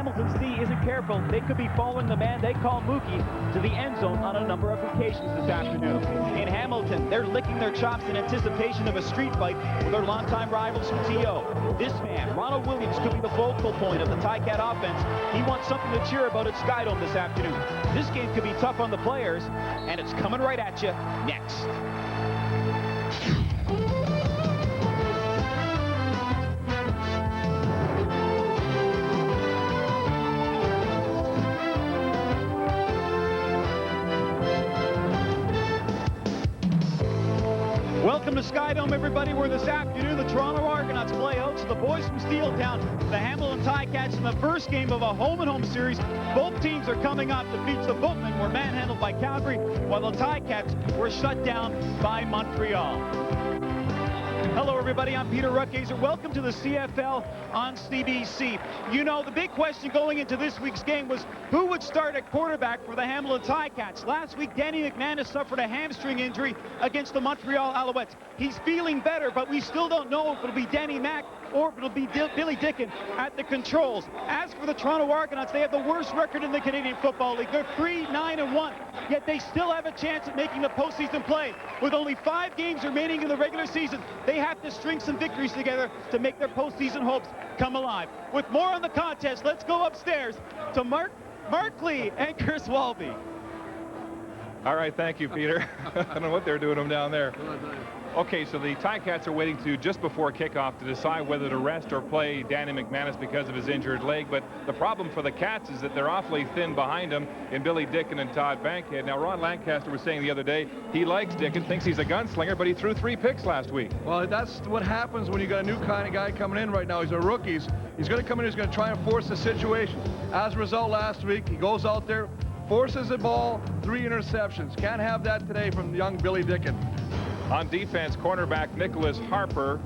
Hamilton's D isn't careful, they could be following the man they call Mookie to the end zone on a number of occasions this afternoon. In Hamilton, they're licking their chops in anticipation of a street fight with their longtime rivals from TO. This man, Ronald Williams, could be the focal point of the Ticat offense. He wants something to cheer about at Skydome this afternoon. This game could be tough on the players, and it's coming right at you next. Welcome to Skydome, everybody, where this afternoon the Toronto Argonauts play host to the boys from Steeltown, the Hamilton Ticats, in the first game of a home-and-home series. Both teams are coming off defeats. The Boatmen were manhandled by Calgary, while the Ticats were shut down by Montreal. Hello, everybody. I'm Peter Ruckhazer. Welcome to the CFL on CBC. You know, the big question going into this week's game was who would start at quarterback for the Hamilton Ticats. Last week, Danny McManus suffered a hamstring injury against the Montreal Alouettes. He's feeling better, but we still don't know if it'll be Danny Mac or if it'll be Billy Dicken at the controls. As for the Toronto Argonauts, they have the worst record in the Canadian Football League. They're 3-9-1, yet they still have a chance at making the postseason play. With only 5 games remaining in the regular season, they have to string some victories together to make their postseason hopes come alive. With more on the contest, let's go upstairs to Mark Lee and Chris Walby. All right, thank you, Peter. I don't know what they're doing them down there. Okay, so the Ticats are waiting to just before kickoff to decide whether to rest or play Danny McManus because of his injured leg. But the problem for the Cats is that they're awfully thin behind him in Billy Dicken and Todd Bankhead. Now, Ron Lancaster was saying the other day he likes Dicken, thinks he's a gunslinger, but he threw 3 picks last week. Well, that's what happens when you got a new kind of guy coming in right now. He's a rookie. He's going to come in, he's going to try and force the situation. As a result, last week, he goes out there, forces the ball, 3 interceptions. Can't have that today from young Billy Dicken. On defense, cornerback Nicholas Harper.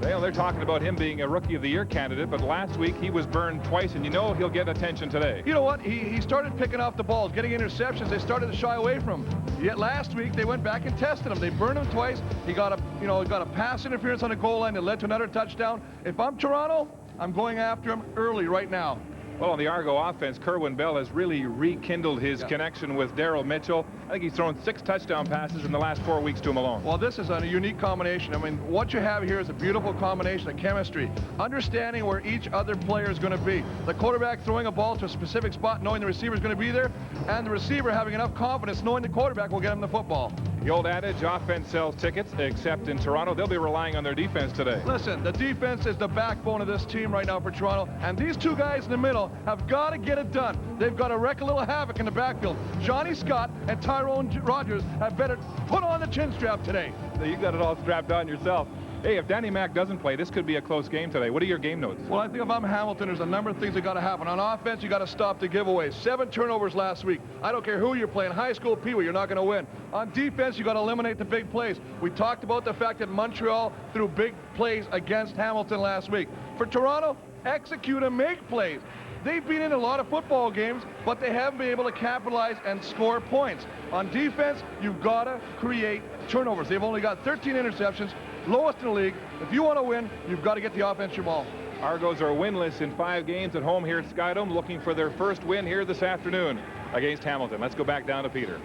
They're talking about him being a Rookie of the Year candidate, but last week he was burned twice, and you know he'll get attention today. You know what? He started picking off the balls, getting interceptions. They started to shy away from him. Yet last week they went back and tested him. They burned him twice. He got a pass interference on the goal line that led to another touchdown. If I'm Toronto, I'm going after him early right now. Well, on the Argo offense, Kerwin Bell has really rekindled his connection with Daryl Mitchell. I think he's thrown 6 touchdown passes in the last 4 weeks to him alone. Well, this is a unique combination. I mean, what you have here is a beautiful combination of chemistry, understanding where each other player is going to be. The quarterback throwing a ball to a specific spot, knowing the receiver is going to be there, and the receiver having enough confidence, knowing the quarterback will get him the football. The old adage, offense sells tickets, except in Toronto. They'll be relying on their defense today. Listen, the defense is the backbone of this team right now for Toronto, and these 2 guys in the middle have got to get it done. They've got to wreak a little havoc in the backfield. Johnny Scott and Tyrone Rogers have better put on the chin strap today. You got it all strapped on yourself. Hey, if Danny Mac doesn't play, this could be a close game today. What are your game notes? Well, I think if I'm Hamilton, there's a number of things that got to happen. On offense, you got to stop the giveaways. 7 turnovers last week. I don't care who you're playing, high school, pee-wee, you're not going to win. On defense, you got to eliminate the big plays. We talked about the fact that Montreal threw big plays against Hamilton last week. For Toronto, execute and make plays. They've been in a lot of football games, but they haven't been able to capitalize and score points. On defense, you've got to create turnovers. They've only got 13 interceptions, lowest in the league. If you want to win, you've got to get the offensive ball. Argos are winless in 5 games at home here at Skydome, looking for their first win here this afternoon against Hamilton. Let's go back down to Peter.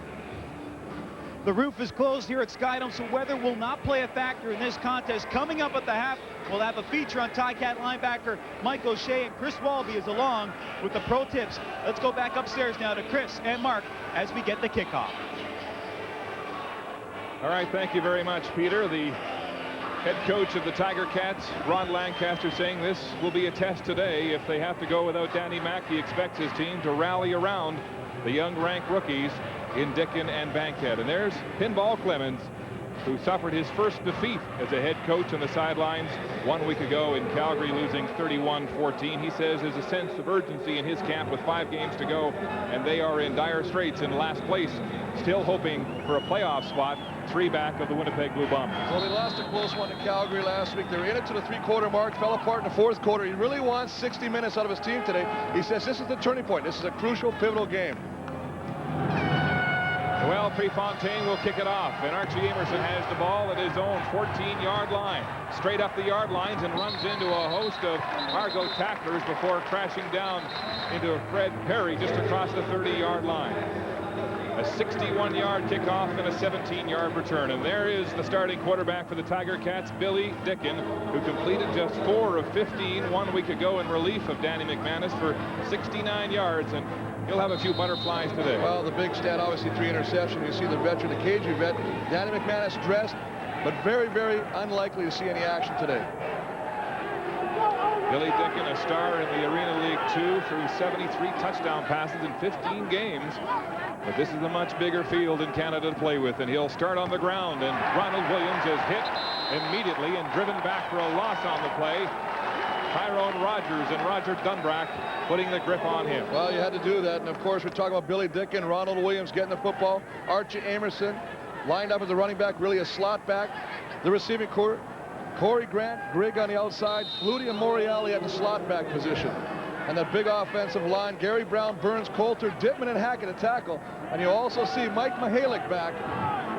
The roof is closed here at Skydome, so weather will not play a factor in this contest. Coming up at the half, we'll have a feature on Ticat linebacker Mike O'Shea, and Chris Walby is along with the pro tips. Let's go back upstairs now to Chris and Mark as we get the kickoff. All right, thank you very much, Peter. The head coach of the Tiger Cats, Ron Lancaster, saying this will be a test today. If they have to go without Danny Mac, he expects his team to rally around the young ranked rookies in Dicken and Bankhead. And there's Pinball Clemens, who suffered his first defeat as a head coach on the sidelines 1 week ago in Calgary, losing 31-14. He says there's a sense of urgency in his camp with 5 games to go, and they are in dire straits in last place, still hoping for a playoff spot, 3 back of the Winnipeg Blue Bombers. Well, they lost a close one to Calgary last week. They were in it to the 3-quarter mark, fell apart in the 4th quarter. He really wants 60 minutes out of his team today. He says this is the turning point. This is a crucial, pivotal game. Well, Prefontaine will kick it off, and Archie Emerson has the ball at his own 14-yard line. Straight up the yard lines and runs into a host of Argo tacklers before crashing down into Fred Perry just across the 30-yard line. A 61-yard kickoff and a 17-yard return. And there is the starting quarterback for the Tiger Cats, Billy Dickin, who completed just 4 of 15 1 week ago in relief of Danny McManus for 69 yards. And he'll have a few butterflies today. Well, the big stat, obviously 3 interceptions. You see the veteran, the KG vet, Danny McManus dressed, but very, very unlikely to see any action today. Billy Dickin, a star in the Arena League 2, threw 73 touchdown passes in 15 games. But this is a much bigger field in Canada to play with, and he'll start on the ground. And Ronald Williams is hit immediately and driven back for a loss on the play. Tyrone Rogers and Roger Dunbrack putting the grip on him. Well, you had to do that. And, of course, we're talking about Billy Dickin, Ronald Williams getting the football. Archie Emerson lined up as a running back, really a slot back. The receiving core, Corey Grant, Grigg on the outside, Flutie and Moriali at the slot back position. And that big offensive line, Gary Brown, Burns, Coulter, Dittman, and Hackett at tackle. And you also see Mike Mihalik back,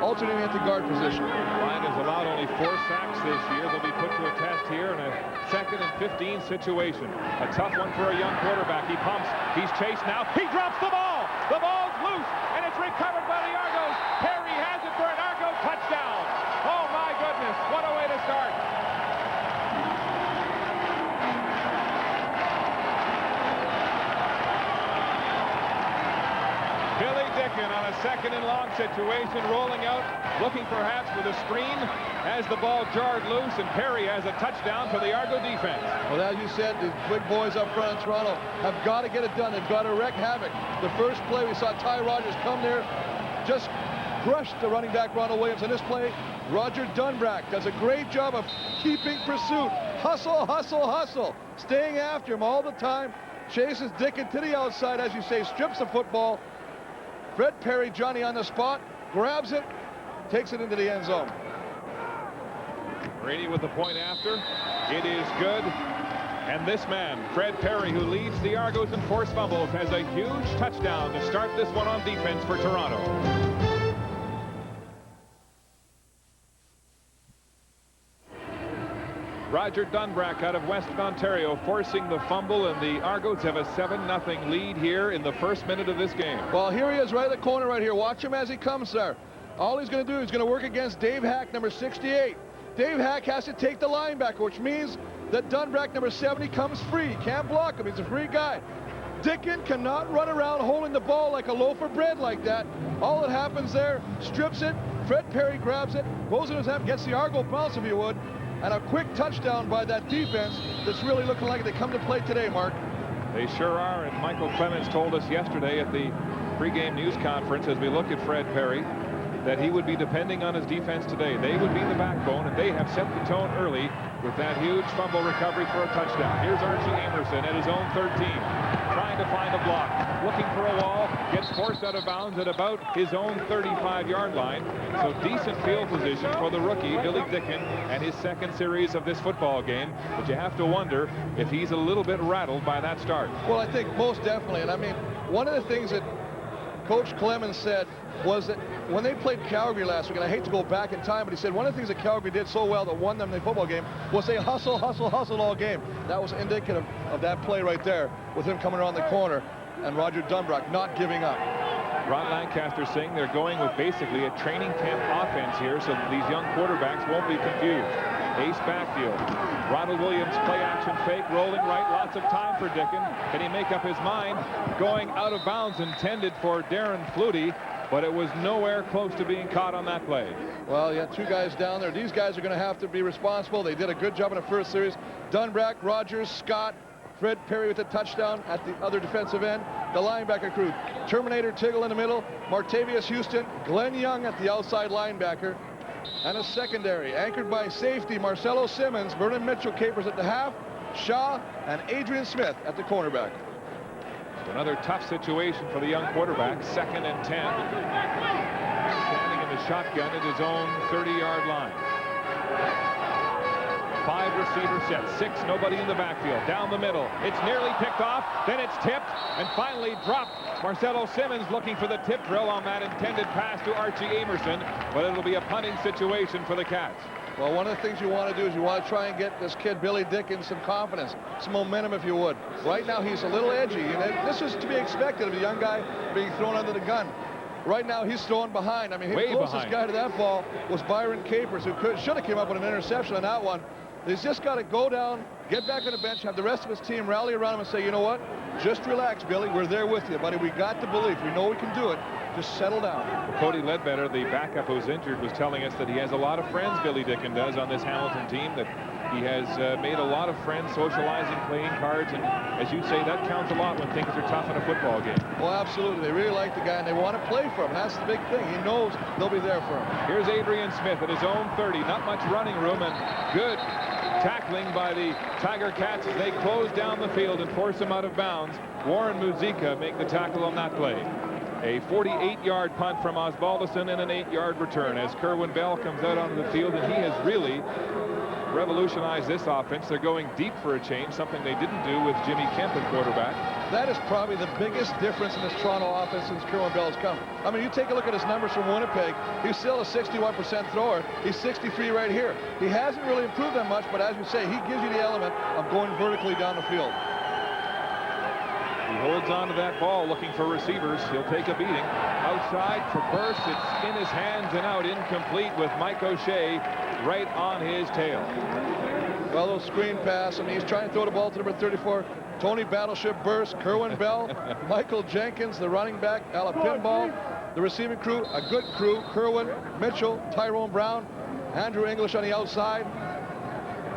alternating at the guard position. The line has allowed only 4 sacks this year. They'll be put to a test here in a 2nd and 15 situation. A tough one for a young quarterback. He pumps. He's chased now. He drops the ball. The ball's loose, and it's recovered by the Argos. Perry has it for an Argo touchdown. Oh, my goodness. What a way to start. Billy Dickin on a 2nd and long situation, rolling out, looking perhaps for the screen as the ball jarred loose, and Perry has a touchdown for the Argo defense. Well, as you said, the big boys up front in Toronto have got to get it done. They've got to wreak havoc. The first play, we saw Ty Rogers come there, just crushed the running back Ronald Williams. In this play, Roger Dunbrack does a great job of keeping pursuit. Hustle, hustle, hustle. Staying after him all the time. Chases Dickin to the outside, as you say, strips the football. Fred Perry, Johnny on the spot, grabs it, takes it into the end zone. Brady with the point after. It is good. And this man, Fred Perry, who leads the Argos in forced fumbles, has a huge touchdown to start this one on defense for Toronto. Roger Dunbrack out of Western Ontario forcing the fumble, and the Argos have a 7-0 lead here in the first minute of this game. Well, here he is right in the corner right here. Watch him as he comes there. All he's going to do is going to work against Dave Hack, number 68. Dave Hack has to take the linebacker, which means that Dunbrack, number 70, comes free. Can't block him. He's a free guy. Dickin cannot run around holding the ball like a loaf of bread like that. All that happens there, strips it. Fred Perry grabs it, goes in his hand, gets the Argo bounce if you would. And a quick touchdown by that defense that's really looking like they come to play today, Mark. They sure are, and Michael Clemens told us yesterday at the pregame news conference as we look at Fred Perry that he would be depending on his defense today. They would be the backbone, and they have set the tone early with that huge fumble recovery for a touchdown. Here's Archie Emerson at his own 13, trying to find a block, looking for a wall, gets forced out of bounds at about his own 35-yard line. So decent field position for the rookie, Billy Dickin, and his 2nd series of this football game. But you have to wonder if he's a little bit rattled by that start. Well, I think most definitely. And I mean, one of the things that Coach Clemens said was that when they played Calgary last week, and I hate to go back in time, but he said one of the things that Calgary did so well that won them the football game was they hustled all game. That was indicative of that play right there with him coming around the corner and Roger Dunbrack not giving up. Ron Lancaster saying they're going with basically a training camp offense here so that these young quarterbacks won't be confused. Ace backfield. Ronald Williams play action fake, rolling right, lots of time for Dickin. Can he make up his mind? Going out of bounds, intended for Darren Flutie, but it was nowhere close to being caught on that play. Well, you had 2 guys down there. These guys are going to have to be responsible. They did a good job in the first series. Dunbrack, Rogers, Scott, Fred Perry with the touchdown at the other defensive end. The linebacker crew, Terminator Tiggle in the middle, Martavius Houston, Glenn Young at the outside linebacker, and a secondary anchored by safety Marcelo Simmons, Vernon Mitchell capers at the half, Shaw and Adrian Smith at the cornerback. Another tough situation for the young quarterback, 2nd and 10. Standing in the shotgun at his own 30-yard line. 5 receiver set, 6, nobody in the backfield. Down the middle, it's nearly picked off, then it's tipped, and finally dropped. Marcelo Simmons looking for the tip drill on that intended pass to Archie Amerson, but it'll be a punting situation for the Cats. Well, one of the things you want to do is you want to try and get this kid Billy Dickens some confidence, some momentum if you would. Right now he's a little edgy, and this is to be expected of a young guy being thrown under the gun. Right now he's throwing behind. I mean, the closest guy to that ball was Byron Capers, who should have came up with an interception on that one. He's just got to go down, get back on the bench, have the rest of his team rally around him and say, you know what, just relax, Billy, we're there with you, buddy. We got the belief, we know we can do it. Just settle down. Cody Ledbetter, the backup who's injured, was telling us that he has a lot of friends, Billy Dicken does, on this Hamilton team, that he has made a lot of friends socializing, playing cards, and as you say, that counts a lot when things are tough in a football game. Well, absolutely. They really like the guy, and they want to play for him. That's the big thing. He knows they'll be there for him. Here's Adrian Smith at his own 30. Not much running room, and good tackling by the Tiger Cats as they close down the field and force him out of bounds. Warren Muzica make the tackle on that play. A 48-yard punt from Osbaldiston and an 8-yard return as Kerwin Bell comes out onto the field, and he has really revolutionized this offense. They're going deep for a change, something they didn't do with Jimmy Kemp at quarterback. That is probably the biggest difference in this Toronto offense since Kerwin Bell has come. I mean, you take a look at his numbers from Winnipeg. He's still a 61% thrower. He's 63 right here. He hasn't really improved that much, but as you say, he gives you the element of going vertically down the field. He holds on to that ball looking for receivers. He'll take a beating. Outside for Burst. It's in his hands and out. Incomplete with Mike O'Shea right on his tail. Well, those screen pass. I mean, he's trying to throw the ball to number 34. Tony Battleship Burst, Kerwin Bell, Michael Jenkins, the running back, Ala Pinball, the receiving crew, a good crew, Kerwin, Mitchell, Tyrone Brown, Andrew English on the outside.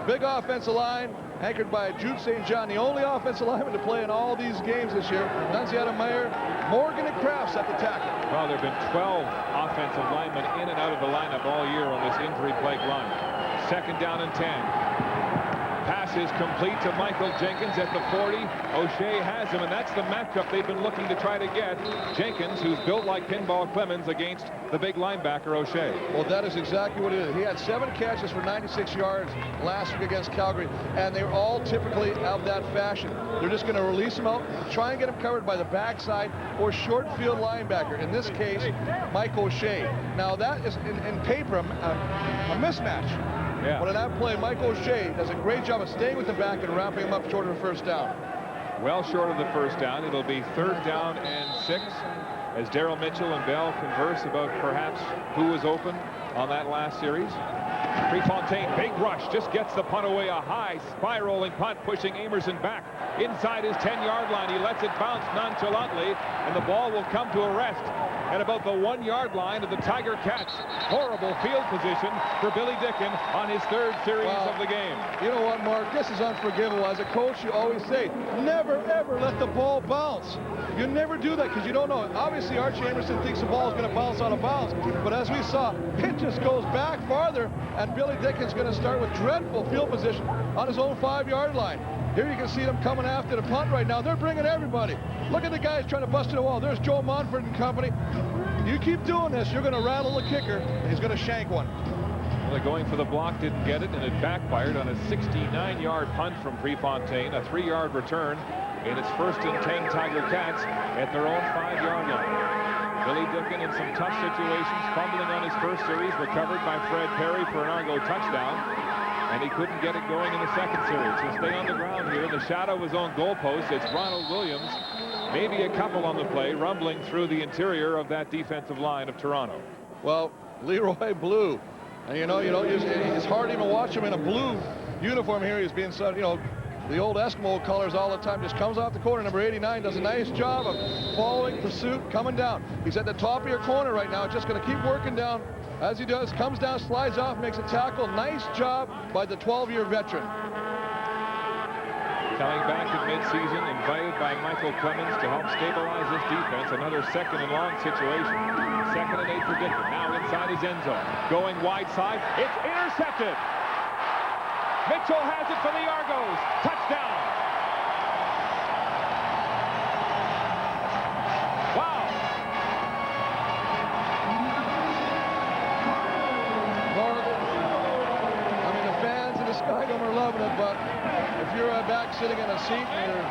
Big offensive line, anchored by Jude St. John, the only offensive lineman to play in all these games this year. Nunziata Meyer, Morgan, and Crafts at the tackle. Well, there have been 12 offensive linemen in and out of the lineup all year on this injury-plagued line. 2nd down and 10. Pass is complete to Michael Jenkins at the 40. O'Shea has him, and that's the matchup they've been looking to try to get. Jenkins, who's built like Pinball Clemens, against the big linebacker O'Shea. Well, that is exactly what it is. He had 7 catches for 96 yards last week against Calgary, and they're all typically of that fashion. They're just going to release him out, try and get him covered by the backside or short field linebacker. In this case, Mike O'Shea. Now, that is, in paper, a mismatch. Yeah. But in that play, Mike O'Shea does a great job of staying with the back and wrapping him up short of the first down. Well short of the first down. It'll be 3rd down and 6 as Darryl Mitchell and Bell converse about perhaps who was open on that last series. Prefontaine, big rush, just gets the punt away. A high spiraling punt pushing Amerson back inside his 10-yard line. He lets it bounce nonchalantly, and the ball will come to a rest at about the 1-yard line of the Tiger Cats. Horrible field position for Billy Dicken on his 3rd series of the game. You know what, Mark? This is unforgivable. As a coach, you always say, never, ever let the ball bounce. You never do that because you don't know. Obviously, Archie Amerson thinks the ball is going to bounce out of bounds, but as we saw, it just goes back farther, and Billy Dicken's going to start with dreadful field position on his own 5-yard line. Here you can see them coming after the punt right now. They're bringing everybody. Look at the guys trying to bust in the wall. There's Joe Monfort and company. You keep doing this, you're going to rattle the kicker, and he's going to shank one. Well, they're going for the block, didn't get it, and it backfired on a 69-yard punt from Prefontaine. A 3-yard return in its 1st and 10 Tiger Cats at their own 5-yard line. Billy Dicken in some tough situations, fumbling on his 1st series, recovered by Fred Perry for an Argo touchdown, and he couldn't get it going in the 2nd series. He'll stay on the ground here in the shadow of his own goalpost. It's Ronald Williams, maybe a couple on the play, rumbling through the interior of that defensive line of Toronto. Well, Leroy Blue, and you know, it's hard to even watch him in a blue uniform here. He's being, the old Eskimo colors all the time. Just comes off the corner. Number 89 does a nice job of following pursuit, coming down. He's at the top of your corner right now. Just going to keep working down. As he does, comes down, slides off, makes a tackle. Nice job by the 12-year veteran. Coming back in midseason, invited by Michael Clemens to help stabilize this defense. Another 2nd and long situation. 2nd and 8 for Dicken. Now inside his end zone. Going wide side. It's intercepted. Mitchell has it for the Argos. Touchdown. Wow. Mark, I mean, the fans in the sky don't if you're back sitting in a seat in your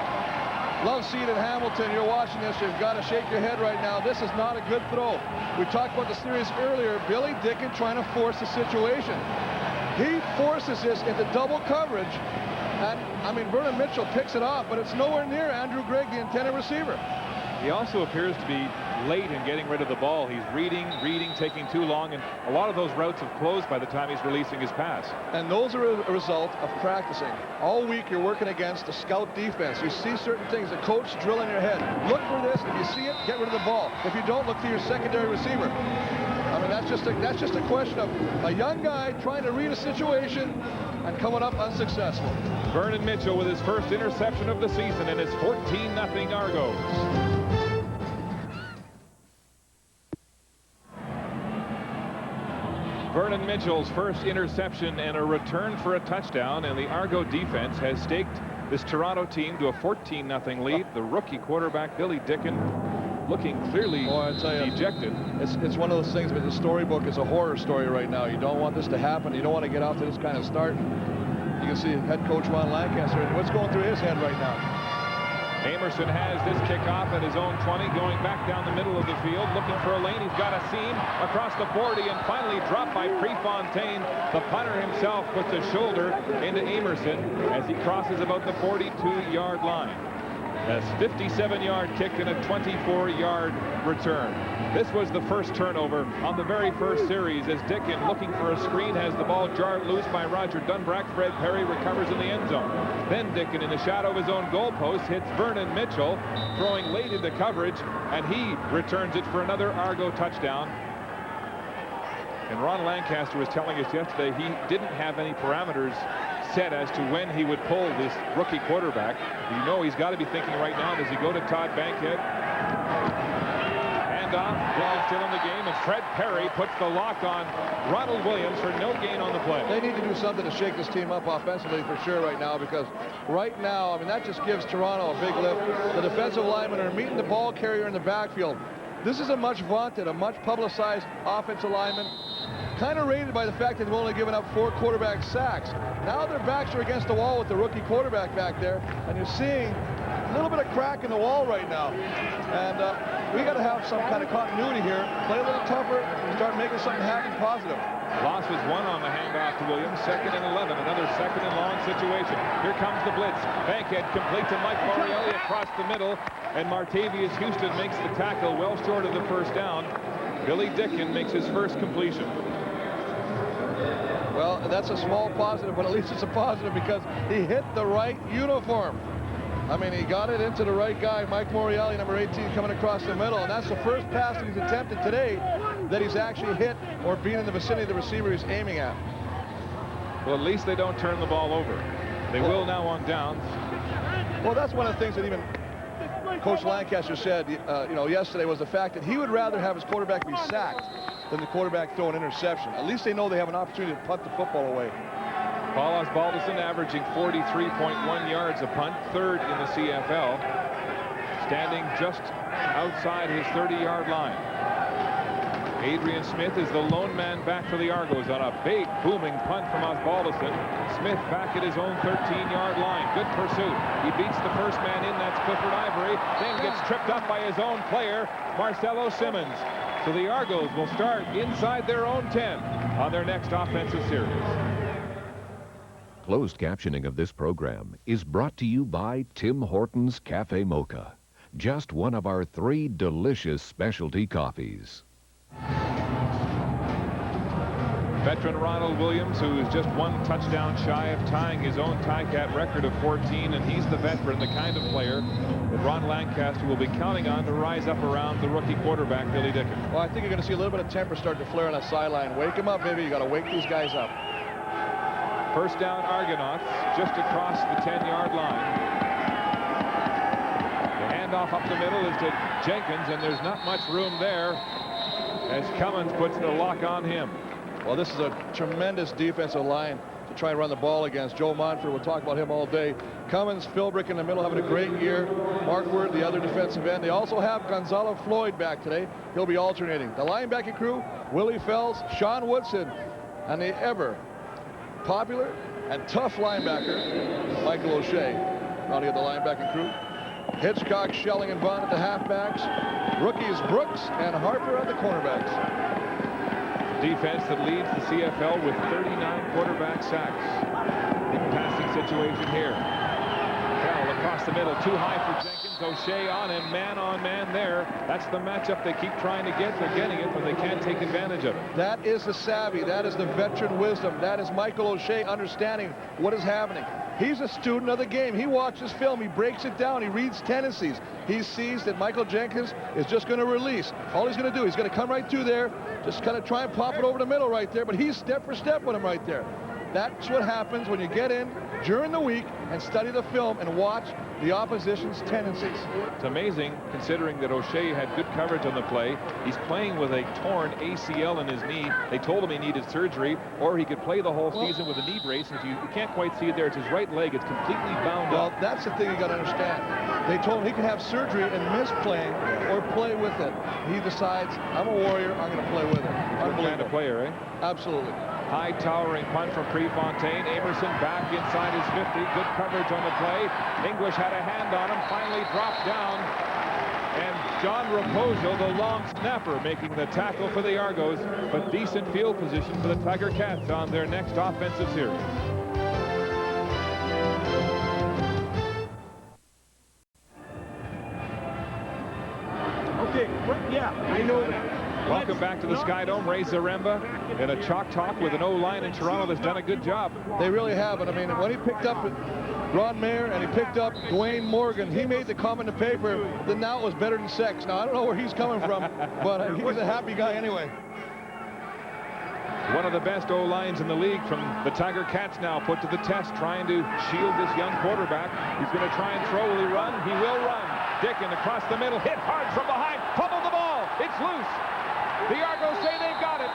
love seat in Hamilton, you're watching this, you've got to shake your head right now. This is not a good throw. We talked about the series earlier. Billy Dicken trying to force the situation. He forces this into double coverage. And, I mean, Vernon Mitchell picks it off, but it's nowhere near Andrew Gregg, the intended receiver. He also appears to be late in getting rid of the ball. He's reading, taking too long, and a lot of those routes have closed by the time he's releasing his pass. And those are a result of practicing. All week you're working against a scout defense. You see certain things, the coach drill in your head. Look for this, if you see it, get rid of the ball. If you don't, look to your secondary receiver. I mean, that's just a question of a young guy trying to read a situation and coming up unsuccessful. Vernon Mitchell with his first interception of the season, and it's 14-0 Argos. Vernon Mitchell's first interception and a return for a touchdown, and the Argo defense has staked this Toronto team to a 14-0 lead. The rookie quarterback Billy Dicken looking clearly dejected. It's one of those things, but the storybook is a horror story right now. You don't want this to happen. You don't want to get off to this kind of start. You can see head coach Ron Lancaster, and what's going through his head right now. Amerson has this kickoff at his own 20, going back down the middle of the field, looking for a lane. He's got a seam across the 40, and finally dropped by Prefontaine. The punter himself puts a shoulder into Amerson as he crosses about the 42-yard line. A 57-yard kick and a 24-yard return. This was the first turnover on the very first series as Dicken, looking for a screen, has the ball jarred loose by Roger Dunbrack. Fred Perry recovers in the end zone. Then Dicken, in the shadow of his own goalpost, hits Vernon Mitchell, throwing late into coverage, and he returns it for another Argo touchdown. And Ron Lancaster was telling us yesterday he didn't have any parameters set as to when he would pull this rookie quarterback. You know he's got to be thinking right now, does he go to Todd Bankhead? Handoff, ball still in the game, and Fred Perry puts the lock on Ronald Williams for no gain on the play. They need to do something to shake this team up offensively for sure right now, because right now, I mean, that just gives Toronto a big lift. The defensive linemen are meeting the ball carrier in the backfield. This is a much vaunted, a much publicized offensive lineman, kind of rated by the fact that they've only given up 4 quarterback sacks. Now their backs are against the wall with the rookie quarterback back there, and you're seeing a little bit of crack in the wall right now. And we got to have some kind of continuity here, play a little tougher, and start making something happen positive. Loss was 1 on the handoff to Williams. 2nd and 11, another 2nd and long situation. Here comes the blitz. Bankhead complete to Mike Morielli across the middle, and Martavius Houston makes the tackle well short of the first down. Billy Dicken makes his first completion. Well, that's a small positive, but at least it's a positive because he hit the right uniform. I mean, he got it into the right guy, Mike Morielli, number 18, coming across the middle, and that's the first pass that he's attempted today that he's actually hit or been in the vicinity of the receiver he's aiming at. Well, at least they don't turn the ball over. They will now on downs. Well, that's one of the things that even Coach Lancaster said, yesterday, was the fact that he would rather have his quarterback be sacked than the quarterback throw an interception. At least they know they have an opportunity to punt the football away. Paul Osbaldiston averaging 43.1 yards a punt, 3rd in the CFL, standing just outside his 30-yard line. Adrian Smith is the lone man back for the Argos on a big booming punt from Osbaldiston. Smith back at his own 13-yard line. Good pursuit. He beats the first man in, that's Clifford Ivory, then gets tripped up by his own player, Marcelo Simmons. So the Argos will start inside their own 10 on their next offensive series. Closed captioning of this program is brought to you by Tim Hortons Cafe Mocha. Just one of our 3 delicious specialty coffees. Veteran Ronald Williams, who is just 1 touchdown shy of tying his own Ticat record of 14, and he's the veteran, the kind of player that Ron Lancaster will be counting on to rise up around the rookie quarterback, Billy Dicken. Well, I think you're going to see a little bit of temper start to flare on the sideline. Wake him up, baby. You got to wake these guys up. First down, Argonauts, just across the 10-yard line. The handoff up the middle is to Jenkins, and there's not much room there as Cummins puts the lock on him. Well, this is a tremendous defensive line to try and run the ball against. Joe Montford, we'll talk about him all day. Cummins, Philbrick in the middle, having a great year. Mark Word, the other defensive end. They also have Gonzalo Floyd back today. He'll be alternating. The linebacking crew, Willie Fells, Sean Woodson, and the ever popular and tough linebacker, Michael O'Shea, rounding out the linebacking crew. Hitchcock, Schelling, and Vaughn at the halfbacks. Rookies Brooks and Harper at the cornerbacks. Defense that leads the CFL with 39 quarterback sacks. In passing situation here. Bell across the middle, too high for Jenkins. O'Shea on him, man there. That's the matchup they keep trying to get. They're getting it, but they can't take advantage of it. That is the savvy. That is the veteran wisdom. That is Michael O'Shea understanding what is happening. He's a student of the game. He watches film. He breaks it down. He reads tendencies. He sees that Michael Jenkins is just going to release. All he's going to do, he's going to come right through there, just kind of try and pop it over the middle right there, but he's step for step with him right there. That's what happens when you get in during the week and study the film and watch the opposition's tendencies. It's amazing considering that O'Shea had good coverage on the play. He's playing with a torn ACL in his knee. They told him he needed surgery, or he could play the whole season with a knee brace. And if you can't quite see it there, it's his right leg. It's completely bound up. Well, that's the thing you got to understand. They told him he could have surgery and miss playing or play with it. He decides, I'm a warrior, I'm going to play with it. Unbelievable. Kind of player, eh? Absolutely. High towering punt from Prefontaine. Amerson back inside his 50. Good coverage on the play. English had a hand on him. Finally dropped down. And John Raposo, the long snapper, making the tackle for the Argos. But decent field position for the Tiger Cats on their next offensive series. Okay, yeah, I know that. Welcome back to the Sky Dome. Ray Zaremba in a chalk talk with an O-line in Toronto that's done a good job. They really have it. I mean, when he picked up Ron Mayer and he picked up Dwayne Morgan, he made the comment in the paper that now it was better than sex. Now, I don't know where he's coming from, but he's a happy guy anyway. One of the best O-lines in the league from the Tiger Cats now put to the test, trying to shield this young quarterback. He's going to try and throw. Will he run? He will run. Dickin across the middle, hit hard from behind, fumbled the ball. It's loose. The Argos say they've got it.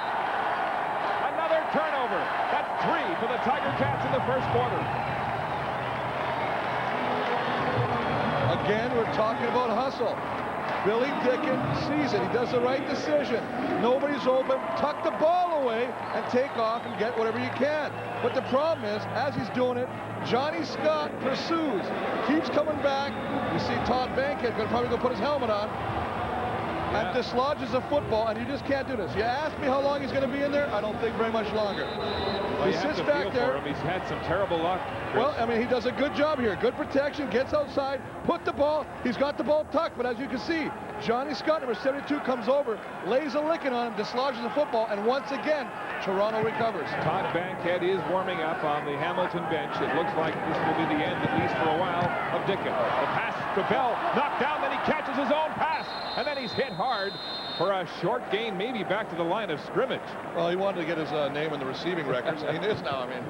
Another turnover. That's 3 for the Tiger Cats in the first quarter. Again, we're talking about hustle. Billy Dickin sees it. He does the right decision. Nobody's open. Tuck the ball away and take off and get whatever you can. But the problem is, as he's doing it, Johnny Scott pursues. Keeps coming back. You see Todd Bankhead probably going to put his helmet on. And dislodges the football, and you just can't do this. You ask me how long he's going to be in there, I don't think very much longer. Well, he sits back there. He's had some terrible luck, Chris. Well, I mean, he does a good job here. Good protection, gets outside, put the ball. He's got the ball tucked, but as you can see, Johnny Scott, number 72, comes over, lays a licking on him, dislodges the football, and once again, Toronto recovers. Todd Bankhead is warming up on the Hamilton bench. It looks like this will be the end, at least for a while, of Dickin. The pass to Bell, knocked down, then he catches his own pass, and then he's hit hard for a short gain, maybe back to the line of scrimmage. Well, he wanted to get his name in the receiving records, and he is now, I mean.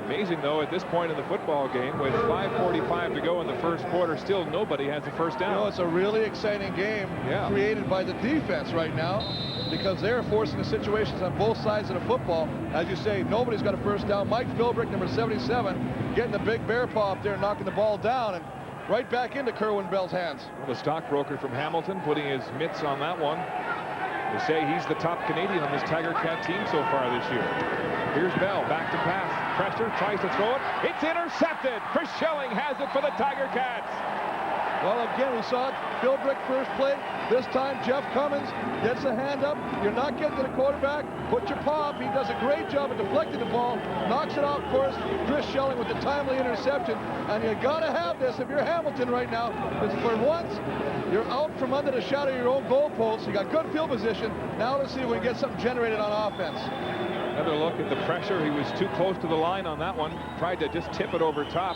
Amazing, though, at this point in the football game, with 5:45 to go in the first quarter, still nobody has a first down. You know, it's a really exciting game created by the defense right now, because they're forcing the situations on both sides of the football. As you say, nobody's got a first down. Mike Philbrick, number 77, getting the big bear paw up there, knocking the ball down, and right back into Kerwin Bell's hands. Well, the stockbroker from Hamilton putting his mitts on that one. They say he's the top Canadian on this Tiger Cat team so far this year. Here's Bell, back to pass. Pressure, tries to throw it. It's intercepted. Chris Schelling has it for the Tiger Cats. Well, again, we saw it. Philbrick first play. This time, Jeff Cummins gets a hand up. You're not getting to the quarterback. Put your paw up. He does a great job of deflecting the ball. Knocks it out first. Chris Schelling with the timely interception. And you got to have this if you're Hamilton right now. Because for once, you're out from under the shadow of your own goalpost. You got good field position. Now let's see if we can get something generated on offense. Another look at the pressure. He was too close to the line on that one. Tried to just tip it over top.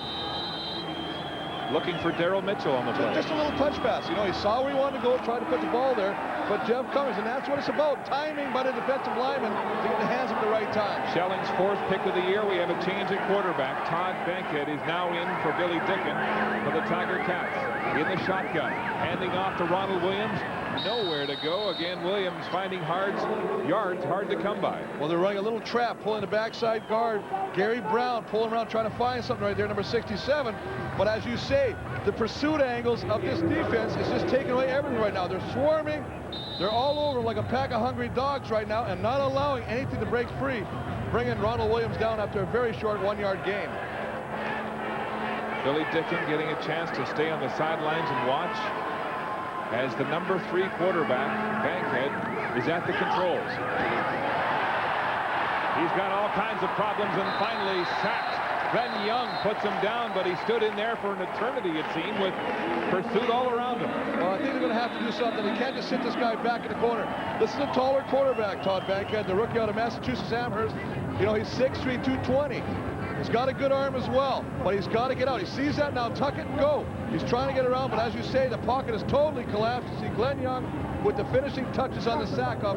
Looking for Daryl Mitchell on the play. Just a little touch pass. You know, he saw where he wanted to go, tried to put the ball there. But Jeff Cummins, and that's what it's about. Timing by the defensive lineman to get the hands up at the right time. Schelling's 4th pick of the year. We have a change at quarterback. Todd Bankhead is now in for Billy Dickin for the Tiger Cats. In the shotgun. Handing off to Ronald Williams. Nowhere to go. Again, Williams finding yards hard to come by. Well, they're running a little trap, pulling the backside guard. Gary Brown pulling around, trying to find something right there, number 67. But as you say, the pursuit angles of this defense is just taking away everything right now. They're swarming. They're all over like a pack of hungry dogs right now and not allowing anything to break free. bringing Ronald Williams down after a very short 1-yard gain. Billy Dickin getting a chance to stay on the sidelines and watch as the number 3 quarterback, Bankhead, is at the controls. He's got all kinds of problems and finally sacked. Glenn Young puts him down, but he stood in there for an eternity, it seemed, with pursuit all around him. Well, I think they're going to have to do something. They can't just sit this guy back in the corner. This is a taller quarterback, Todd Bankhead, the rookie out of Massachusetts Amherst. You know, he's 6'3", 220. He's got a good arm as well, but he's got to get out. He sees that now, tuck it and go. He's trying to get around, but as you say, the pocket is totally collapsed. You see Glenn Young with the finishing touches on the sack of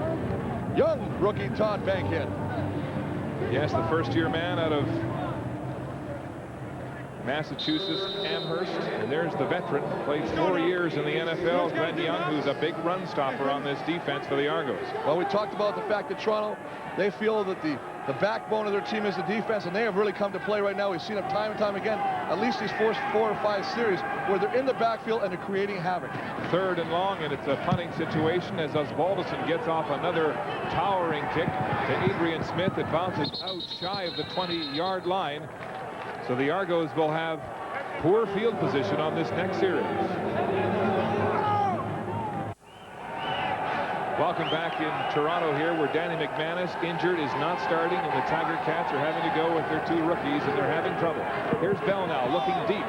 young rookie Todd Bankhead. Yes, the first-year man out of Massachusetts Amherst, and there's the veteran, played 4 years in the NFL, Glenn Young, who's a big run stopper on this defense for the Argos. Well, we talked about the fact that Toronto, they feel that the backbone of their team is the defense, and they have really come to play right now. We've seen them time and time again, at least these four or five series, where they're in the backfield and they're creating havoc. 3rd and long, and it's a punting situation as Osbaldiston gets off another towering kick to Adrian Smith. It bounces out shy of the 20-yard line. So the Argos will have poor field position on this next series. Welcome back in Toronto here, where Danny McManus, injured, is not starting, and the Tiger Cats are having to go with their 2 rookies, and they're having trouble. Here's Bell now, looking deep.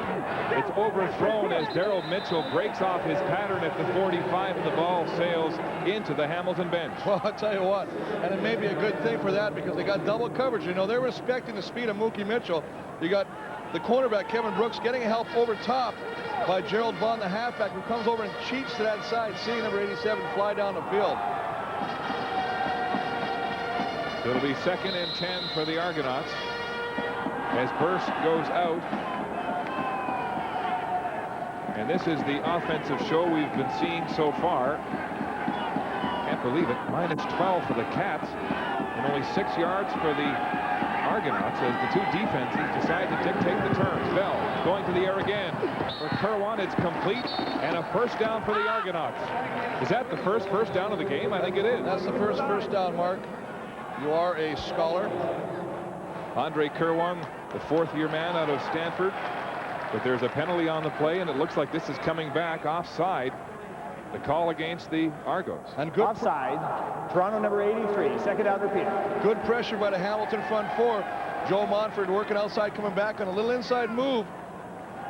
It's overthrown as Darryl Mitchell breaks off his pattern at the 45, and the ball sails into the Hamilton bench. Well, I'll tell you what, and it may be a good thing for that because they got double coverage. You know, they're respecting the speed of Mookie Mitchell. You got the cornerback, Kevin Brooks, getting help over top by Gerald Vaughn, the halfback, who comes over and cheats to that side, seeing number 87 fly down the field. It'll be 2nd and 10 for the Argonauts as Burst goes out. And this is the offensive show we've been seeing so far. Can't believe it. -12 for the Cats and only 6 yards for the Argonauts as the 2 defenses decide to dictate the terms. Bell going to the air again. For Kerwan, it's complete, and a first down for the Argonauts. Is that the first down of the game? I think it is. That's the first down, Mark. You are a scholar. Andre Kerwan, the 4th-year man out of Stanford. But there's a penalty on the play, and it looks like this is coming back offside. The call against the Argos. And good offside. Toronto number 83. 2nd down repeat. Good pressure by the Hamilton front 4. Joe Monford working outside, coming back on a little inside move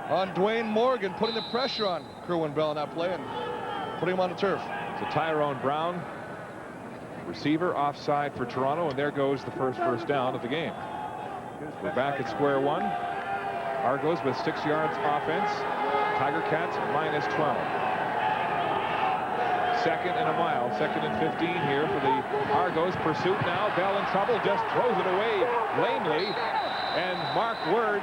on Dwayne Morgan, putting the pressure on Kerwin Bell in that play and putting him on the turf. So Tyrone Brown, receiver, offside for Toronto, and there goes the first down of the game. We're back at square one. Argos with 6 yards offense. Tiger Cats -12. 2nd and a mile. 2nd and 15 here for the Argos. Pursuit now. Bell in trouble. Just throws it away lamely. And Mark Word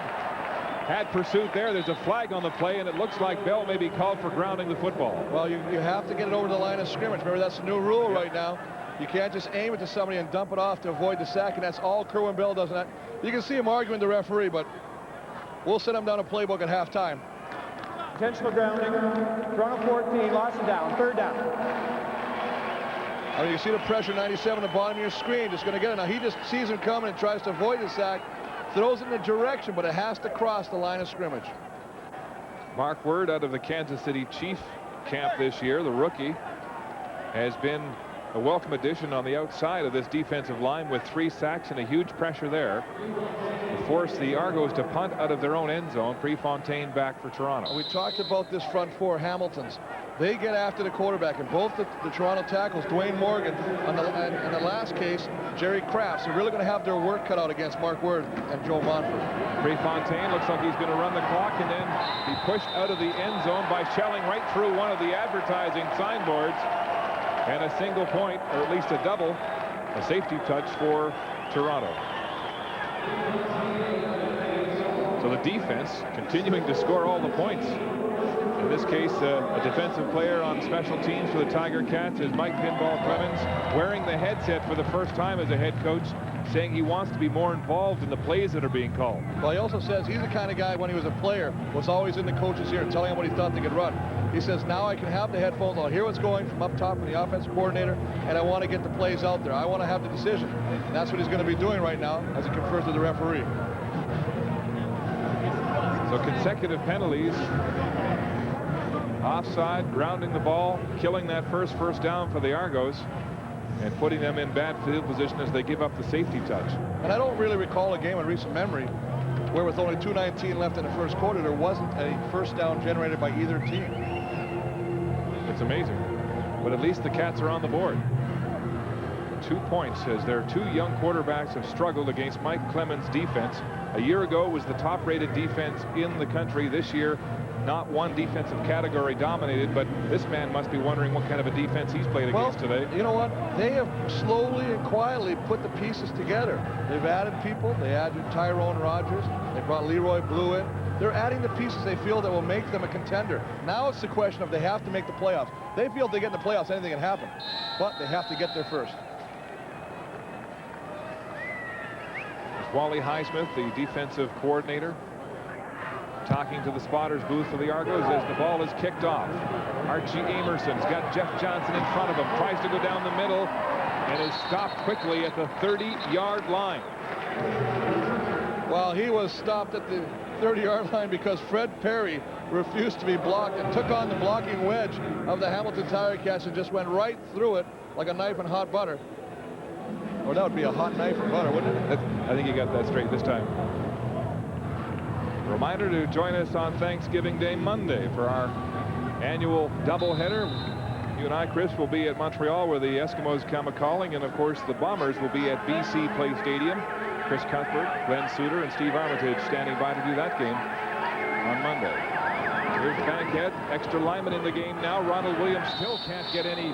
had pursuit there. There's a flag on the play, and it looks like Bell may be called for grounding the football. Well, you have to get it over the line of scrimmage. Remember, that's the new rule right now. You can't just aim it to somebody and dump it off to avoid the sack, and that's all Kerwin Bell does. And you can see him arguing the referee, but we'll send him down a playbook at halftime. Intentional grounding. Toronto 14, lost it down. 3rd down. I mean, you see the pressure, 97 at the bottom of your screen, just going to get it. Now, he just sees him coming and tries to avoid the sack, throws it in a direction, but it has to cross the line of scrimmage. Mark Word out of the Kansas City Chief camp this year, the rookie, has been a welcome addition on the outside of this defensive line with 3 sacks and a huge pressure there to force the Argos to punt out of their own end zone. Prefontaine back for Toronto. We talked about this front 4, Hamiltons. They get after the quarterback, and both the Toronto tackles, Dwayne Morgan, and in the last case, Jerry Crafts, are really going to have their work cut out against Mark Word and Joe Monford. Prefontaine looks like he's going to run the clock and then be pushed out of the end zone by shelling right through one of the advertising signboards. And a single point, or at least a double, a safety touch for Toronto. So the defense continuing to score all the points. In this case, a defensive player on special teams for the Tiger Cats is Mike Pinball Clemens, wearing the headset for the first time as a head coach, saying he wants to be more involved in the plays that are being called. Well, he also says he's the kind of guy, when he was a player, was always in the coach's ear, telling him what he thought they could run. He says, now I can have the headphones, I'll hear what's going from up top from the offensive coordinator, and I want to get the plays out there. I want to have the decision. And that's what he's going to be doing right now as he confers with the referee. So consecutive penalties. Offside, grounding the ball, killing that first down for the Argos, and putting them in bad field position as they give up the safety touch. And I don't really recall a game in recent memory where, with only 2:19 left in the first quarter, there wasn't a first down generated by either team. It's amazing. But at least the Cats are on the board. 2 points as their two young quarterbacks have struggled against Mike Clemens' defense. A year ago it was the top-rated defense in the country. This year, not one defensive category dominated, but this man must be wondering what kind of a defense he's played against today. You know what? They have slowly and quietly put the pieces together. They've added people. They added Tyrone Rogers. They brought Leroy Blue in. They're adding the pieces they feel that will make them a contender. Now it's the question of they have to make the playoffs. They feel if they get in the playoffs, anything can happen. But they have to get there first. Wally Highsmith, the defensive coordinator, talking to the spotters booth for the Argos as the ball is kicked off. Archie Amerson's got Jeff Johnson in front of him, tries to go down the middle, and is stopped quickly at the 30-yard line. Well, he was stopped at the 30-yard line because Fred Perry refused to be blocked and took on the blocking wedge of the Hamilton Tiger Cats and just went right through it like a knife in hot butter. Or that would be a hot knife in butter, wouldn't it? I think you got that straight this time. Reminder to join us on Thanksgiving Day Monday for our annual doubleheader. You and I, Chris, will be at Montreal where the Eskimos come a-calling, and of course the Bombers will be at BC Place Stadium. Chris Cuthbert, Glenn Suter, and Steve Armitage standing by to do that game on Monday. Here's Bankhead, extra lineman in the game now. Ronald Williams still can't get any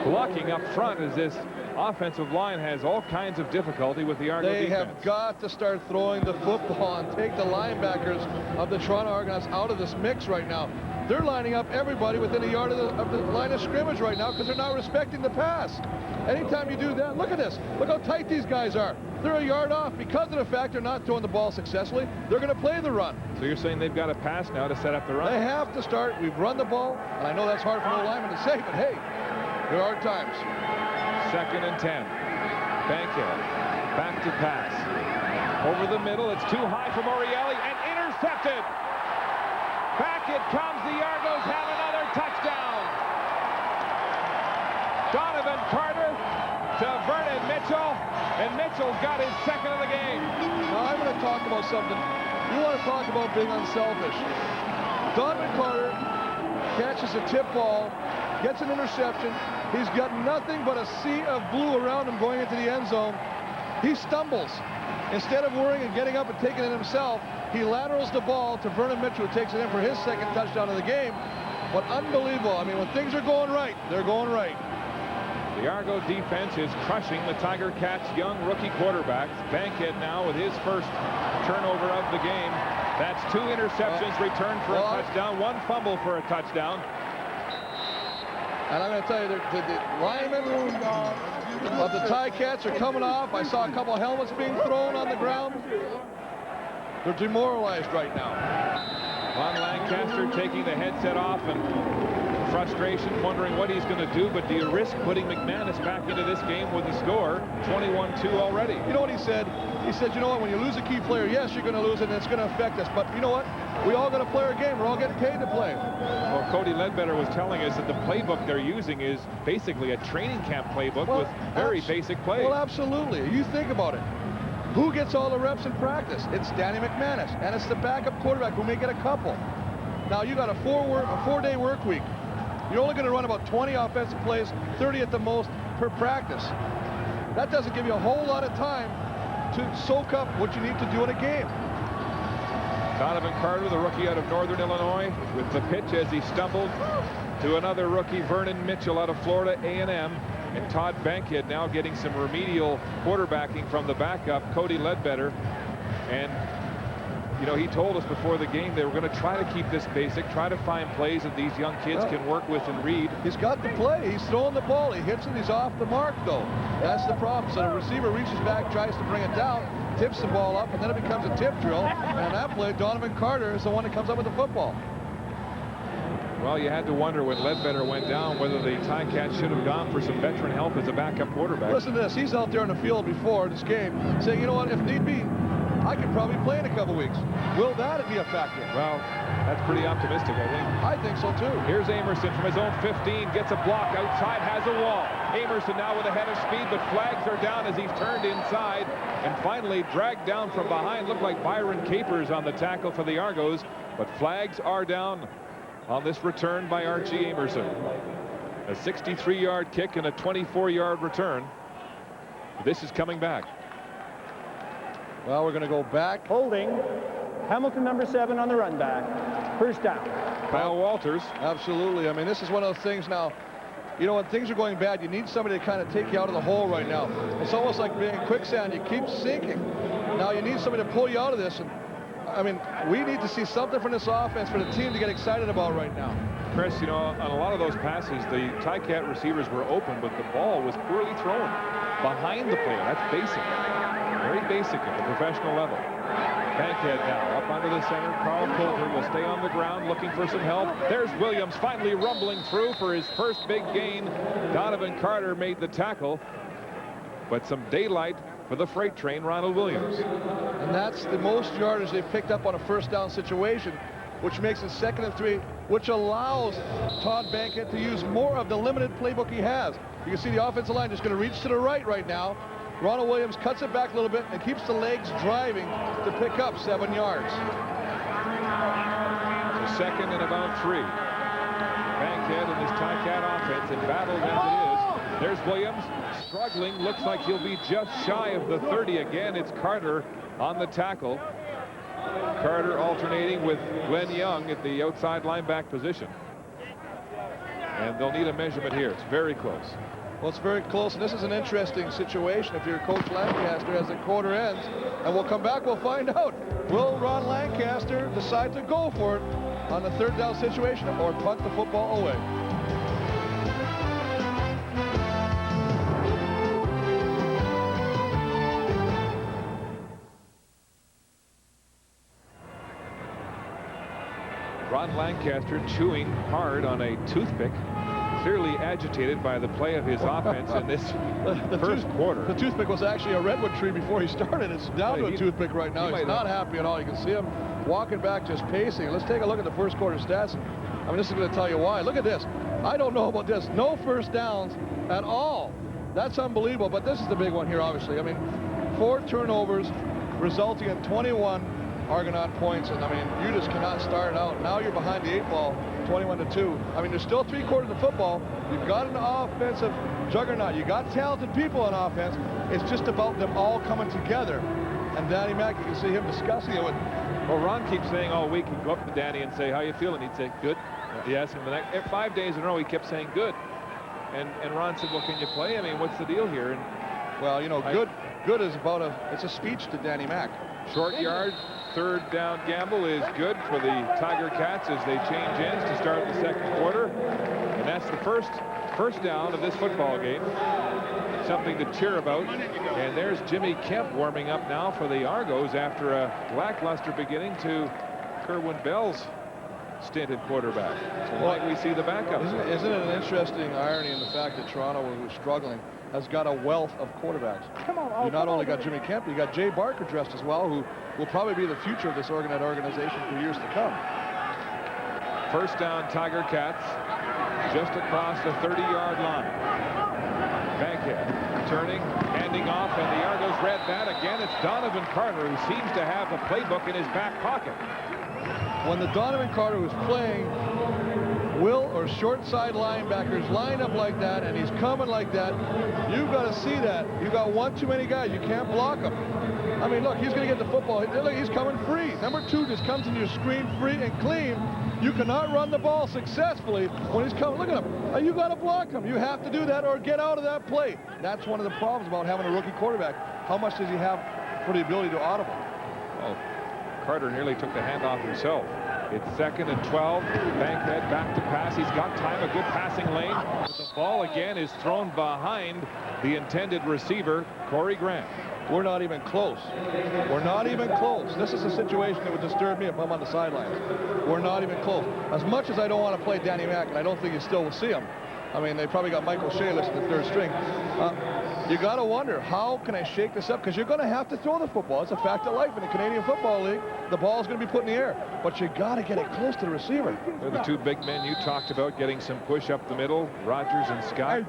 blocking up front as this offensive line has all kinds of difficulty with the Argo defense. They have got to start throwing the football and take the linebackers of the Toronto Argonauts out of this mix right now. They're lining up everybody within a yard of the line of scrimmage right now because they're not respecting the pass. Anytime you do that, look at this. Look how tight these guys are. They're a yard off because of the fact they're not throwing the ball successfully. They're going to play the run. So you're saying they've got to pass now to set up the run? They have to start. We've run the ball, and I know that's hard for the lineman to say, but hey, there are times. 2nd and 10. Bankhead back to pass. Over the middle, it's too high for Morreale and intercepted. Back it comes. The Argos have another touchdown. Donovan Carter to Vernon Mitchell, and Mitchell's got his second of the game. Now I'm going to talk about something. You want to talk about being unselfish. Donovan Carter catches a tip ball, gets an interception. He's got nothing but a sea of blue around him going into the end zone. He stumbles. Instead of worrying and getting up and taking it himself, he laterals the ball to Vernon Mitchell, who takes it in for his second touchdown of the game. But unbelievable. I mean, when things are going right, they're going right. The Argo defense is crushing the Tiger Cats' young rookie quarterbacks. Bankhead now with his first turnover of the game. That's 2 interceptions returned for a touchdown, 1 fumble for a touchdown. And I'm going to tell you, the linemen of the Ticats are coming off. I saw a couple helmets being thrown on the ground. They're demoralized right now. Ron Lancaster taking the headset off and frustration, wondering what he's going to do. But do you risk putting McManus back into this game with the score 21-2 already? You know what he said? He said, you know what, when you lose a key player, yes, you're going to lose it, and it's going to affect us. But you know what? We all got to play our game. We're all getting paid to play. Well, Cody Ledbetter was telling us that the playbook they're using is basically a training camp playbook with very basic plays. Well, absolutely. You think about it. Who gets all the reps in practice? It's Danny McManus, and it's the backup quarterback who may get a couple. Now, you got a 4-day work week. You're only going to run about 20 offensive plays, 30 at the most per practice. That doesn't give you a whole lot of time to soak up what you need to do in a game. Donovan Carter, the rookie out of Northern Illinois, with the pitch as he stumbled to another rookie, Vernon Mitchell out of Florida A&M. And Todd Bankhead now getting some remedial quarterbacking from the backup, Cody Ledbetter. And you know, he told us before the game they were going to try to keep this basic, try to find plays that these young kids can work with and read. He's got the play. He's throwing the ball. He hits it. He's off the mark, though. That's the problem. So the receiver reaches back, tries to bring it down, tips the ball up, and then it becomes a tip drill. And on that play, Donovan Carter is the one that comes up with the football. Well, you had to wonder when Ledbetter went down whether the Ticats should have gone for some veteran help as a backup quarterback. Listen to this. He's out there in the field before this game saying, you know what, if need be, I could probably play in a couple weeks. Will that be a factor? Well, that's pretty optimistic, I think. I think so, too. Here's Amerson from his own 15, gets a block outside, has a wall. Amerson now with a head of speed, but flags are down as he's turned inside and finally dragged down from behind. Looked like Byron Capers on the tackle for the Argos, but flags are down on this return by Archie Amerson. A 63-yard kick and a 24-yard return. This is coming back. Well, we're going to go back. Holding. Hamilton, number 7 on the run back. First down. Kyle Walters. Absolutely. I mean, this is one of those things now. You know, when things are going bad, you need somebody to kind of take you out of the hole right now. It's almost like being quicksand. You keep sinking. Now you need somebody to pull you out of this. And I mean, we need to see something from this offense for the team to get excited about right now. Chris, you know, on a lot of those passes, the Ticat receivers were open, but the ball was poorly thrown behind the player. That's basic. Very basic at the professional level. Bankhead now up under the center. Carl Coulter will stay on the ground looking for some help. There's Williams finally rumbling through for his first big gain. Donovan Carter made the tackle, but some daylight for the freight train, Ronald Williams. And that's the most yardage they've picked up on a first down situation, which makes it 2nd and 3, which allows Todd Bankhead to use more of the limited playbook he has. You can see the offensive line just going to reach to the right now. Ronald Williams cuts it back a little bit and keeps the legs driving to pick up 7 yards. So 2nd and about 3. Bankhead and his Ticat offense embattled as it is. There's Williams struggling. Looks like he'll be just shy of the 30 again. It's Carter on the tackle. Carter alternating with Glenn Young at the outside linebacker position. And they'll need a measurement here. It's very close. Well, it's very close, and this is an interesting situation if you're Coach Lancaster as the quarter ends. And we'll come back, we'll find out. Will Ron Lancaster decide to go for it on the 3rd down situation or punt the football away? Ron Lancaster chewing hard on a toothpick, clearly agitated by the play of his offense in this first quarter. The toothpick was actually a redwood tree before he started. It's down to a toothpick right now. He's not happy at all. You can see him walking back, just pacing. Let's take a look at the first quarter stats. I mean, this is going to tell you why. Look at this. I don't know about this. No first downs at all. That's unbelievable, but this is the big one here, obviously. I mean, 4 turnovers resulting in 21 Argonaut points, and I mean, you just cannot start out. Now you're behind the 8 ball, 21-2. I mean, there's still 3 quarters of football. You've got an offensive juggernaut. You got talented people on offense. It's just about them all coming together. And Danny Mack, you can see him discussing it with. Well, Ron keeps saying all week, he'd go up to Danny and say, "How you feeling?" He'd say, "Good." He asked him the next 5 days in a row. He kept saying, "Good." And Ron said, "Well, can you play? I mean, what's the deal here?" And well, you know, good is about it's a speech to Danny Mack. Short yard, 3rd down gamble is good for the Tiger Cats as they change ends to start the 2nd quarter. And that's the first down of this football game. Something to cheer about. And there's Jimmy Kemp warming up now for the Argos after a lackluster beginning to Kerwin Bell's stint at quarterback. So might we see the backup? Isn't it an interesting irony in the fact that Toronto, who was struggling, has got a wealth of quarterbacks? You not only got Jimmy Kemp, you got Jay Barker dressed as well, who will probably be the future of this organization for years to come. First down, Tiger Cats, just across the 30-yard line. Bankhead turning, handing off, and the Argos red bat again. It's Donovan Carter, who seems to have the playbook in his back pocket. When the Donovan Carter was playing, Will or short side linebackers line up like that, and he's coming like that, you've got to see that. You've got one too many guys. You can't block him. I mean, look, he's going to get the football. Look, he's coming free. Number 2 just comes in your screen free and clean. You cannot run the ball successfully when he's coming. Look at him. You got to block him. You have to do that or get out of that play. That's one of the problems about having a rookie quarterback. How much does he have for the ability to audible? Well, Carter nearly took the handoff himself. It's 2nd and 12. Bankhead back to pass. He's got time, a good passing lane. But the ball again is thrown behind the intended receiver, Corey Grant. We're not even close. We're not even close. This is a situation that would disturb me if I'm on the sidelines. We're not even close. As much as I don't want to play Danny Mack, and I don't think you still will see him. I mean, they probably got Michael Shea listed at 3rd string. You got to wonder, how can I shake this up? Because you're going to have to throw the football. It's a fact of life in the Canadian Football League. The ball's going to be put in the air. But you got to get it close to the receiver. They're the two big men you talked about getting some push up the middle, Rogers and Scott.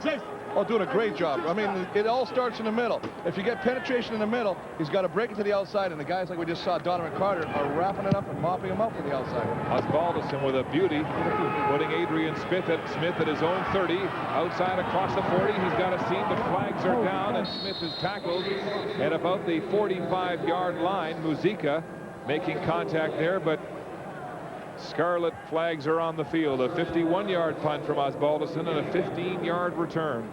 Oh, doing a great job. I mean, it all starts in the middle. If you get penetration in the middle, he's got to break it to the outside, and the guys like we just saw, Donovan Carter, are wrapping it up and mopping him up from the outside. Osbaldiston with a beauty, putting Adrian Smith at his own 30, outside across the 40. He's got a seam, but flags are down, and Smith is tackled at about the 45-yard line. Muzica making contact there, but scarlet flags are on the field. A 51-yard punt from Osbaldiston and a 15-yard return.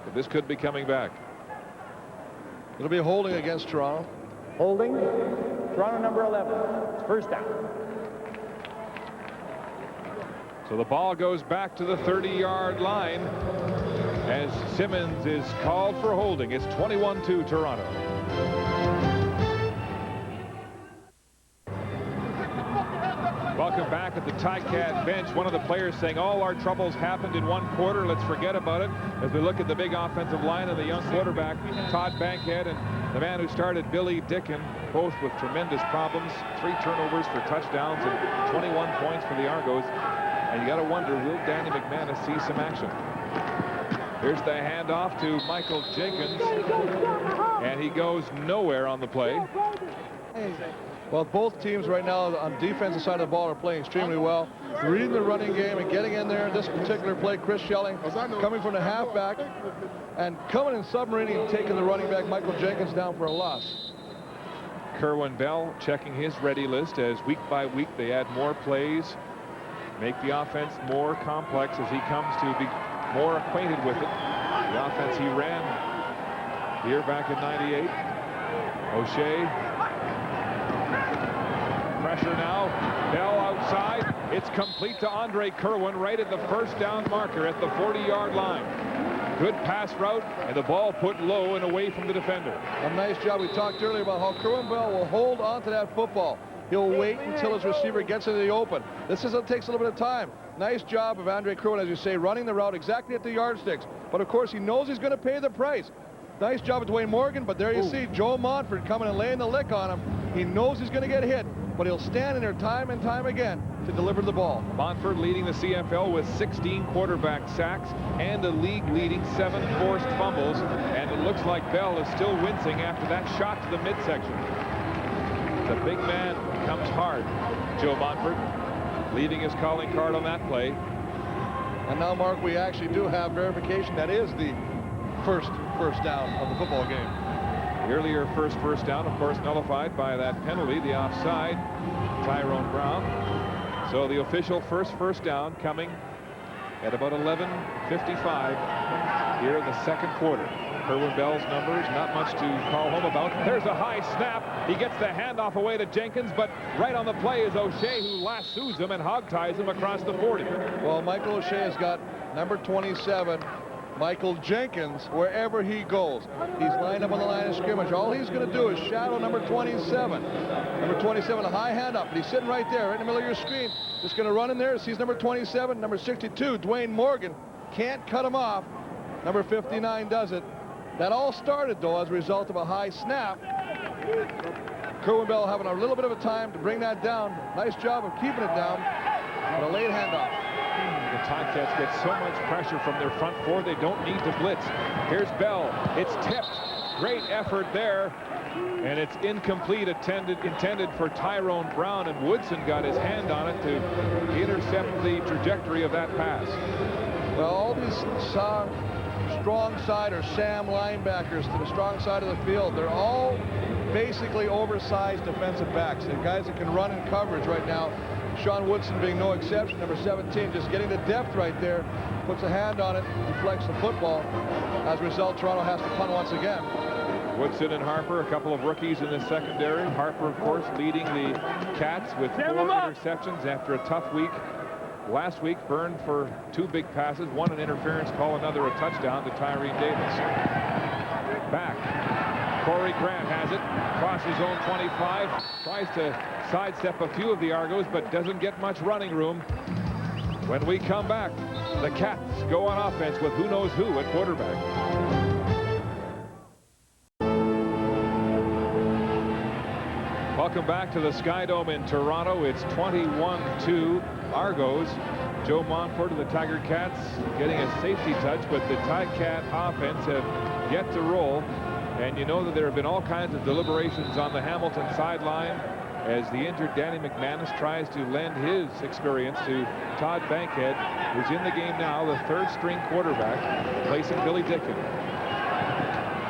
But this could be coming back. It'll be a holding against Toronto. Holding. Toronto number 11. It's 1st down. So the ball goes back to the 30-yard line as Simmons is called for holding. It's 21-2 Toronto. Welcome back at the Ticat bench. One of the players saying all our troubles happened in 1 quarter. Let's forget about it as we look at the big offensive line and the young quarterback, Todd Bankhead, and the man who started, Billy Dickin, both with tremendous problems. 3 turnovers for touchdowns and 21 points for the Argos. And you got to wonder, will Danny McManus see some action? Here's the handoff to Michael Jenkins, and he goes nowhere on the play. Well, both teams right now on the defensive side of the ball are playing extremely well, reading the running game and getting in there. This particular play, Chris Schelling coming from the halfback and coming in submarine and taking the running back, Michael Jenkins, down for a loss. Kerwin Bell checking his ready list as week by week they add more plays, make the offense more complex as he comes to be more acquainted with it. The offense he ran here back in '98. O'Shea. Pressure now. Bell outside. It's complete to Andre Kerwin right at the 1st down marker at the 40-yard line. Good pass route, and the ball put low and away from the defender. A nice job. We talked earlier about how Kerwin Bell will hold on to that football. He'll wait until his receiver gets into the open. This takes a little bit of time. Nice job of Andre Kerwin, as you say, running the route exactly at the yardsticks. But, of course, he knows he's going to pay the price. Nice job of Dwayne Morgan, but there you see Joe Montford coming and laying the lick on him. He knows he's going to get hit, but he'll stand in there time and time again to deliver the ball. Montford leading the CFL with 16 quarterback sacks and a league-leading 7 forced fumbles, and it looks like Bell is still wincing after that shot to the midsection. The big man comes hard. Joe Montford leaving his calling card on that play. And now, Mark, we actually do have verification that is the first down of the football game. The earlier first down, of course, nullified by that penalty, the offside, Tyrone Brown. So the official first down coming at about 11:55 here in the 2nd quarter. Kerwin Bell's numbers, not much to call home about. There's a high snap. He gets the handoff away to Jenkins, but right on the play is O'Shea, who lassos him and hogties him across the 40. Well, Michael O'Shea has got number 27, Michael Jenkins, wherever he goes. He's lined up on the line of scrimmage. All he's going to do is shadow number 27. Number 27, a high hand up, but he's sitting right there, right in the middle of your screen. Just going to run in there, sees number 27, number 62, Dwayne Morgan. Can't cut him off. Number 59 does it. That all started, though, as a result of a high snap. Kerwin Bell having a little bit of a time to bring that down. Nice job of keeping it down, but a late handoff. The Ticats get so much pressure from their front 4, they don't need to blitz. Here's Bell. It's tipped. Great effort there. And it's incomplete, intended for Tyrone Brown, and Woodson got his hand on it to intercept the trajectory of that pass. Well, all these strong side or Sam linebackers to the strong side of the field, they're all basically oversized defensive backs. And guys that can run in coverage right now, Sean Woodson being no exception. Number 17, just getting the depth right there, puts a hand on it, deflects the football. As a result, Toronto has to punt once again. Woodson and Harper, a couple of rookies in the secondary. Harper, of course, leading the Cats with 4 interceptions after a tough week. Last week, burned for 2 big passes, one an interference call, another a touchdown to Tyree Davis. Back. Corey Grant has it, across his own 25, tries to sidestep a few of the Argos, but doesn't get much running room. When we come back, the Cats go on offense with who knows who at quarterback. Welcome back to the Sky Dome in Toronto. It's 21-2 Argos. Joe Montfort of the Tiger Cats getting a safety touch, but the Cat offense have yet to roll. And you know that there have been all kinds of deliberations on the Hamilton sideline as the injured Danny McManus tries to lend his experience to Todd Bankhead, who's in the game now, the 3rd-string quarterback, replacing Billy Dickin.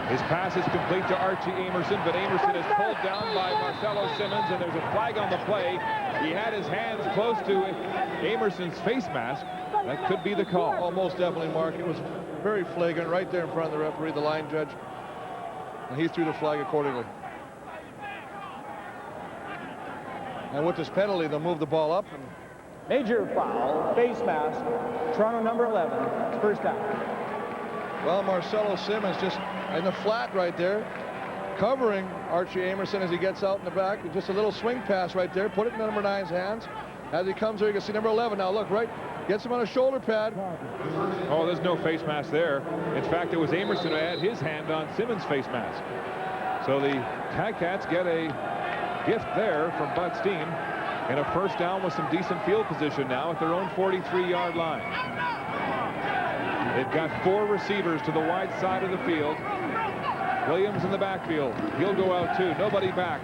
His pass is complete to Archie Amerson, but Amerson is pulled down by Marcelo Simmons, and there's a flag on the play. He had his hands close to Amerson's face mask. That could be the call. Oh, most definitely, Mark. It was very flagrant right there in front of the referee, the line judge. And he threw the flag accordingly. And with this penalty, they'll move the ball up. And Major foul, face mask, Toronto number 11. It's first down. well, Marcelo Simmons just in the flat right there, covering Archie Amerson as he gets out in the back. Just a little swing pass right there. Put it in number 9's hands. As he comes here, you can see number 11 now. Look, right, gets him on a shoulder pad. Oh, there's no face mask there. In fact, it was Amerson who had his hand on Simmons' face mask. So the Ticats get a gift there from Bud Steen, and a first down with some decent field position now at their own 43-yard line. They've got 4 receivers to the wide side of the field. Williams in the backfield. He'll go out too. Nobody back.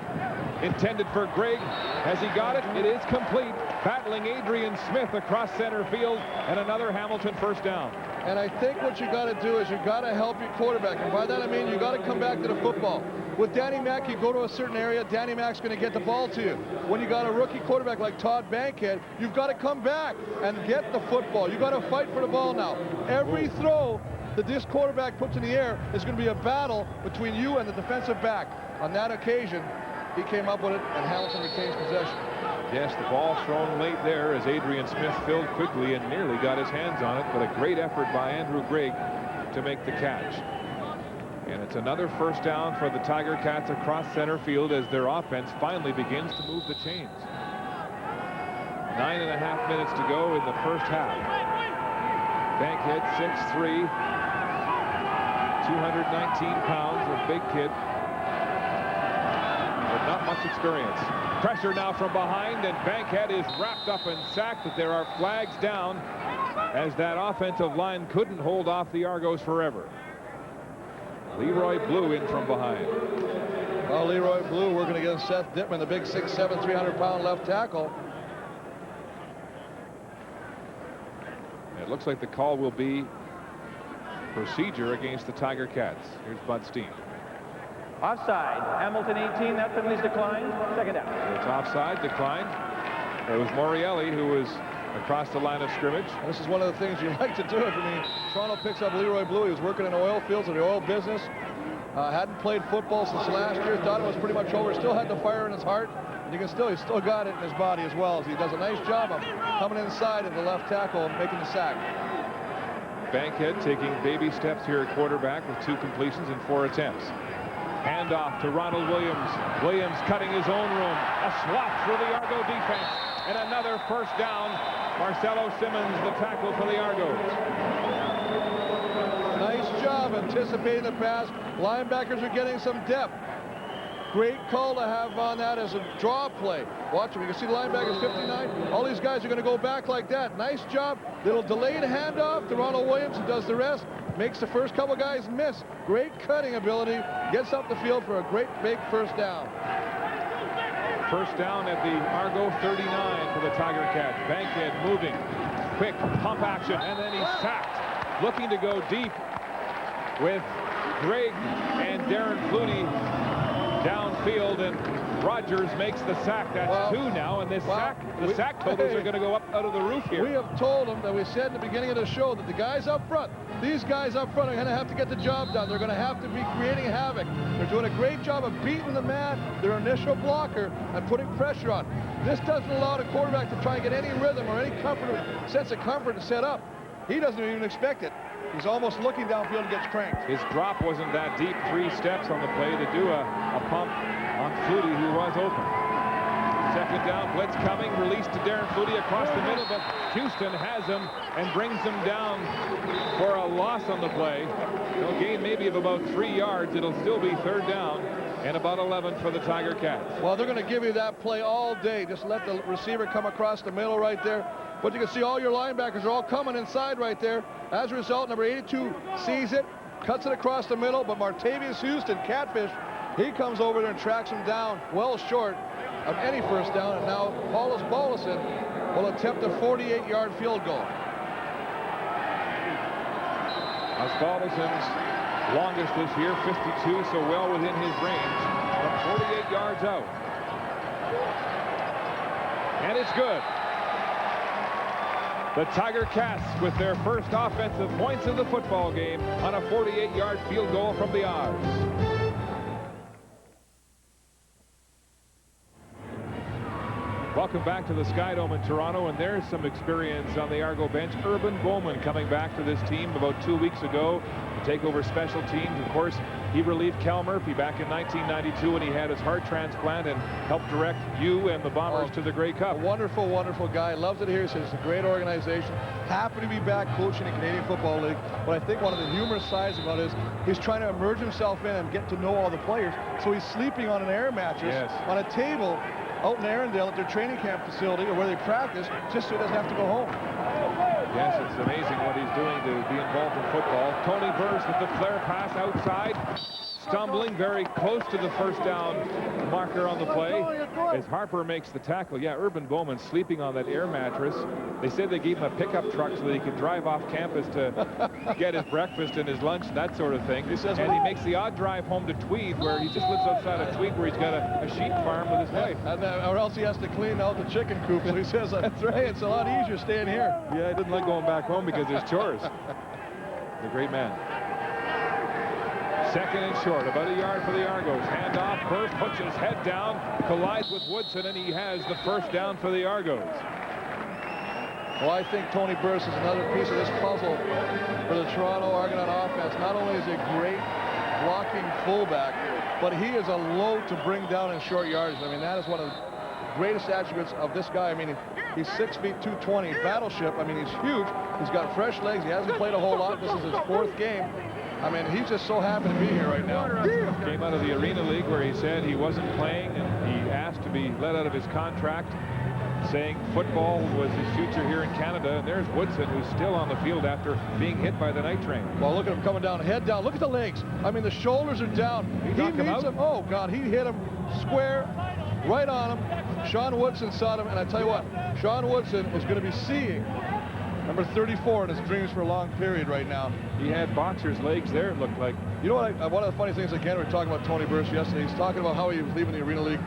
Intended for Grigg. Has he got it? It is complete. Battling Adrian Smith across center field, and another Hamilton first down. And I think what you got to do is you got to help your quarterback. And by that I mean you got to come back to the football. With Danny Mack, you go to a certain area, Danny Mack's going to get the ball to you. When you got a rookie quarterback like Todd Bankhead, you've got to come back and get the football. You got to fight for the ball now. Every throw that this quarterback puts in the air is going to be a battle between you and the defensive back. On that occasion, he came up with it, and Hamilton retains possession. Yes, the ball thrown late there as Adrian Smith filled quickly and nearly got his hands on it, but a great effort by Andrew Grigg to make the catch. And it's another first down for the Tiger Cats across center field as their offense finally begins to move the chains. 9.5 minutes to go in the first half. Bankhead, 6'3", 219 pounds, a big kid, but not much experience. Pressure now from behind, and Bankhead is wrapped up and sacked, but there are flags down as that offensive line couldn't hold off the Argos forever. Leroy Blue in from behind. Well, Leroy Blue working against Seth Dittman, the big 6'7", 300-pound left tackle. It looks like the call will be procedure against the Tiger Cats. Here's Bud Steen. Offside. Hamilton 18. That penalty's declined. Second down. It's offside, declined. It was Morielli who was across the line of scrimmage. And this is one of the things you like to do. I mean, Toronto picks up Leroy Blue. He was working in oil fields in the oil business. Hadn't played football since last year. Thought it was pretty much over. Still had the fire in his heart. And you can he's still got it in his body as well. As he does a nice job of coming inside of the left tackle and making the sack. Bankhead taking baby steps here at quarterback with 2 completions and 4 attempts. Handoff to Ronald Williams. Williams cutting his own room. A swat through the Argo defense. And another first down. Marcelo Simmons, the tackle for the Argos. Nice job anticipating the pass. Linebackers are getting some depth. Great call to have on that as a draw play. Watch him. You can see the linebackers 59. All these guys are going to go back like that. Nice job. Little delayed handoff to Ronald Williams, who does the rest. Makes the first couple guys miss. Great cutting ability. Gets up the field for a great big first down. First down at the Argo 39 for the Tiger Cats. Bankhead moving. Quick pump action, and then he's sacked. Looking to go deep with Grigg and Darren Flutie downfield, and Rogers makes the sack. That's 2 now, and the sack totals are going to go up out of the roof here. We have told them that we said in the beginning of the show that the guys up front, these guys up front are going to have to get the job done. They're going to have to be creating havoc. They're doing a great job of beating the man, their initial blocker, and putting pressure on. This doesn't allow the quarterback to try and get any rhythm or any sense of comfort to set up. He doesn't even expect it. He's almost looking downfield and gets cranked. His drop wasn't that deep. 3 steps on the play to do a pump on Flutie, who was open. Second down, blitz coming, released to Darren Flutie across the middle, but Houston has him and brings him down for a loss on the play. They'll gain maybe of about 3 yards. It'll still be 3rd down and about 11 for the Tiger Cats. Well, they're going to give you that play all day. Just let the receiver come across the middle right there. But you can see all your linebackers are all coming inside right there. As a result, number 82 sees it, cuts it across the middle, but Martavius Houston, Catfish, he comes over there and tracks him down well short of any first down, and now Paulus Bollison will attempt a 48-yard field goal. As Bollison's longest this year, 52, so well within his range, from 48 yards out. And it's good. The Tiger Cats with their first offensive points of the football game on a 48-yard field goal from the Oz. Welcome back to the Skydome in Toronto, and there's some experience on the Argo bench. Urban Bowman coming back to this team about 2 weeks ago to take over special teams. Of course, he relieved Cal Murphy back in 1992 when he had his heart transplant and helped direct you and the Bombers to the Grey Cup. A wonderful, wonderful guy. Loves it here. He says it's a great organization. Happy to be back coaching the Canadian Football League. But I think one of the humorous sides about it is he's trying to immerse himself in and get to know all the players. So he's sleeping on an air mattress on a table out in Arundel at their training camp facility or where they practice, just so he doesn't have to go home. Yes, it's amazing what he's doing to be involved in football. Tony Burrs with the flare pass outside, stumbling very close to the first down marker on the play as Harper makes the tackle. Yeah, Urban Bowman sleeping on that air mattress. They said they gave him a pickup truck so that he could drive off campus to get his breakfast and his lunch, that sort of thing. And he makes the odd drive home to Tweed, where he just lives outside of Tweed, where he's got a sheep farm with his wife. And, or else he has to clean out the chicken coop. So he says, that's right, it's a lot easier staying here. Yeah, he didn't like going back home because there's chores. The great man. Second and short, about a yard for the Argos. Hand off, Burr puts his head down, collides with Woodson, and he has the first down for the Argos. Well, I think Tony Burrs is another piece of this puzzle for the Toronto Argonaut offense. Not only is he a great blocking fullback, but he is a load to bring down in short yardage. I mean, that is one of the greatest attributes of this guy. I mean, he's 6 feet 220. Battleship, I mean, he's huge. He's got fresh legs. He hasn't played a whole lot. This is his 4th game. I mean, he's just so happy to be here right now. Came out of the Arena League where he said he wasn't playing, and he asked to be let out of his contract, saying football was his future here in Canada. And there's Woodson, who's still on the field after being hit by the night train. Well, look at him coming down, head down. Look at the legs. I mean, the shoulders are down. He needs him. Oh, God, he hit him square right on him. Sean Woodson saw him, and I tell you what, Sean Woodson is going to be seeing number 34 in his dreams for a long period right now. He had boxer's legs there, it looked like. You know what? One of the funny things, again, we were talking about Tony Burrs yesterday. He's talking about how he was leaving the Arena League,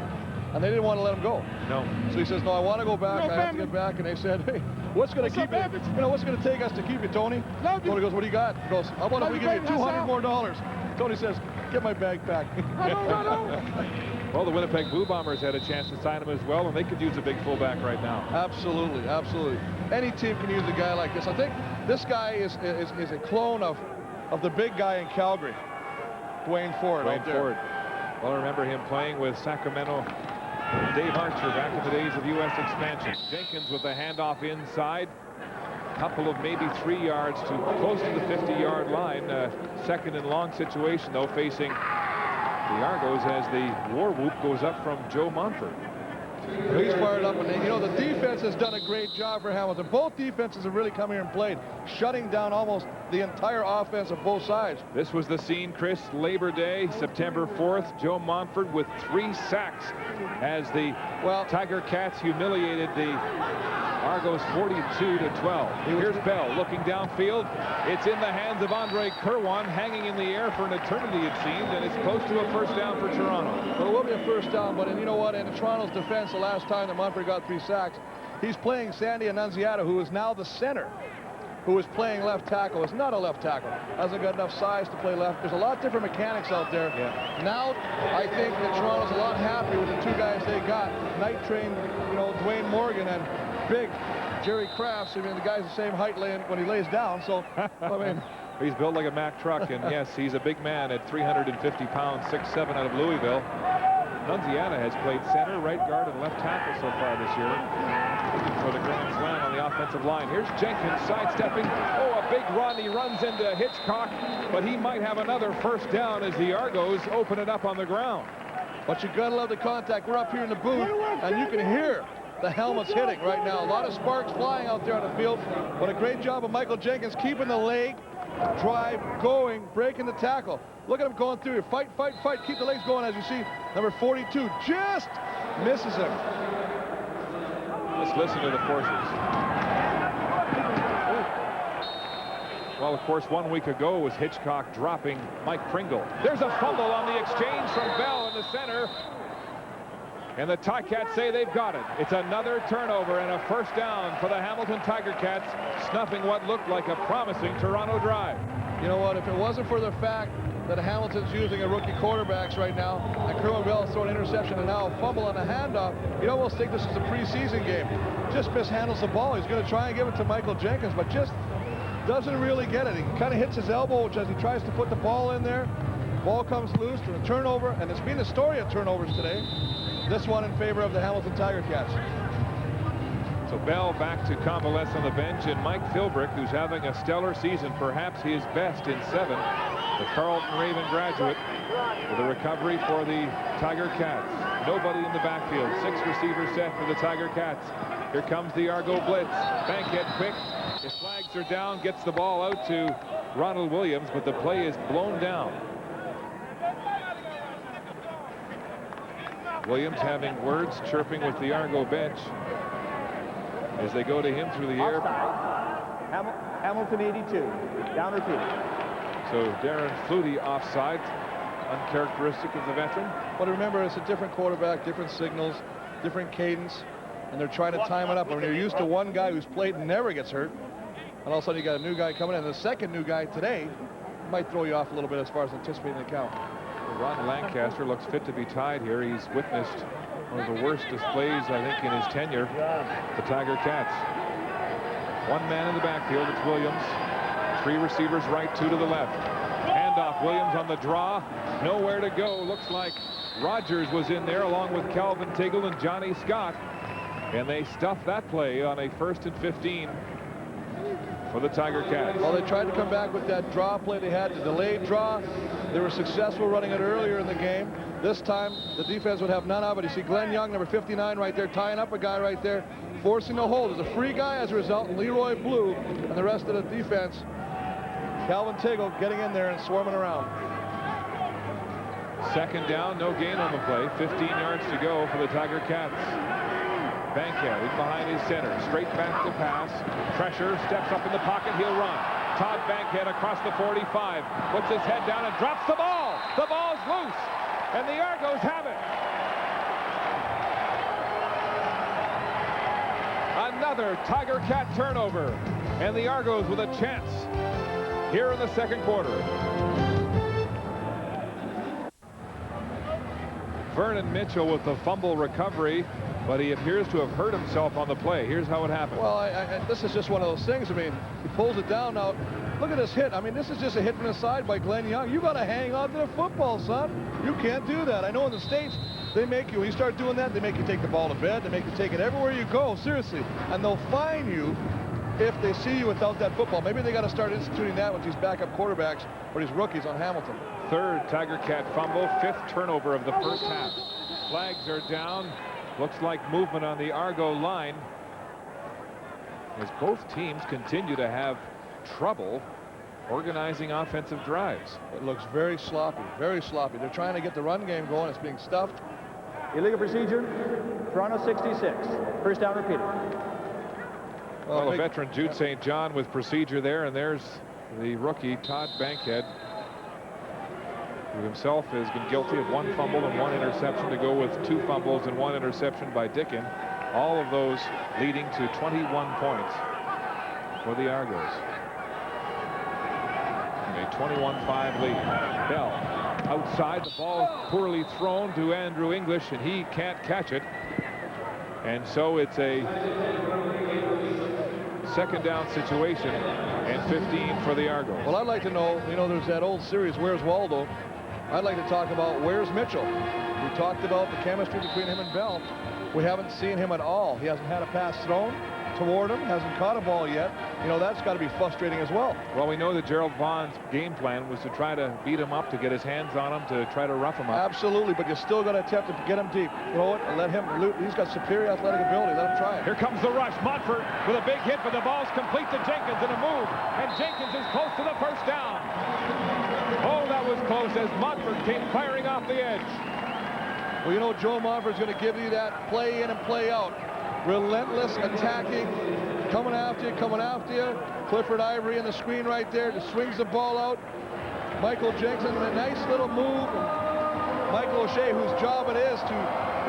and they didn't want to let him go. No. So he says, no, I want to go back. I have to get back. And they said, hey, what's going to keep you? You know, what's going to take us to keep you, Tony? Tony goes, what do you got? He goes, how about if we give you $200 more? Tony says, get my bag back. Well, the Winnipeg Blue Bombers had a chance to sign him as well, and they could use a big fullback right now. Absolutely, absolutely. Any team can use a guy like this. I think this guy is a clone of the big guy in Calgary, Dwayne Ford. Dwayne Ford. Well, I remember him playing with Sacramento, Dave Archer, back in the days of U.S. expansion. Jenkins with a handoff inside. Couple of maybe 3 yards to close to the 50-yard line. Second and long situation, though, facing the Argos as the war whoop goes up from Joe Montford. He's fired up, and you know, the defense has done a great job for Hamilton. Both defenses have really come here and played, shutting down almost the entire offense of both sides. This was the scene, Chris, Labor Day, September 4th. Joe Montford with 3 sacks as the Tiger Cats humiliated the Argos 42-12. Here's Bell looking downfield. It's in the hands of Andre Kerwan, hanging in the air for an eternity, it seemed, and it's close to a first down for Toronto. Well, it will be a first down, but you know what? In Toronto's defense, the last time that Munford got 3 sacks, he's playing Sandy Annunziata, who is now the center, who is playing left tackle. Is not a left tackle. Hasn't got enough size to play left. There's a lot of different mechanics out there. Yeah. Now, I think that Toronto's a lot happier with the 2 guys they got. Night trained, you know, Dwayne Morgan and big Jerry Crafts. I mean, the guy's the same height when he lays down. So, I mean, he's built like a Mack truck, and yes, he's a big man at 350 pounds, 6'7" out of Louisville. Nunziata has played center, right guard, and left tackle so far this year for the grand slam on the offensive line. Here's Jenkins sidestepping. Oh, a big run. He runs into Hitchcock, but he might have another first down as the Argos open it up on the ground. But you gotta love the contact. We're up here in the booth, and you can hear the helmets hitting right now. A lot of sparks flying out there on the field, but a great job of Michael Jenkins keeping the leg drive going, breaking the tackle. Look at him going through here. Fight, fight, fight. Keep the legs going, as you see. Number 42 just misses him. Let's listen to the forces. Well, of course, 1 week ago was Hitchcock dropping Mike Pringle. There's a fumble on the exchange from Bell in the center. And the Ticats say they've got it. It's another turnover and a first down for the Hamilton Tiger Cats, snuffing what looked like a promising Toronto drive. You know what? If it wasn't for the fact that Hamilton's using a rookie quarterbacks right now, and Kerwin Bell has thrown an interception and now a fumble on the handoff, you almost think this is a preseason game. Just mishandles the ball. He's going to try and give it to Michael Jenkins, but just doesn't really get it. He kind of hits his elbow as he tries to put the ball in there. Ball comes loose to a turnover, and it's been a story of turnovers today. This one in favor of the Hamilton Tiger Cats. So Bell back to convalesce on the bench, and Mike Philbrick, who's having a stellar season, perhaps his best in 7. The Carleton Raven graduate with a recovery for the Tiger Cats. Nobody in the backfield. 6 receivers set for the Tiger Cats. Here comes the Argo blitz. Bankhead quick. His flags are down. Gets the ball out to Ronald Williams, but the play is blown down. Williams having words, chirping with the Argo bench as they go to him through the air. Hamilton 82. Down repeat. So Darren Flutie offside, uncharacteristic of the veteran. But remember, it's a different quarterback, different signals, different cadence, and they're trying to time it up. When you're used to one guy who's played and never gets hurt, and all of a sudden you got a new guy coming in, and the second new guy today might throw you off a little bit as far as anticipating the count. Ron Lancaster looks fit to be tied here. He's witnessed one of the worst displays, I think, in his tenure. The Tiger Cats. 1 man in the backfield. It's Williams. 3 receivers right, 2 to the left. Handoff. Williams on the draw. Nowhere to go. Looks like Rogers was in there along with Calvin Tiggle and Johnny Scott. And they stuffed that play on a 1st and 15 for the Tiger Cats. Well, they tried to come back with that draw play they had, the delayed draw. They were successful running it earlier in the game. This time, the defense would have none of it. You see Glenn Young, number 59, right there, tying up a guy right there, forcing the hold. There's a free guy as a result, and Leroy Blue and the rest of the defense. Calvin Tiggle getting in there and swarming around. 2nd down, no gain on the play. 15 yards to go for the Tiger Cats. Bankhead in behind his center. Straight back to pass. Pressure, steps up in the pocket, he'll run. Todd Bankhead across the 45. Puts his head down and drops the ball. The ball's loose. And the Argos have it. Another Tiger Cat turnover. And the Argos with a chance here in the 2nd quarter. Vernon Mitchell with the fumble recovery, but he appears to have hurt himself on the play. Here's how it happened. Well, this is just one of those things. I mean, he pulls it down. Now, look at this hit. I mean, this is just a hit from the side by Glenn Young. You got to hang on to the football, son. You can't do that. I know in the States, they make you, when you start doing that, they make you take the ball to bed. They make you take it everywhere you go, seriously. And they'll fine you if they see you without that football. Maybe they got to start instituting that with these backup quarterbacks or these rookies on Hamilton. 3rd Tiger Cat fumble, 5th turnover of the first half. Flags are down. Looks like movement on the Argo line as both teams continue to have trouble organizing offensive drives. It looks very sloppy, very sloppy. They're trying to get the run game going. It's being stuffed. Illegal procedure. Toronto 66. First down repeated. Well, a veteran, Jude St. John, with procedure there, and there's the rookie, Todd Bankhead, who himself has been guilty of 1 fumble and 1 interception, to go with 2 fumbles and 1 interception by Dickin. All of those leading to 21 points for the Argos. A 21-5 lead. Bell outside, the ball poorly thrown to Andrew English, and he can't catch it. And so it's a 2nd down situation and 15 for the Argos. Well, I'd like to know, there's that old series, Where's Waldo? I'd like to talk about Where's Mitchell? We talked about the chemistry between him and Bell. We haven't seen him at all. He hasn't had a pass thrown toward him, hasn't caught a ball yet. That's got to be frustrating as well. Well, we know that Gerald Vaughn's game plan was to try to beat him up, to get his hands on him, to try to rough him up. Absolutely, but you still got to attempt to get him deep. Throw it and let him loot. He's got superior athletic ability. Let him try it. Here comes the rush. Montfort with a big hit, but the ball's complete to Jenkins in a move. And Jenkins is close to the 1st down. Oh, that was close as Montfort came firing off the edge. Well, Joe Montfort's going to give you that play in and play out. Relentless attacking, coming after you. Clifford Ivory in the screen right there, just swings the ball out. Michael Jenkins, a nice little move. Michael O'Shea, whose job it is to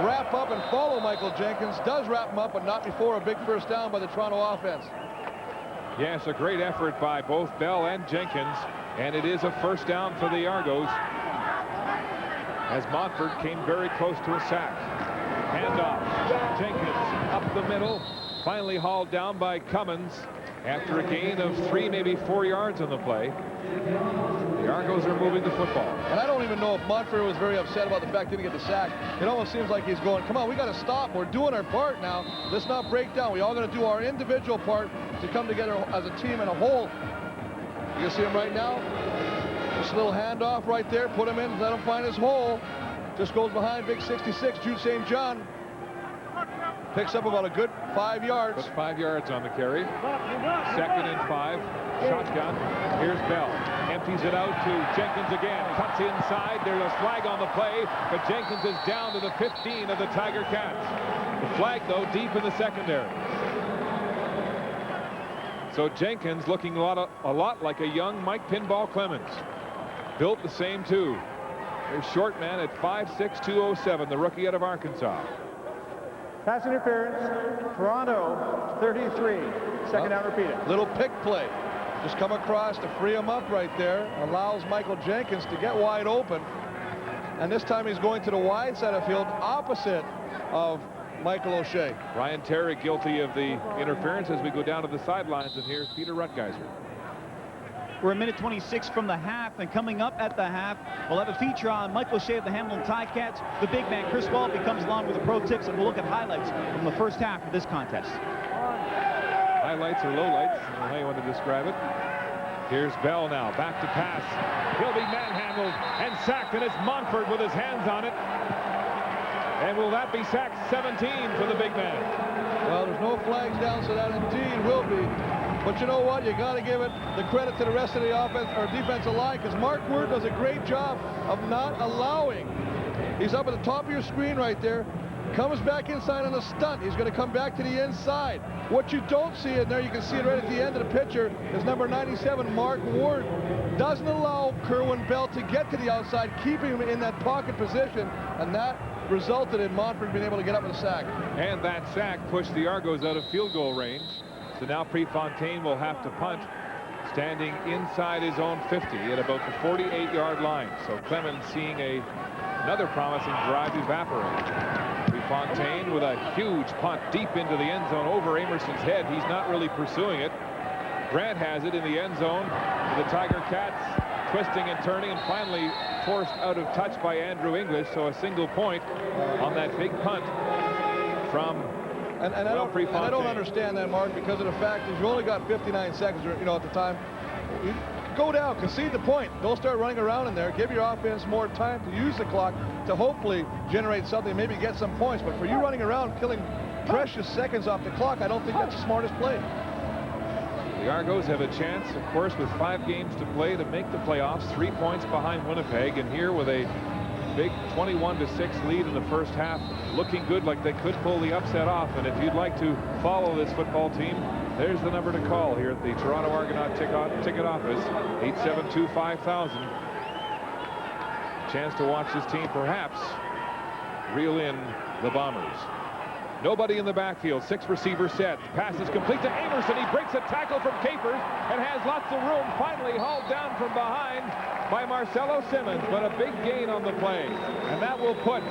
wrap up and follow Michael Jenkins, does wrap him up, but not before a big 1st down by the Toronto offense. Yes, a great effort by both Bell and Jenkins, and it is a 1st down for the Argos, as Montfort came very close to a sack. Handoff. Jenkins up the middle, finally hauled down by Cummins after a gain of 3, maybe 4 yards on the play. The Argos are moving the football. And I don't even know if Montfort was very upset about the fact he didn't get the sack. It almost seems like he's going, come on, we got to stop. We're doing our part now. Let's not break down. We all got to do our individual part to come together as a team in a whole. You can see him right now. Just a little handoff right there. Put him in, let him find his hole. Just goes behind big 66, Jude St. John. Picks up about a good 5 yards. Put 5 yards on the carry. 2nd and 5. Shotgun. Here's Bell. Empties it out to Jenkins again. Cuts inside. There's a flag on the play, but Jenkins is down to the 15 of the Tiger Cats. The flag, though, deep in the secondary. So Jenkins looking a lot like a young Mike Pinball Clemens. Built the same, too. There's short man at 5'6", 207, the rookie out of Arkansas. Pass interference, Toronto 33. 2nd down repeated. Little pick play. Just come across to free him up right there. Allows Michael Jenkins to get wide open. And this time he's going to the wide side of the field, opposite of Michael O'Shea. Ryan Terry guilty of the interference as we go down to the sidelines, and here's Peter Rutgeiser. We're a minute 26 from the half, and coming up at the half, we'll have a feature on Michael O'Shea of the Hamilton Ticats. The big man, Chris Wallaby, comes along with the pro tips, and we'll look at highlights from the 1st half of this contest. Highlights or lowlights, I don't know how you want to describe it. Here's Bell now, back to pass. He'll be manhandled and sacked, and it's Montfort with his hands on it. And will that be sack 17 for the big man? Well, there's no flags down, so that indeed will be. But you know what? You got to give it the credit to the rest of the offense or defensive line, because Mark Word does a great job of not allowing. He's up at the top of your screen right there. Comes back inside on a stunt. He's going to come back to the inside. What you don't see in there, you can see it right at the end of the picture, is number 97, Mark Ward. Doesn't allow Kerwin Bell to get to the outside, keeping him in that pocket position, and that resulted in Montfort being able to get up with a sack. And that sack pushed the Argos out of field goal range. So now Prefontaine will have to punt, standing inside his own 50 at about the 48-yard line. So Clemens seeing another promising drive evaporate. Prefontaine with a huge punt deep into the end zone over Amerson's head. He's not really pursuing it. Grant has it in the end zone. The Tiger Cats twisting and turning, and finally forced out of touch by Andrew English. So a single point on that big punt from And I don't understand that, Mark, because of the fact that you only got 59 seconds, at the time. You go down, concede the point. Don't start running around in there. Give your offense more time to use the clock to hopefully generate something, maybe get some points. But for you running around, killing precious seconds off the clock, I don't think that's the smartest play. The Argos have a chance, of course, with 5 games to play to make the playoffs, 3 points behind Winnipeg, and here with a big 21-6 lead in the 1st half, looking good, like they could pull the upset off. And if you'd like to follow this football team, There's the number to call here at the Toronto Argonaut ticket office, 872-5000. Chance to watch this team perhaps reel in the Bombers. Nobody in the backfield. 6 receiver set. Pass is complete to Amerson. He breaks a tackle from Capers and has lots of room. Finally hauled down from behind by Marcelo Simmons, but a big gain on the play. And that will put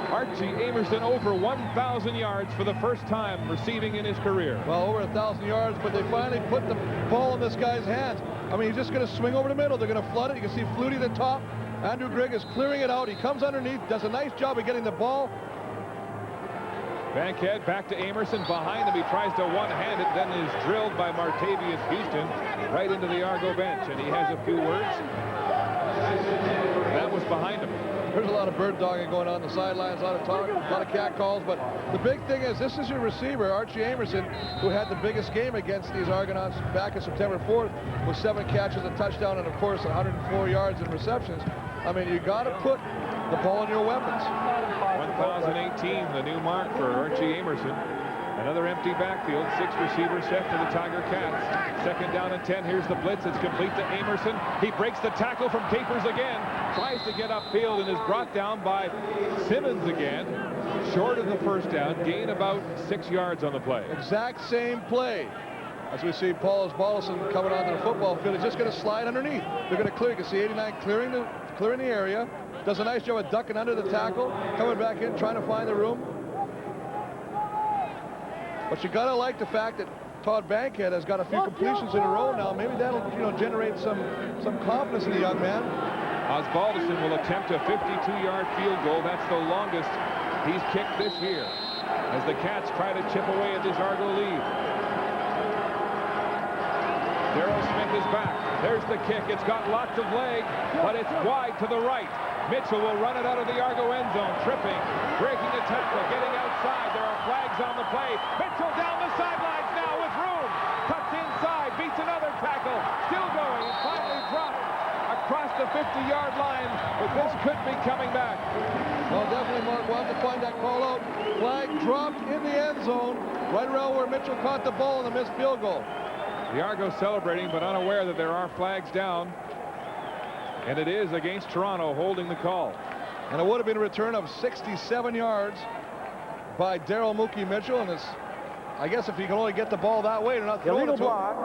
Archie Amerson over 1,000 yards for the first time receiving in his career. Well, over 1,000 yards, but they finally put the ball in this guy's hands. I mean, he's just going to swing over the middle. They're going to flood it. You can see Flutie at the top. Andrew Grigg is clearing it out. He comes underneath, does a nice job of getting the ball. Bankhead back to Amerson. Behind him, he tries to one-hand it, then is drilled by Martavius Houston right into the Argo bench, and he has a few words. That was behind him. There's a lot of bird dogging going on the sidelines, a lot of talk, a lot of cat calls, but the big thing is this is your receiver, Archie Amerson, who had the biggest game against these Argonauts back in September 4th with 7 catches, a touchdown, and of course 104 yards in receptions. I mean, you got to put the ball in your weapons. 1,018, the new mark for Archie Amerson. Another empty backfield. 6 receivers set for the Tiger Cats. 2nd down and 10. Here's the blitz. It's complete to Amerson. He breaks the tackle from Capers again. Tries to get upfield and is brought down by Simmons again. Short of the first down. Gain about 6 yards on the play. Exact same play. As we see Paul Osbaldiston coming onto the football field, he's just going to slide underneath. They're going to clear. You can see 89 clearing the area. Does a nice job of ducking under the tackle, coming back in, trying to find the room. But you got to like the fact that Todd Bankhead has got a few completions in a row now. Maybe that'll, generate some confidence in the young man. Osbaldiston will attempt a 52-yard field goal. That's the longest he's kicked this year as the Cats try to chip away at this Argo lead. Darryl Smith is back. There's the kick. It's got lots of leg, but it's wide to the right. Mitchell will run it out of the Argo end zone, tripping, breaking a tackle, getting outside. There are flags on the play. Mitchell down the sidelines now with room. Cuts inside, beats another tackle, still going, and finally dropped across the 50-yard line. But this could be coming back. Well, definitely, Mark. We'll have to find that call out. Flag dropped in the end zone, right around where Mitchell caught the ball in the missed field goal. The Argos celebrating, but unaware that there are flags down. And it is against Toronto holding the call. And it would have been a return of 67 yards by Daryl Mookie Mitchell. And it's, I guess if you can only get the ball that way, they're not throwing illegal it to him. block.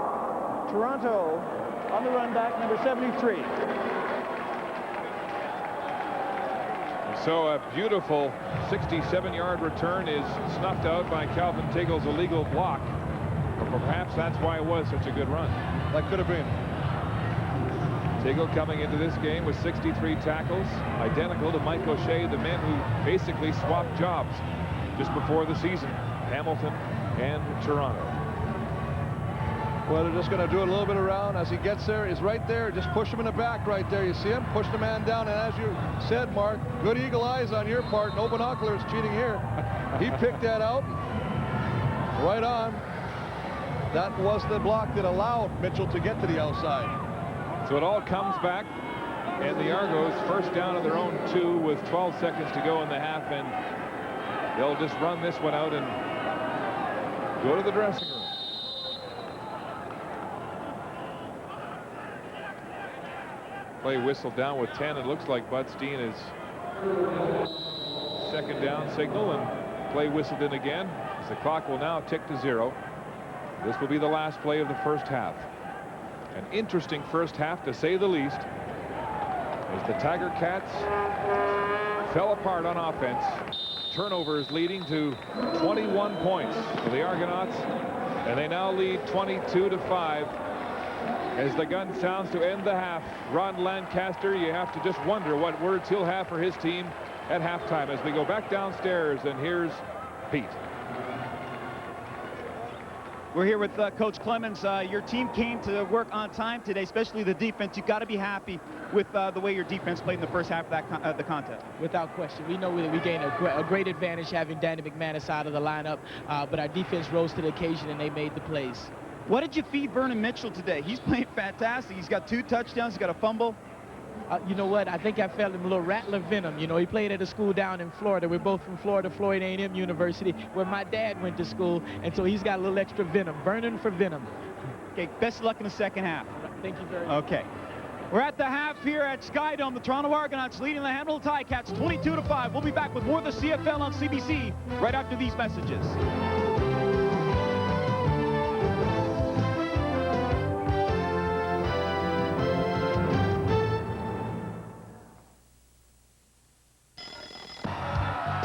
Toronto on the run back, number 73. So a beautiful 67-yard return is snuffed out by Calvin Tiggle's illegal block. Or perhaps that's why it was such a good run. That could have been. Tiggle coming into this game with 63 tackles, identical to Mike O'Shea, the men who basically swapped jobs just before the season, Hamilton and Toronto. Well, they're just going to do it a little bit around. As he gets there, he's right there. Just push him in the back right there. You see him? Push the man down. And as you said, Mark, good eagle eyes on your part. No binoculars cheating here. He picked that out. Right on. That was the block that allowed Mitchell to get to the outside. So it all comes back, and the Argos first down of their own 2 with 12 seconds to go in the half, and they'll just run this one out and go to the dressing room. Play whistled down with 10. It looks like Bud Steen is 2nd down signal, and play whistled in again as the clock will now tick to 0. This will be the last play of the first half. An interesting first half, to say the least, as the Tiger Cats fell apart on offense. Turnovers leading to 21 points for the Argonauts, and they now lead 22-5 as the gun sounds to end the half. Ron Lancaster, you have to just wonder what words he'll have for his team at halftime as we go back downstairs, and here's Pete. We're here with Coach Clemens. Your team came to work on time today, especially the defense. You've got to be happy with the way your defense played in the first half of the contest. Without question. We know that we gained a great advantage having Danny McManus out of the lineup, but our defense rose to the occasion and they made the plays. What did you feed Vernon Mitchell today? He's playing fantastic. He's got 2 touchdowns. He's got a fumble. You know what? I think I felt him a little Rattler venom. You know, he played at a school down in Florida. We're both from Florida A&M University, where my dad went to school, and so he's got a little extra venom, burning for venom. Okay, best of luck in the second half. Thank you very much. Okay. We're at the half here at Skydome. The Toronto Argonauts leading the Hamilton Ticats 22-5. We'll be back with more of the CFL on CBC right after these messages.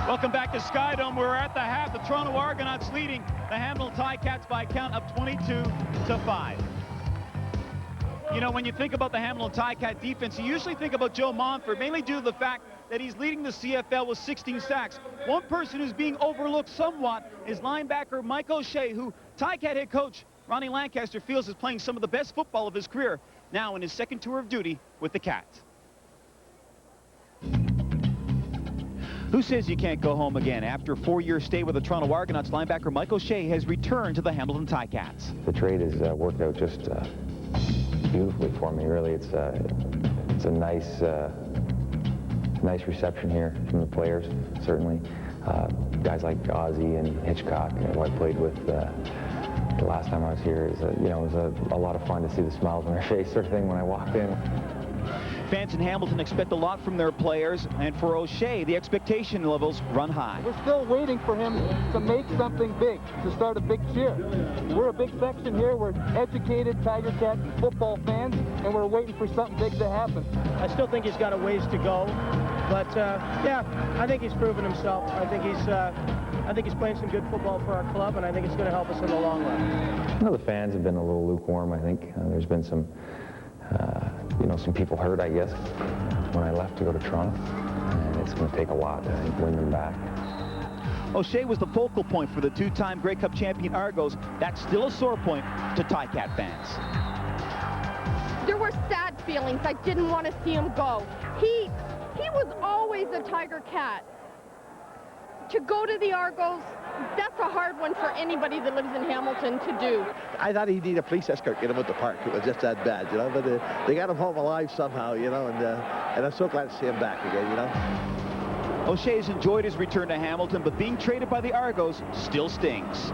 Welcome back to Skydome. We're at the half. The Toronto Argonauts leading the Hamilton Ticats by a count of 22-5. You know, when you think about the Hamilton Ticat defense, you usually think about Joe Monfort, mainly due to the fact that he's leading the CFL with 16 sacks. One person who's being overlooked somewhat is linebacker Mike O'Shea, who Ticat head coach Ronnie Lancaster feels is playing some of the best football of his career, now in his second tour of duty with the Cats. Who says you can't go home again? After a 4-year stay with the Toronto Argonauts, linebacker Mike O'Shea has returned to the Hamilton Ticats. The trade has worked out just beautifully for me, really. It's a nice reception here from the players, certainly. Guys like Ozzie and Hitchcock, who I played with the last time I was here, it was a lot of fun to see the smiles on their face sort of thing when I walked in. Fans in Hamilton expect a lot from their players, and for O'Shea, the expectation levels run high. We're still waiting for him to make something big, to start a big cheer. We're a big section here. We're educated Tiger Cat football fans, and we're waiting for something big to happen. I still think he's got a ways to go, but yeah, I think he's proven himself. I think he's playing some good football for our club, and I think it's going to help us in the long run. The fans have been a little lukewarm, I think. There's been some people hurt, I guess, when I left to go to Toronto, and it's going to take a lot to win them back. O'Shea was the focal point for the two-time Grey Cup champion Argos. That's still a sore point to Ticat fans. There were sad feelings. I didn't want to see him go. He was always a Tiger Cat. To go to the Argos, that's a hard one for anybody that lives in Hamilton to do. I thought he'd need a police escort to get him out the park. It was just that bad, but they got him home alive somehow, and I'm so glad to see him back again, O'Shea's enjoyed his return to Hamilton, but being traded by the Argos still stings.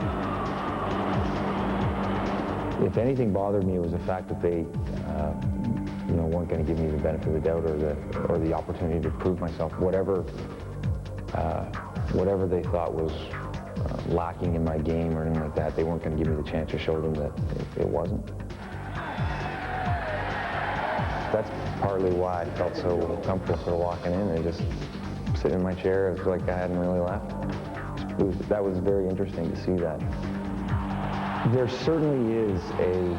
If anything bothered me, it was the fact that they weren't going to give me the benefit of the doubt or the opportunity to prove myself. Whatever they thought was lacking in my game or anything like that, they weren't going to give me the chance to show them that it wasn't. That's partly why I felt so comfortable sort of walking in and just sitting in my chair. It was like I hadn't really left. That was very interesting to see that. There certainly is a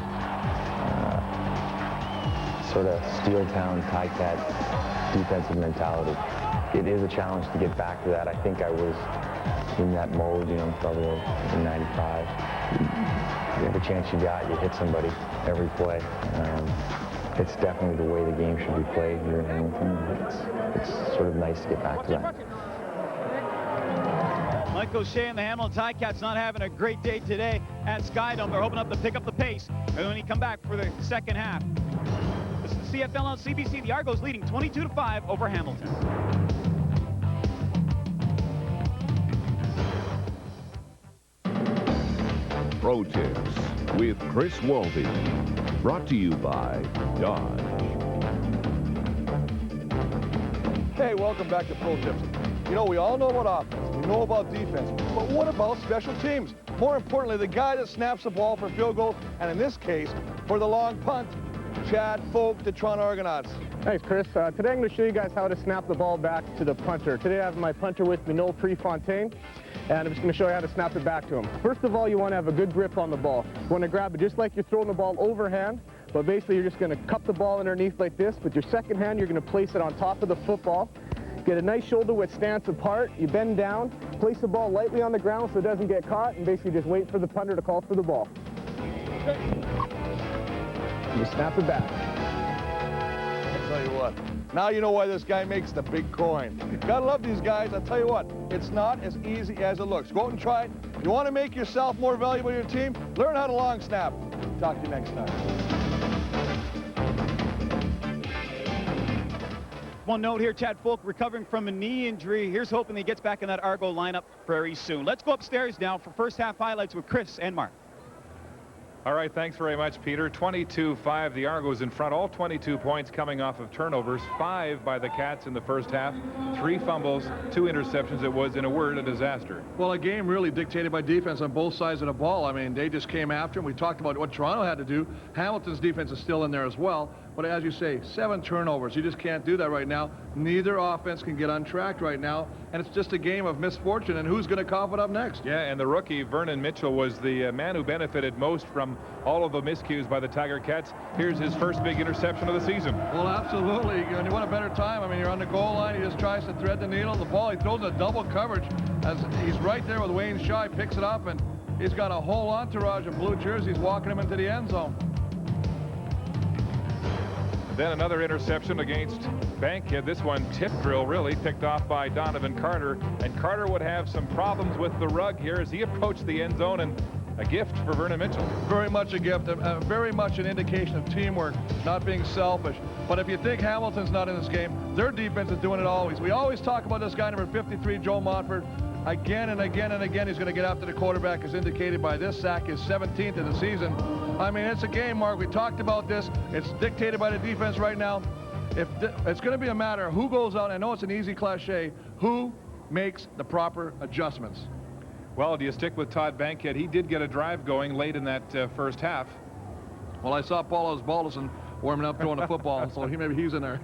sort of Steel Town Ticat defensive mentality. It is a challenge to get back to that. I think I was in that mode, probably in 95. Every chance you got, you hit somebody every play. It's definitely the way the game should be played here in Hamilton. It's sort of nice to get back to that. Mike O'Shea and the Hamilton Ticats not having a great day today at Skydome. They're hoping to pick up the pace when he come back for the second half. This is the CFL on CBC. The Argos leading 22-5 over Hamilton. Pro Tips with Chris Waldy. Brought to you by Dodge. Hey, welcome back to Pro Tips. We all know about offense, we know about defense, but what about special teams? More importantly, the guy that snaps the ball for field goal, and in this case, for the long punt, Chad Folk, the Toronto Argonauts. Thanks, Chris. Today I'm going to show you guys how to snap the ball back to the punter. Today I have my punter with me, Noel Prefontaine, and I'm just going to show you how to snap it back to him. First of all, you want to have a good grip on the ball. You want to grab it just like you're throwing the ball overhand, but basically you're just going to cup the ball underneath like this. With your second hand, you're going to place it on top of the football. Get a nice shoulder width stance apart. You bend down, place the ball lightly on the ground so it doesn't get caught, and basically just wait for the punter to call for the ball. You snap it back. I'll tell you what, now you know why this guy makes the big coin. Gotta love these guys. I'll tell you what, it's not as easy as it looks. Go out and try it. If you want to make yourself more valuable to your team, learn how to long snap. Talk to you next time. one note here, Chad Folk recovering from a knee injury. Here's hoping he gets back in that Argo lineup very soon. Let's go upstairs now for first half highlights with Chris and Mark. All right, thanks very much, Peter. 22-5, the Argos in front. All 22 points coming off of turnovers. 5 by the Cats in the first half. 3 fumbles, 2 interceptions. It was, in a word, a disaster. Well, a game really dictated by defense on both sides of the ball. I mean, they just came after him. We talked about what Toronto had to do. Hamilton's defense is still in there as well. But as you say, 7 turnovers. You just can't do that right now. Neither offense can get untracked right now. And it's just a game of misfortune. And who's going to cough it up next? Yeah, and the rookie, Vernon Mitchell, was the man who benefited most from all of the miscues by the Tiger Cats. Here's his first big interception of the season. Well, absolutely. You want a better time. I mean, you're on the goal line. He just tries to thread the needle. The ball, he throws a double coverage. As he's right there with Wayne Shaw. He picks it up, and he's got a whole entourage of blue jerseys walking him into the end zone. Then another interception against Bankhead. This one tip drill, really, picked off by Donovan Carter. And Carter would have some problems with the rug here as he approached the end zone, and a gift for Vernon Mitchell. Very much a gift, very much an indication of teamwork, not being selfish. But if you think Hamilton's not in this game, their defense is doing it always. We always talk about this guy, number 53, Joe Montford. Again and again and again, he's going to get after the quarterback, as indicated by this sack, his 17th of the season. I mean, it's a game, Mark. We talked about this. It's dictated by the defense right now. It's going to be a matter of who goes out. I know it's an easy cliche. Who makes the proper adjustments? Well, do you stick with Todd Bankhead? He did get a drive going late in that first half. Well, I saw Paul Osbaldiston warming up throwing the football, so maybe he's in there.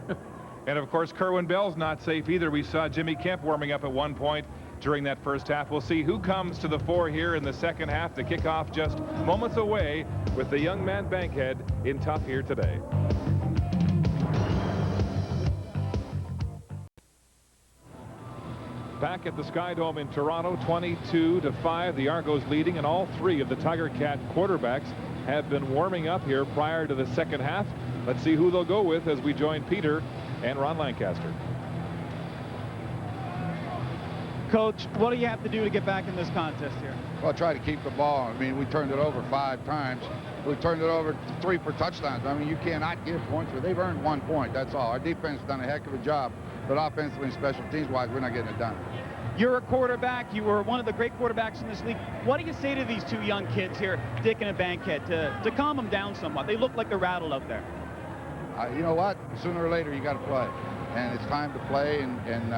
And, of course, Kerwin Bell's not safe either. We saw Jimmy Kemp warming up at one point during that first half. We'll see who comes to the fore here in the second half to kick off just moments away with the young man Bankhead in tough here today. Back at the Sky Dome in Toronto, 22-5, the Argos leading, and all 3 of the Tiger Cat quarterbacks have been warming up here prior to the second half. Let's see who they'll go with as we join Peter and Ron Lancaster. Coach, what do you have to do to get back in this contest here? Well, try to keep the ball. I mean, we turned it over 5 times. We turned it over 3 for touchdowns. I mean, you cannot give points, but they've earned 1 point. That's all. Our defense has done a heck of a job, but offensively and special teams-wise, we're not getting it done. You're a quarterback. You were one of the great quarterbacks in this league. What do you say to these 2 young kids here, Dick and Bankhead, to calm them down somewhat? They look like they're rattled out there. You know what? Sooner or later, you got to play. And it's time to play, and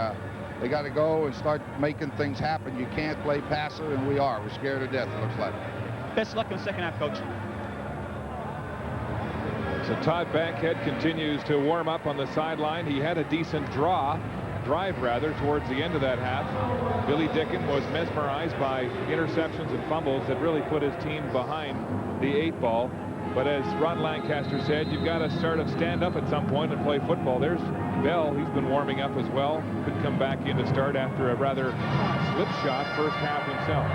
they got to go and start making things happen. You can't play passive, and we are. We're scared to death, it looks like. Best of luck in the second half, Coach. So Todd Bankhead continues to warm up on the sideline. He had a decent drive towards the end of that half. Billy Dicken was mesmerized by interceptions and fumbles that really put his team behind the 8 ball. But as Ron Lancaster said, you've got to stand up at some point and play football. There's Bell. He's been warming up as well. Could come back in to start after a rather slipshod first half himself.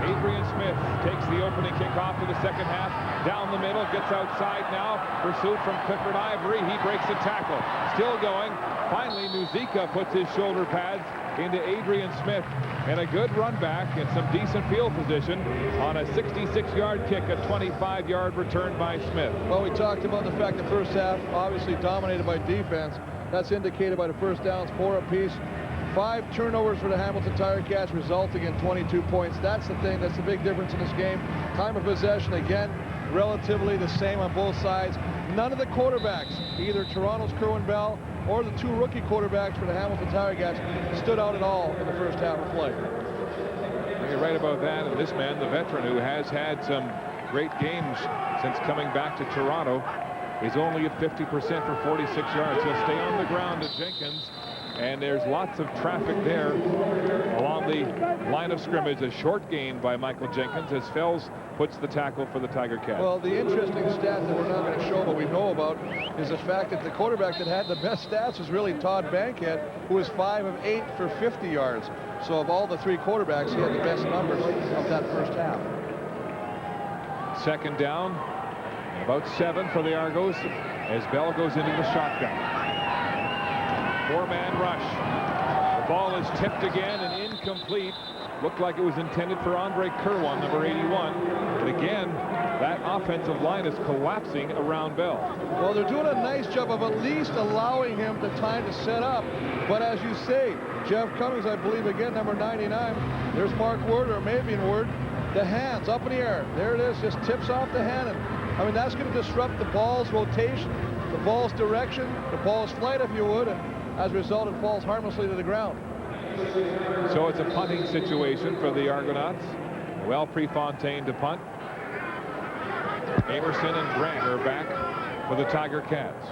Adrian Smith takes the opening kickoff to the second half. Down the middle, gets outside now. Pursuit from Clifford Ivory. He breaks a tackle. Still going. Finally, Muzika puts his shoulder pads into Adrian Smith. And a good run back and some decent field position on a 66-yard kick, a 25-yard return by Smith. Well, we talked about the fact the first half obviously dominated by defense. That's indicated by the first downs, 4 apiece. 5 turnovers for the Hamilton Tiger Cats, resulting in 22 points. That's the thing. That's the big difference in this game. Time of possession, again, relatively the same on both sides. None of the quarterbacks, either Toronto's Kerwin Bell or the 2 rookie quarterbacks for the Hamilton Tiger Cats, stood out at all in the first half of play. You're right about that. And this man, the veteran, who has had some great games since coming back to Toronto, is only at 50% for 46 yards. He'll stay on the ground at Jenkins. And there's lots of traffic there along the line of scrimmage. A short gain by Michael Jenkins as Fells puts the tackle for the Tiger Cats. Well, the interesting stat that we're not going to show, but we know about, is the fact that the quarterback that had the best stats was really Todd Bankhead, who was 5 of 8 for 50 yards. So of all the 3 quarterbacks, he had the best numbers of that first half. Second down, about 7 for the Argos as Bell goes into the shotgun. 4-man rush. The ball is tipped again and incomplete. Looked like it was intended for Andre Kerwan, number 81. But again, that offensive line is collapsing around Bell. Well, they're doing a nice job of at least allowing him the time to set up. But as you say, Jeff Cummings, I believe, again, number 99. There's Mark Ward, or maybe in Ward. The hands up in the air. There it is, just tips off the hand. And, I mean, that's going to disrupt the ball's rotation, the ball's direction, the ball's flight, if you would. And as a result, it falls harmlessly to the ground. So it's a punting situation for the Argonauts. Well, Prefontaine to punt. Amerson and Grant are back for the Tiger Cats.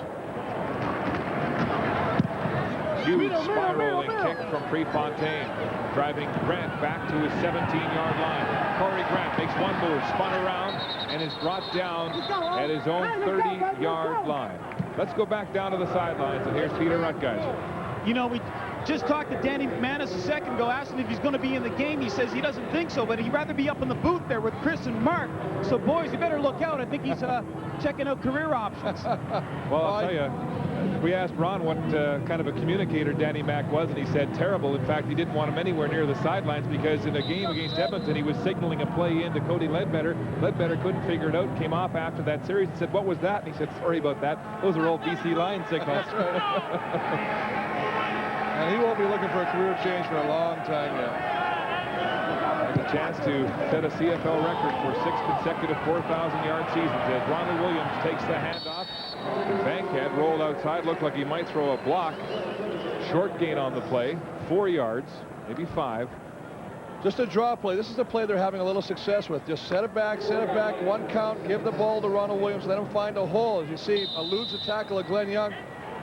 Huge spiraling kick from Prefontaine, driving Grant back to his 17-yard line. Corey Grant makes one move, spun around, and is brought down at his own 30-yard line. Let's go back down to the sidelines, and here's Peter Rutgeiser. You know, we just talked to Danny McManus a second ago, asked him if he's going to be in the game. He says he doesn't think so, but he'd rather be up in the booth there with Chris and Mark. So, boys, you better look out. I think he's checking out career options. Well, I'll tell you, we asked Ron what kind of a communicator Danny Mac was, and he said terrible. In fact, he didn't want him anywhere near the sidelines because in a game against Edmonton, he was signaling a play into Cody Ledbetter. Ledbetter couldn't figure it out, came off after that series and said, "What was that?" And he said, "Sorry about that. Those are old BC line signals." That's right. And he won't be looking for a career change for a long time yet. And a chance to set a CFL record for 6 consecutive 4,000-yard seasons as Ronald Williams takes the handoff. Bankhead rolled outside, looked like he might throw a block. Short gain on the play, 4 yards, maybe 5. Just a draw play. This is the play they're having a little success with. Just set it back, 1 count, give the ball to Ronald Williams, let him find a hole. As you see, eludes the tackle of Glenn Young,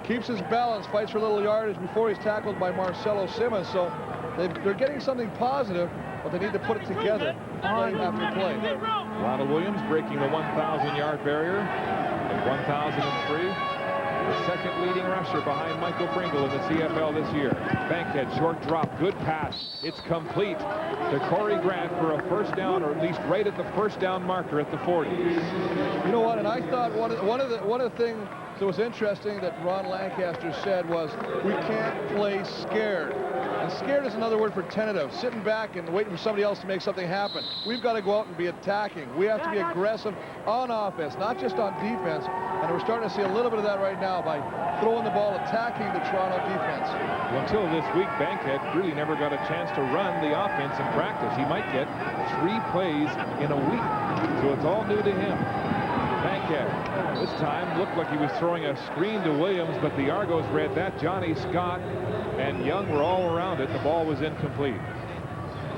keeps his balance, fights for a little yardage before he's tackled by Marcelo Simmons. So they're getting something positive, but they need to put it together play after play. Ronald Williams breaking the 1,000-yard barrier at 1,003. The second leading rusher behind Michael Pringle in the CFL this year. Bankhead, short drop, good pass. It's complete to Corey Grant for a first down, or at least right at the first down marker at the 40. You know what? And I thought one of the things that was interesting that Ron Lancaster said was, we can't play scared. And scared is another word for tentative, sitting back and waiting for somebody else to make something happen. We've got to go out and be attacking. We have to be aggressive on offense, not just on defense. And we're starting to see a little bit of that right now by throwing the ball, attacking the Toronto defense. Well, until this week, Bankhead really never got a chance to run the offense in practice. He might get 3 plays in a week, so it's all new to him. Bankhead, this time looked like he was throwing a screen to Williams, but the Argos read that. Johnny Scott and Young were all around it. The ball was incomplete.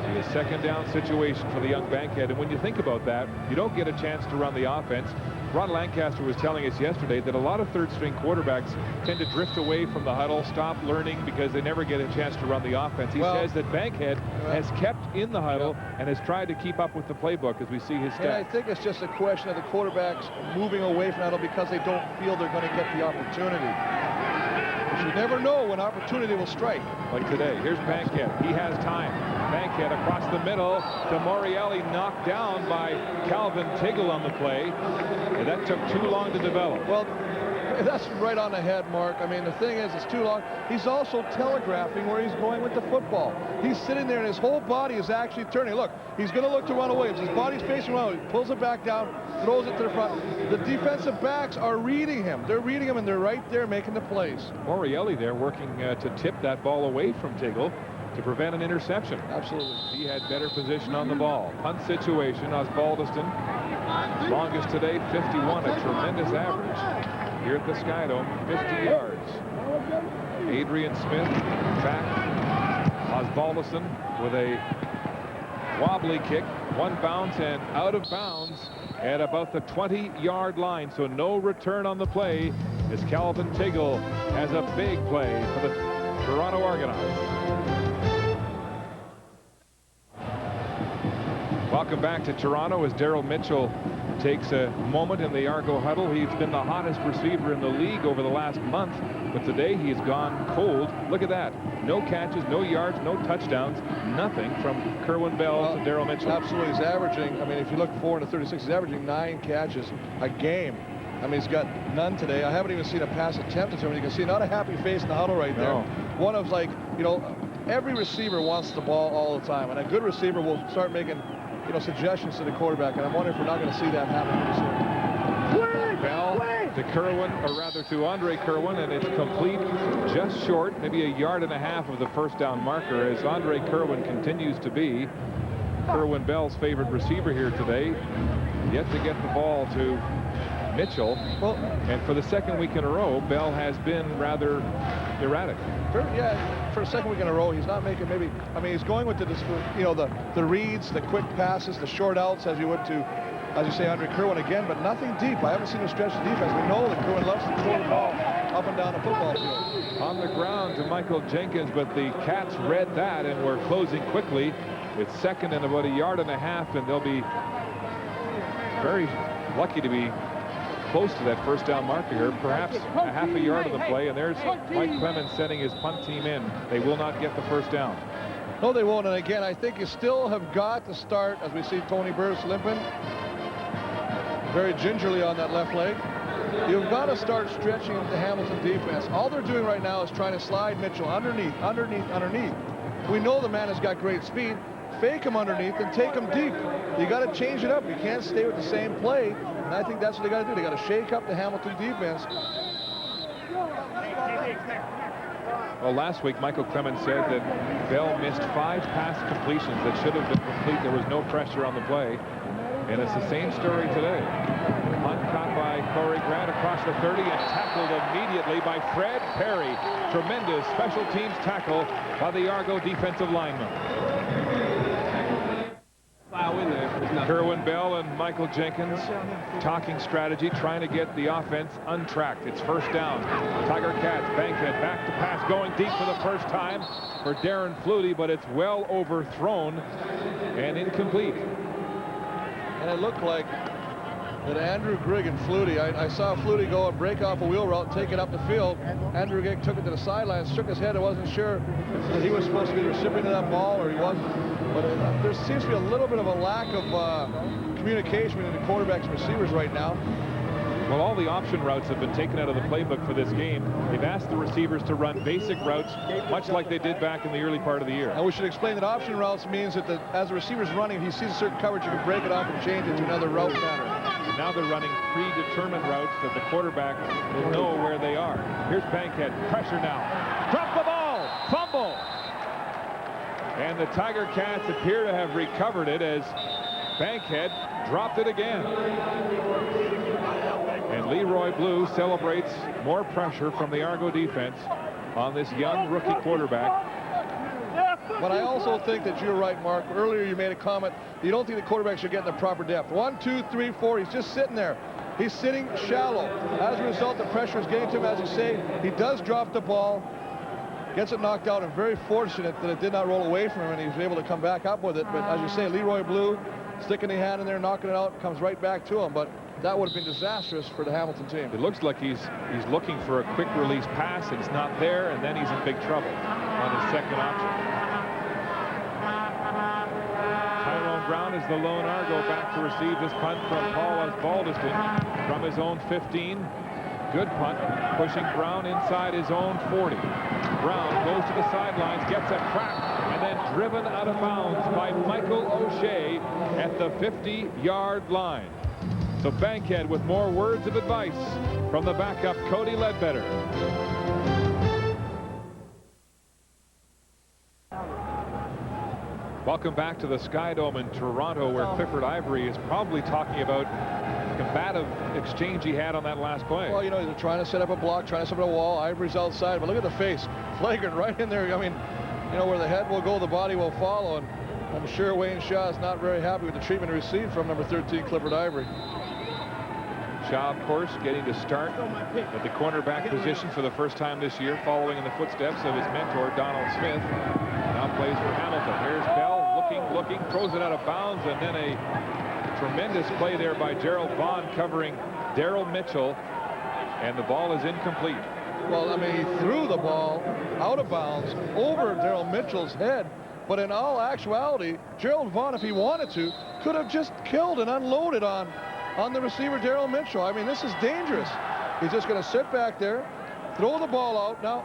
A second down situation for the young Bankhead. And when you think about that, you don't get a chance to run the offense. Ron Lancaster was telling us yesterday that a lot of third-string quarterbacks tend to drift away from the huddle, stop learning because they never get a chance to run the offense. He says that Bankhead has kept in the huddle and has tried to keep up with the playbook as we see his stats. And I think it's just a question of the quarterbacks moving away from the huddle because they don't feel they're going to get the opportunity. But you never know when opportunity will strike. Like today. Here's Bankhead. He has time. Bankhead across the middle to Morielli, knocked down by Calvin Tiggle on the play. And that took too long to develop. Well, that's right on the head, Mark. I mean, the thing is, it's too long. He's also telegraphing where he's going with the football. He's sitting there, and his whole body is actually turning. Look, he's going to look to Ronald Williams. His body's facing Ronald. He pulls it back down, throws it to the front. The defensive backs are reading him. They're reading him, and they're right there making the plays. Morielli there working to tip that ball away from Tiggle to prevent an interception. Absolutely. He had better position on the ball. Punt situation, Osbaldiston. Longest today, 51, a tremendous average. Here at the Skydome, 50 yards. Adrian Smith back. Osbaldiston with a wobbly kick. One bounce and out of bounds at about the 20-yard line. So no return on the play as Calvin Tiggle has a big play for the Toronto Argonauts. Welcome back to Toronto as Daryl Mitchell takes a moment in the Argo huddle. He's been the hottest receiver in the league over the last month, but today he's gone cold. Look at that. No catches, no yards, no touchdowns, nothing from Kerwin Bell to Daryl Mitchell. Absolutely. He's averaging, I mean, if you look 4 into 36, he's averaging 9 catches a game. I mean, he's got none today. I haven't even seen a pass attempted to him. You can see not a happy face in the huddle right there. One of, like, you know, every receiver wants the ball all the time, and a good receiver will start making, suggestions to the quarterback, and I'm wondering if we're not going to see that happen pretty soon. Bell to Kerwin, or rather to Andre Kerwin, and it's complete, just short, maybe 1.5 yards of the first down marker, as Andre Kerwin continues to be Kerwin Bell's favorite receiver here today. Yet to get the ball to Mitchell. Well, and for the second week in a row, Bell has been rather erratic. For a second week in a row, he's not making he's going with the reads, the quick passes, the short outs, as you would to, as you say, Andre Kerwin again, but nothing deep. I haven't seen him stretch the defense. We know that Kerwin loves to throw the ball up and down the football field. On the ground to Michael Jenkins, but the Cats read that and were closing quickly. It's second and about 1.5 yards, and they'll be very lucky to be close to that first down marker here, perhaps 0.5 yard of the play, and there's Mike Clemens sending his punt team in. They will not get the first down. No, they won't, and again, I think you still have got to start, as we see Tony Burris limping very gingerly on that left leg. You've got to start stretching the Hamilton defense. All they're doing right now is trying to slide Mitchell underneath. We know the man has got great speed. Fake him underneath and take him deep. You got to change it up. You can't stay with the same play. And I think that's what they got to do. They got to shake up the Hamilton defense. Well, last week, Michael Clemens said that Bell missed 5 pass completions that should have been complete. There was no pressure on the play. And it's the same story today. Punt caught by Corey Grant across the 30 and tackled immediately by Fred Perry. Tremendous special teams tackle by the Argo defensive lineman. Kerwin Bell and Michael Jenkins talking strategy, trying to get the offense untracked. It's first down. Tiger Cats, Bankhead back to pass, going deep for the first time for Darren Flutie, but it's well overthrown and incomplete. And it looked like that Andrew Grigg and Flutie, I saw Flutie go and break off a wheel route, take it up the field. Andrew Grigg took it to the sidelines, shook his head. I wasn't sure that he was supposed to be the recipient of that ball or he wasn't. But there seems to be a little bit of a lack of communication between the quarterbacks and receivers right now. Well, all the option routes have been taken out of the playbook for this game. They've asked the receivers to run basic routes, much like they did back in the early part of the year. And we should explain that option routes means that as the receiver's running, if he sees a certain coverage, you can break it off and change it to another route pattern. Now they're running predetermined routes that the quarterback will know where they are. Here's Bankhead, pressure now. Drop the ball, fumble. And the Tiger Cats appear to have recovered it as Bankhead dropped it again. And Leroy Blue celebrates more pressure from the Argo defense on this young rookie quarterback. But I also think that you're right, Mark. Earlier you made a comment. You don't think the quarterback should get in the proper depth. 1, 2, 3, 4. He's just sitting there. He's sitting shallow. As a result, the pressure is getting to him. As you say, he does drop the ball. Gets it knocked out, and very fortunate that it did not roll away from him and he was able to come back up with it. But as you say, Leroy Blue sticking the hand in there, knocking it out, comes right back to him. But that would have been disastrous for the Hamilton team. It looks like he's looking for a quick release pass. It's not there, and then he's in big trouble on his second option. Tyrone Brown is the lone Argo back to receive this punt from Paul Osbaldiston from his own 15. Good punt, pushing Brown inside his own 40. Brown goes to the sidelines, gets a crack, and then driven out of bounds by Michael O'Shea at the 50-yard line. So Bankhead with more words of advice from the backup, Cody Ledbetter. Welcome back to the Sky Dome in Toronto, where Clifford Ivory is probably talking about the combative exchange he had on that last play. Well, they're trying to set up a block, trying to set up a wall. Ivory's outside, but look at the face. Flagrant right in there. I mean, where the head will go, the body will follow. And I'm sure Wayne Shaw is not very happy with the treatment he received from number 13, Clifford Ivory. Shaw, of course, getting to start at the cornerback position for the first time this year, following in the footsteps of his mentor, Donald Smith. Now plays for Hamilton. Here's Bell, looking, throws it out of bounds, and then a tremendous play there by Gerald Vaughn covering Daryl Mitchell, and the ball is incomplete. Well, he threw the ball out of bounds over Daryl Mitchell's head, but in all actuality, Gerald Vaughn, if he wanted to, could have just killed and unloaded on the receiver, Daryl Mitchell. This is dangerous. He's just going to sit back there, throw the ball out. Now,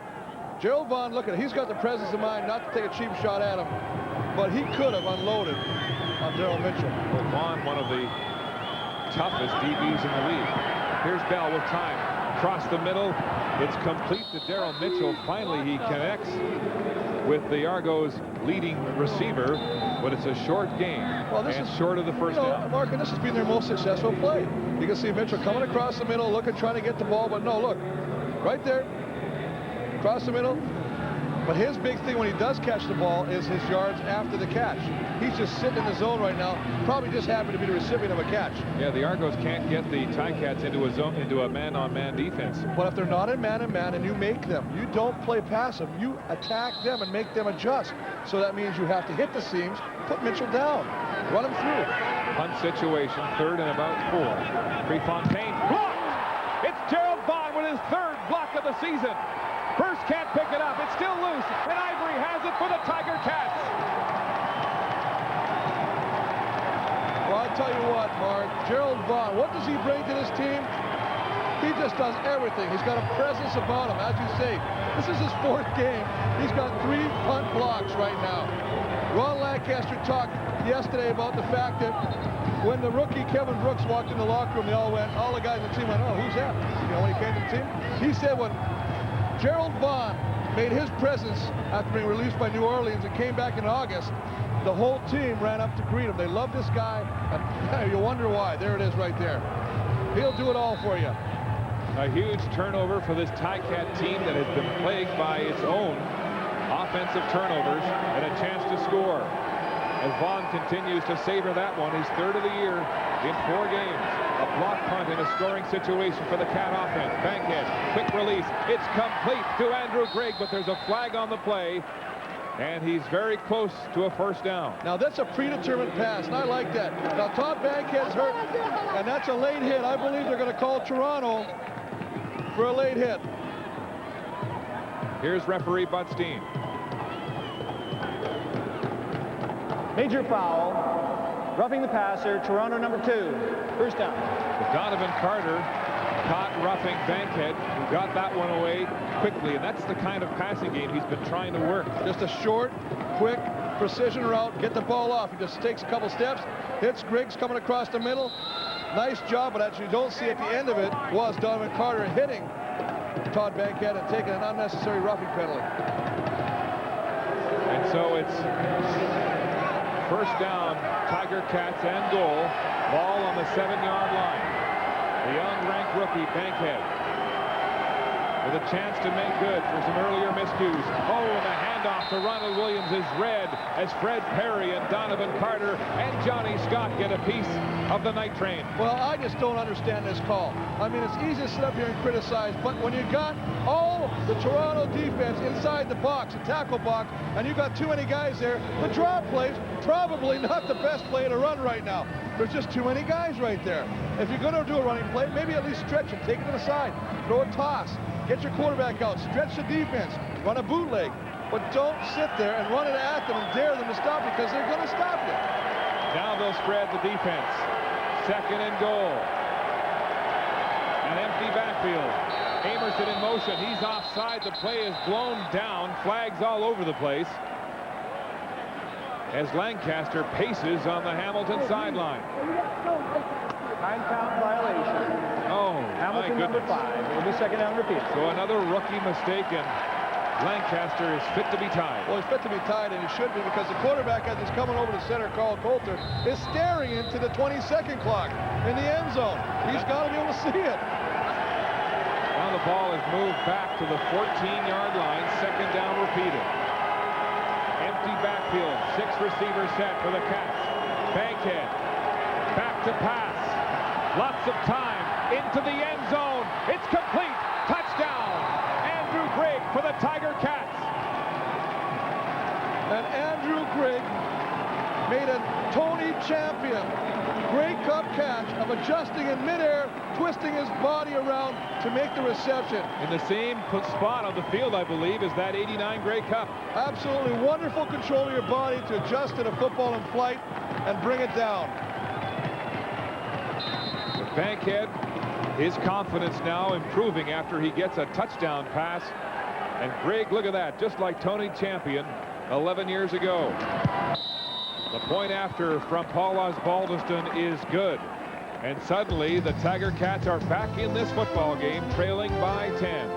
Gerald Vaughn, look at it. He's got the presence of mind not to take a cheap shot at him, but he could have unloaded on Daryl Mitchell. Well, Vaughn, one of the toughest DBs in the league. Here's Bell with time. Across the middle. It's complete to Daryl Mitchell. Finally, he connects with the Argos' leading receiver, but it's a short game. Well, this is short of the first down. Mark, and this has been their most successful play. You can see Mitchell coming across the middle, looking, trying to get the ball, but no, look, right there, across the middle. But his big thing when he does catch the ball is his yards after the catch. He's just sitting in the zone right now, probably just happy to be the recipient of a catch. Yeah, the Argos can't get the Ticats into a zone, into a man-on-man defense. But if they're not in man-on-man and you make them, you don't play passive. You attack them and make them adjust. So that means you have to hit the seams, put Mitchell down, run him through. Punt situation, 3rd and about 4. Prefontaine blocked. It's Gerald Vaughn with his 3rd block of the season. First can't pick it up. It's still loose, and Ivory has it for the Tiger Cats. Well, I'll tell you what, Mark, Gerald Vaughn, what does he bring to this team? He just does everything. He's got a presence about him, as you say. This is his 4th game. He's got 3 punt blocks right now. Ron Lancaster talked yesterday about the fact that when the rookie Kevin Brooks walked in the locker room, all the guys on the team went, oh, who's that? You know, when he came to the team, he said when Gerald Vaughn made his presence after being released by New Orleans and came back in August, the whole team ran up to greet him. They love this guy, and you wonder why. There it is right there. He'll do it all for you. A huge turnover for this Ticat team that has been plagued by its own offensive turnovers and a chance to score. As Vaughn continues to savor that one, his 3rd of the year in 4 games. A block punt in a scoring situation for the Cat offense. Bankhead, quick release. It's complete to Andrew Grigg, but there's a flag on the play, and he's very close to a 1st down. Now, that's a predetermined pass, and I like that. Now, Todd Bankhead's hurt, and that's a late hit. I believe they're going to call Toronto for a late hit. Here's referee Butstein. Major foul, roughing the passer, Toronto number 2, 1st down. Donovan Carter caught roughing Bankhead, who got that one away quickly, and that's the kind of passing game he's been trying to work. Just a short, quick, precision route, get the ball off. He just takes a couple steps, hits Griggs coming across the middle. Nice job, but as you don't see at the end of it was Donovan Carter hitting Todd Bankhead and taking an unnecessary roughing penalty. And so it's 1st down, Tiger Cats and goal. Ball on the 7-yard line. The unranked rookie, Bankhead, with a chance to make good for some earlier miscues. Oh, and the handoff to Ronald Williams is read as Fred Perry and Donovan Carter and Johnny Scott get a piece of the night train. Well, I just don't understand this call. I mean, it's easy to sit up here and criticize, but when you got all the Toronto defense inside the box, the tackle box, and you got too many guys there, the draw play's probably not the best play to run right now. There's just too many guys right there. If you're going to do a running play, maybe at least stretch it, take it to the side, throw a toss, get your quarterback out, stretch the defense, run a bootleg, but don't sit there and run it at them and dare them to stop because they're going to stop you. Now they'll spread the defense. 2nd and goal. An empty backfield. Amerson in motion. He's offside. The play is blown down. Flags all over the place as Lancaster paces on the Hamilton sideline. 9-count violation. Oh, Hamilton number 5. It'll be 2nd down repeat. So another rookie mistake, and Lancaster is fit to be tied. Well, he's fit to be tied, and he should be, because the quarterback, as he's coming over to center, Carl Coulter, is staring into the 20-second clock in the end zone. He's got to be able to see it. Now the ball is moved back to the 14-yard line. 2nd down repeated. Empty backfield. 6 receivers set for the Cats. Bankhead. Back to pass. Lots of time. Into the end zone. It's complete. Touchdown. Andrew Grigg for the Tiger Cats. And Andrew Grigg made a Tony Champion Grey Cup catch of adjusting in midair, twisting his body around to make the reception. In the same spot on the field, I believe, as that 89 Grey Cup. Absolutely wonderful control of your body to adjust to the football in flight and bring it down. With Bankhead, his confidence now improving after he gets a touchdown pass And Greg, look at that, just like Tony Champion 11 years ago. The point after from Paul Osbaldiston is good. And suddenly the Tiger Cats are back in this football game, trailing by 10.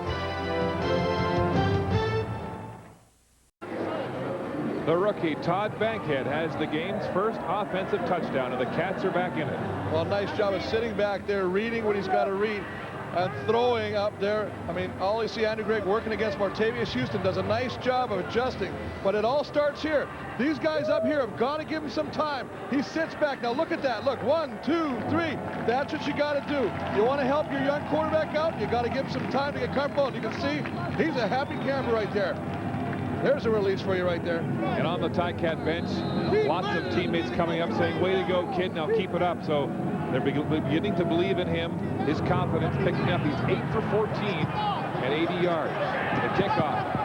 The rookie, Todd Bankhead, has the game's first offensive touchdown, and the Cats are back in it. Well, nice job of sitting back there, reading what he's got to read, and throwing up there. I mean, all you see Andrew Gregg working against Martavius Houston does a nice job of adjusting, but it all starts here. These guys up here have got to give him some time. He sits back. Now look at that. Look, 1, 2, 3. That's what you got to do. You want to help your young quarterback out, you got to give him some time to get comfortable. And you can see he's a happy camper right there. There's a release for you right there. And on the Ticat bench, lots of teammates coming up saying, way to go, kid, now keep it up. So they're beginning to believe in him, his confidence picking up. He's 8 for 14 at 80 yards. The kickoff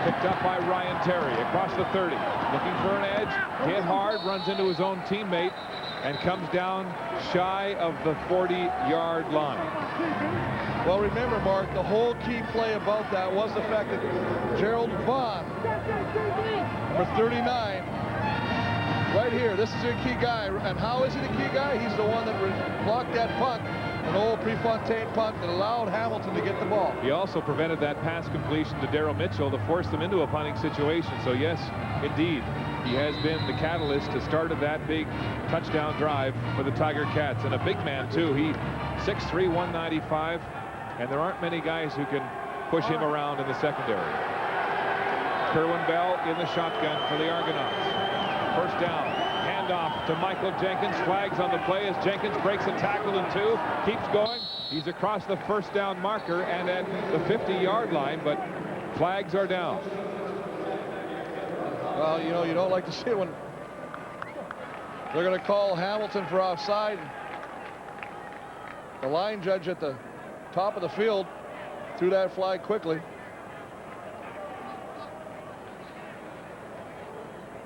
picked up by Ryan Terry across the 30. Looking for an edge, hit hard, runs into his own teammate, and comes down shy of the 40-yard line. Well, remember, Mark, the whole key play about that was the fact that Gerald Vaughn, number 39, right here, this is a key guy. And how is he the key guy? He's the one that blocked that punt, an old Prefontaine punt that allowed Hamilton to get the ball. He also prevented that pass completion to Darryl Mitchell to force them into a punting situation. So, yes, indeed, he has been the catalyst to start of that big touchdown drive for the Tiger Cats. And a big man, too. He 6'3", 195. And there aren't many guys who can push him around in the secondary. Kerwin Bell in the shotgun for the Argonauts. First down, handoff to Michael Jenkins. Flags on the play as Jenkins breaks a tackle in 2. Keeps going. He's across the first down marker and at the 50-yard line, but flags are down. Well, you know, you don't like to see it when they're going to call Hamilton for offside. The line judge at the top of the field threw that flag quickly.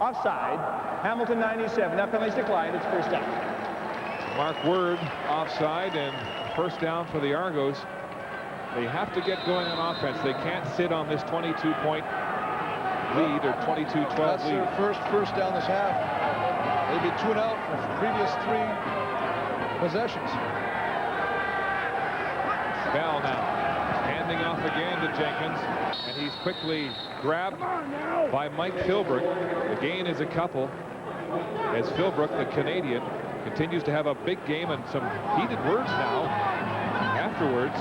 Offside. Hamilton 97. That penalty's declined. It's first down. Mark Word offside and first down for the Argos. They have to get going on offense. They can't sit on this 22-point lead or 22-12 lead. That's their first down this half. They've been 2 and out for the previous 3 possessions. Bell now handing off again to Jenkins, and he's quickly grabbed by Mike Philbrook. The gain is a couple as Philbrook, the Canadian, continues to have a big game and some heated words now afterwards.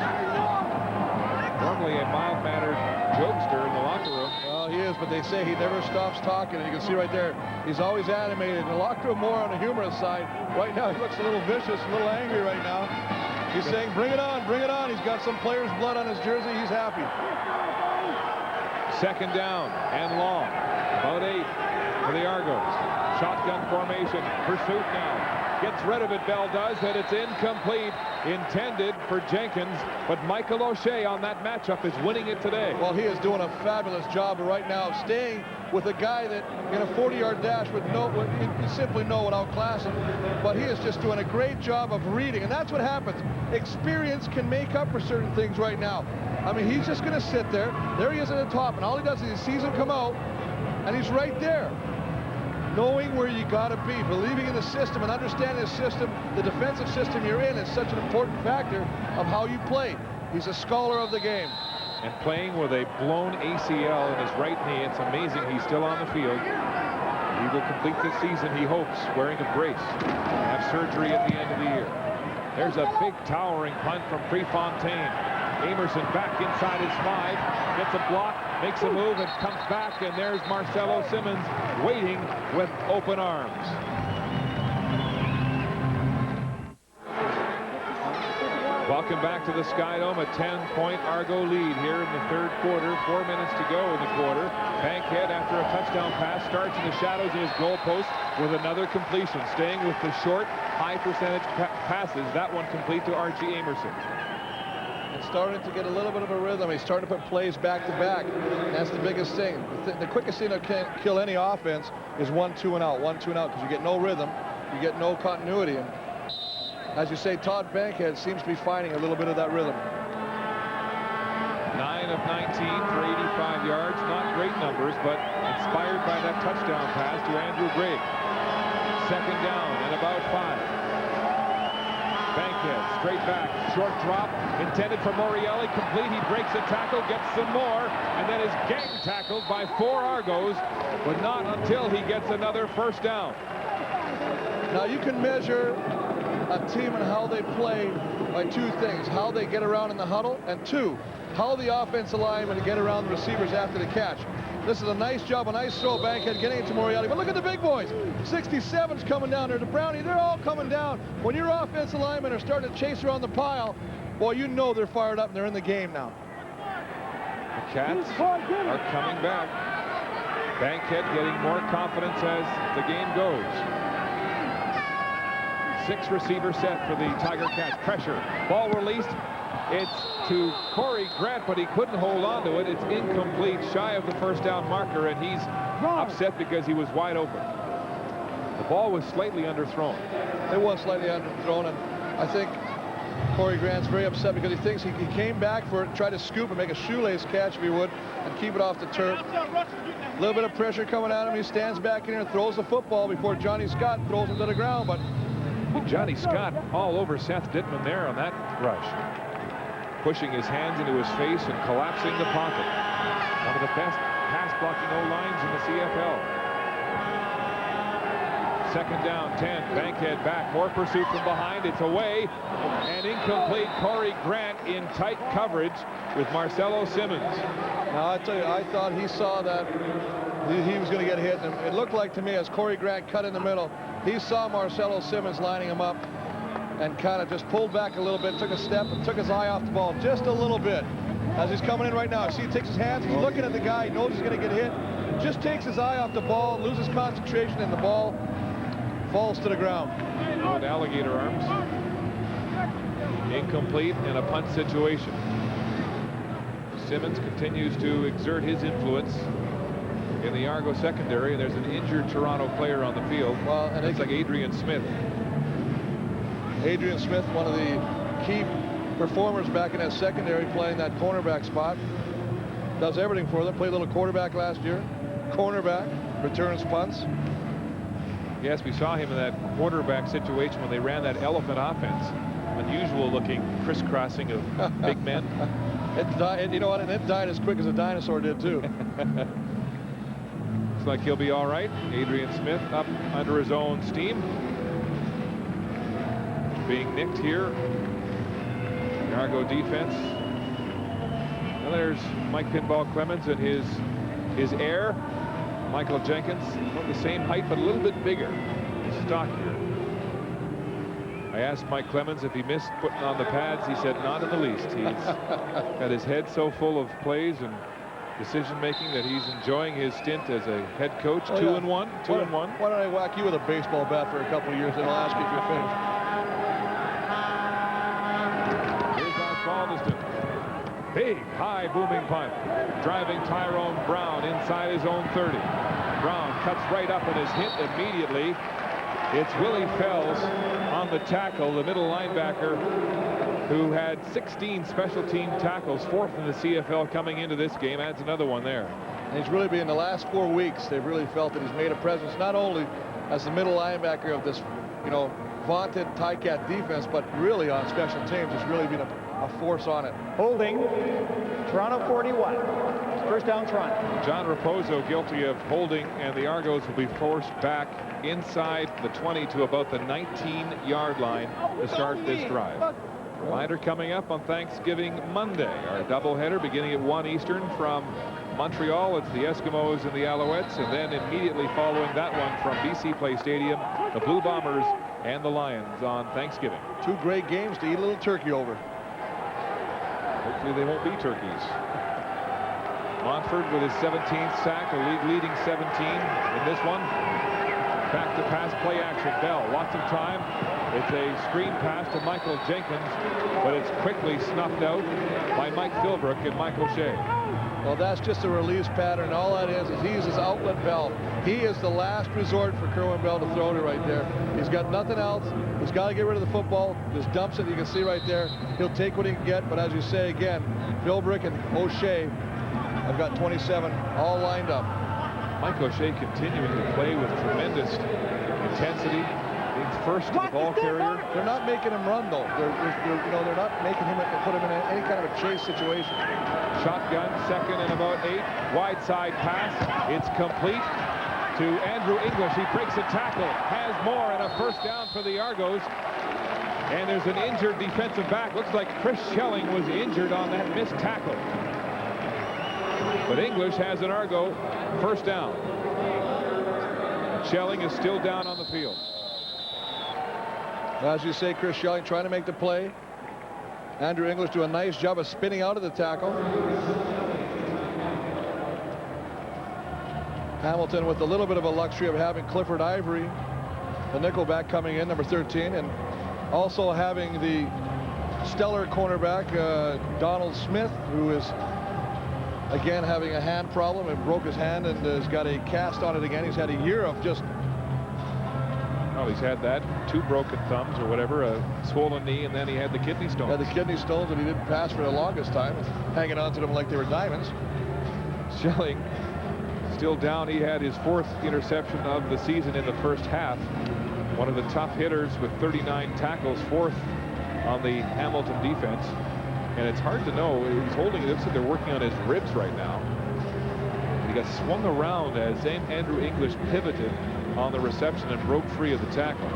Normally a mild-mannered jokester in the locker room. Well, he is, but they say he never stops talking, and you can see right there, he's always animated. In the locker room more on the humorous side. Right now he looks a little vicious, a little angry right now. He's saying, bring it on, bring it on. He's got some player's blood on his jersey. He's happy. Second down and long. About 8 for the Argos. Shotgun formation. Pursuit now. Gets rid of it, Bell does, and it's incomplete. Intended for Jenkins, but Michael O'Shea on that matchup is winning it today. Well, he is doing a fabulous job right now of staying with a guy that in a 40-yard dash would simply know would outclass him. But he is just doing a great job of reading, and that's what happens. Experience can make up for certain things right now. I mean, he's just going to sit there. There he is at the top, and all he does is he sees him come out, and he's right there. Knowing where you got to be, believing in the system and understanding the system, the defensive system you're in is such an important factor of how you play. He's a scholar of the game. And playing with a blown ACL in his right knee, it's amazing he's still on the field. He will complete the season, he hopes, wearing a brace. Have surgery at the end of the year. There's a big towering punt from Prefontaine. Amerson back inside his 5, gets a block, makes a move, and comes back, and there's Marcelo Simmons waiting with open arms. Welcome back to the Skydome, a 10-point Argo lead here in the third quarter. 4 minutes to go in the quarter. Bankhead, after a touchdown pass, starts in the shadows of his goalpost with another completion, staying with the short, high-percentage passes. That one complete to Archie Amerson. And starting to get a little bit of a rhythm. He's starting to put plays back-to-back. That's the biggest thing. The quickest thing that can kill any offense is 1, 2, and out. 1, 2, and out, because you get no rhythm. You get no continuity. And as you say, Todd Bankhead seems to be finding a little bit of that rhythm. 9 of 19 for 85 yards. Not great numbers, but inspired by that touchdown pass to Andrew Grigg. Second down and about 5. Bankhead straight back, short drop, intended for Morreale, complete. He breaks a tackle, gets some more, and then is gang tackled by 4 Argos, but not until he gets another first down. Now you can measure a team and how they play by 2 things: how they get around in the huddle, and 2, how the offensive linemen get around the receivers after the catch. This is a nice job, a nice throw, Bankhead getting it to Morreale. But look at the big boys. 67's coming down there. The Brownie, they're all coming down. When your offensive linemen are starting to chase around the pile, boy, you know they're fired up and they're in the game now. The Cats are coming back. Bankhead getting more confidence as the game goes. 6 receiver set for the Tiger Cats. Pressure. Ball released. It's to Corey Grant, but he couldn't hold on to it. It's incomplete, shy of the first down marker, and he's upset because he was wide open. The ball was slightly underthrown. It was slightly underthrown, and I think Corey Grant's very upset because he thinks he came back for it and tried to scoop and make a shoelace catch if he would and keep it off the turf. A little bit of pressure coming at him. He stands back in here and throws the football before Johnny Scott throws him to the ground. But Johnny Scott all over Seth Dittman there on that rush, pushing his hands into his face and collapsing the pocket. One of the best pass blocking O-lines in the CFL. Second down, 10. Bankhead back. More pursuit from behind. It's away and incomplete. Corey Grant in tight coverage with Marcelo Simmons. Now, I tell you, I thought he saw that he was going to get hit. And it looked like to me as Corey Grant cut in the middle, he saw Marcelo Simmons lining him up and kind of just pulled back a little bit, took a step, and took his eye off the ball just a little bit. As he's coming in right now, see, he takes his hands, he's looking at the guy, he knows he's going to get hit, just takes his eye off the ball, loses concentration in the ball, falls to the ground. With alligator arms. Incomplete in a punt situation. Simmons continues to exert his influence in the Argo secondary. There's an injured Toronto player on the field. Well, and it's like Adrian Smith. Adrian Smith, one of the key performers back in that secondary, playing that cornerback spot. Does everything for them. Played a little quarterback last year. Cornerback, returns punts. Yes, we saw him in that quarterback situation when they ran that elephant offense. Unusual looking crisscrossing of big men. It died, you know what, and it died as quick as a dinosaur did too. Looks like he'll be all right. Adrian Smith up under his own steam. Being nicked here. The Argo defense. And there's Mike Pinball Clemens and his heir, Michael Jenkins, about the same height but a little bit bigger, stockier. I asked Mike Clemens if he missed putting on the pads. He said not in the least. He's got his head so full of plays and decision making that he's enjoying his stint as a head coach. 2-1. 2-1. Why don't I whack you with a baseball bat for a couple of years and I'll ask you if you're finished. Here's Osbaldiston. Big, high, booming punt. Driving Tyrone Brown inside his own 30. Brown cuts right up and is hit immediately. It's Willie Fells on the tackle, the middle linebacker, who had 16 special team tackles, 4th in the CFL coming into this game. Adds another one there. And he's really been, in the last 4 weeks, they've really felt that he's made a presence, not only as the middle linebacker of this, you know, vaunted Ticat defense, but really on special teams. It's really been a force on it. Holding, Toronto 41. First down, Toronto. John Raposo guilty of holding, and the Argos will be forced back inside the 20 to about the 19-yard line to start this drive. Reminder coming up on Thanksgiving Monday. Our doubleheader beginning at 1 Eastern from Montreal. It's the Eskimos and the Alouettes, and then immediately following that one from BC Place Stadium, the Blue Bombers and the Lions on Thanksgiving. 2 great games to eat a little turkey over. Hopefully they won't be turkeys. Montford with his 17th sack, a league-leading 17 in this one. Back to pass, play action. Bell, lots of time. It's a screen pass to Michael Jenkins, but it's quickly snuffed out by Mike Philbrook and Michael Shea. Well, that's just a release pattern. All that is he's his outlet valve. He is the last resort for Kerwin Bell to throw to right there. He's got nothing else. He's got to get rid of the football. Just dumps it. You can see right there. He'll take what he can get. But as you say again, Philbrook and O'Shea have got 27 all lined up. Mike O'Shea continuing to play with tremendous intensity. Being first to the ball carrier. They're not making him run though. They're not making him put him in any kind of a chase situation. Shotgun, second and about 8. Wide side pass. It's complete to Andrew English. He breaks a tackle, has more, and a first down for the Argos. And there's an injured defensive back. Looks like Chris Schelling was injured on that missed tackle. But English has an Argo first down. Schelling is still down on the field. As you say, Chris Schelling trying to make the play. Andrew English do a nice job of spinning out of the tackle. Hamilton with a little bit of a luxury of having Clifford Ivory, the nickelback, coming in, number 13, and also having the stellar cornerback Donald Smith, who is again having a hand problem and broke his hand and has got a cast on it again. He's had a year of just... Well, he's had that, 2 broken thumbs or whatever, a swollen knee, and then he had the kidney stones. Yeah, the kidney stones, and he didn't pass for the longest time, hanging on to them like they were diamonds. Schelling still down. He had his 4th interception of the season in the first half. One of the tough hitters with 39 tackles, 4th on the Hamilton defense. And it's hard to know. He's holding it. Looks like they're working on his ribs right now. He got swung around as Andrew English pivoted on the reception and broke free of the tackle.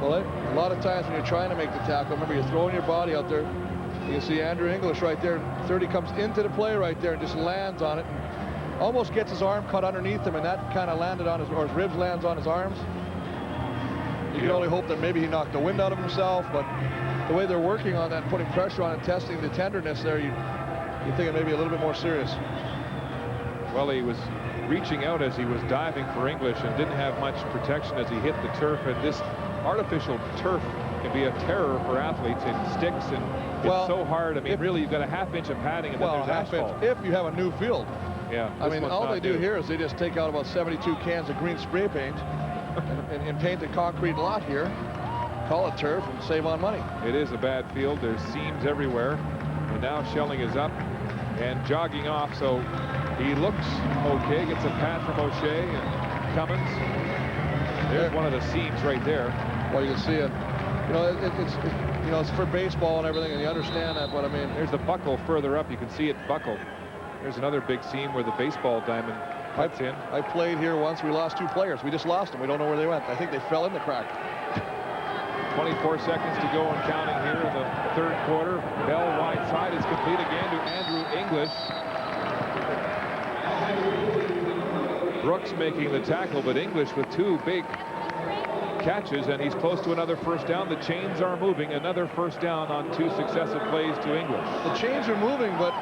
Well, a lot of times when you're trying to make the tackle, remember, you're throwing your body out there. You can see Andrew English right there. 30 comes into the play right there and just lands on it. And almost gets his arm cut underneath him, and that kind of landed on his, or his ribs lands on his arms. You can only hope that maybe he knocked the wind out of himself, but the way they're working on that and putting pressure on and testing the tenderness there, you think it may be a little bit more serious. Well, he was reaching out as he was diving for English and didn't have much protection as he hit the turf. And this artificial turf can be a terror for athletes. It sticks, and it's so hard. I mean, really, you've got a half-inch of padding, and then there's asphalt. If you have a new field. Yeah. I mean, all they do here is they just take out about 72 cans of green spray paint and paint a concrete lot here, call it turf, and save on money. It is a bad field. There's seams everywhere. And now Schelling is up and jogging off, so he looks okay. Gets a pat from O'Shea and Cummins. There's one of the seams right there. Well, you can see it. You know, it's for baseball and everything, and you understand that, but I mean, there's the buckle further up. You can see it buckle. There's another big seam where the baseball diamond cuts in. I played here once. We lost 2 players. We just lost them. We don't know where they went. I think they fell in the crack. 24 seconds to go and counting here in the 3rd quarter. Bell wide side is complete again to Andrew English. Brooks making the tackle, but English with 2 big catches, and he's close to another first down. The chains are moving. Another first down on 2 successive plays to English. The chains are moving, but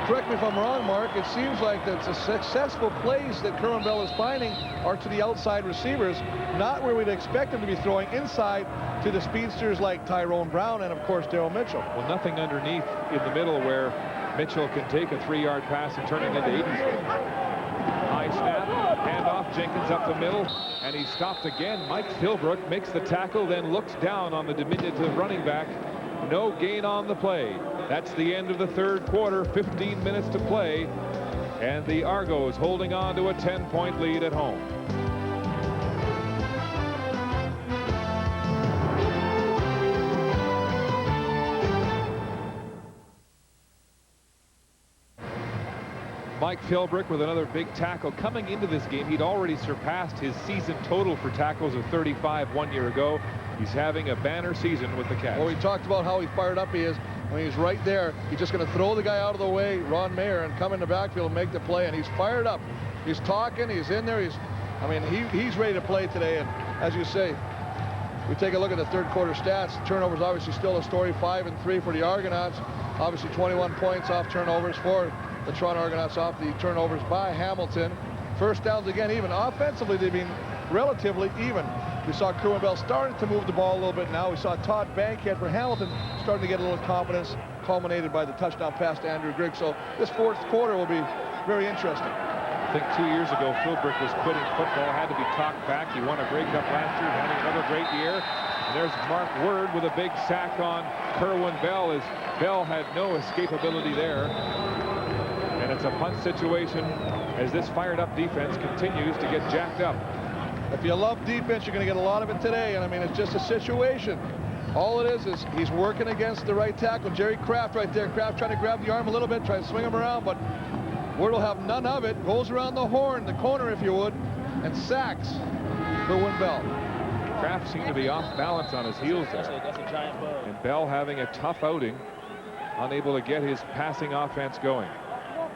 correct me if I'm wrong, Mark, it seems like the successful plays that Kerwin Bell is finding are to the outside receivers, not where we'd expect him to be throwing inside to the speedsters like Tyrone Brown and, of course, Daryl Mitchell. Well, nothing underneath in the middle where Mitchell can take a 3-yard pass and turn it into 80. High snap, handoff, Jenkins up the middle, and he's stopped again. Mike Philbrook makes the tackle, then looks down on the diminutive running back. No gain on the play. That's the end of the 3rd quarter, 15 minutes to play, and the Argos holding on to a 10-point lead at home. Mike Philbrook with another big tackle. Coming into this game, he'd already surpassed his season total for tackles of 35 1 year ago. He's having a banner season with the Cats. Well, we talked about how fired up he is. I mean, he's right there. He's just going to throw the guy out of the way, Ron Mayer, and come in the backfield and make the play. And he's fired up. He's talking. He's in there. He's ready to play today. And as you say, we take a look at the 3rd quarter stats. Turnovers obviously still a story. 5 and 3 for the Argonauts. Obviously 21 points off turnovers for the Toronto Argonauts off the turnovers by Hamilton. First downs again even. Offensively, they've been relatively even. We saw Kerwin Bell starting to move the ball a little bit now. We saw Todd Bankhead for Hamilton starting to get a little confidence, culminated by the touchdown pass to Andrew Griggs. So this fourth quarter will be very interesting. I think 2 years ago, Philbrick was quitting football, had to be talked back. He won a Grey Cup last year, having another great year. And there's Mark Word with a big sack on Kerwin Bell, as Bell had no escapability there. And it's a punt situation as this fired-up defense continues to get jacked up. If you love defense, you're going to get a lot of it today. And I mean, it's just a situation. All it is he's working against the right tackle, Jerry Kraft right there. Kraft trying to grab the arm a little bit, trying to swing him around, but Ward will have none of it. Goes around the horn, the corner if you would, and sacks Kerwin Bell. Kraft seemed to be off balance on his heels there. And Bell having a tough outing, unable to get his passing offense going.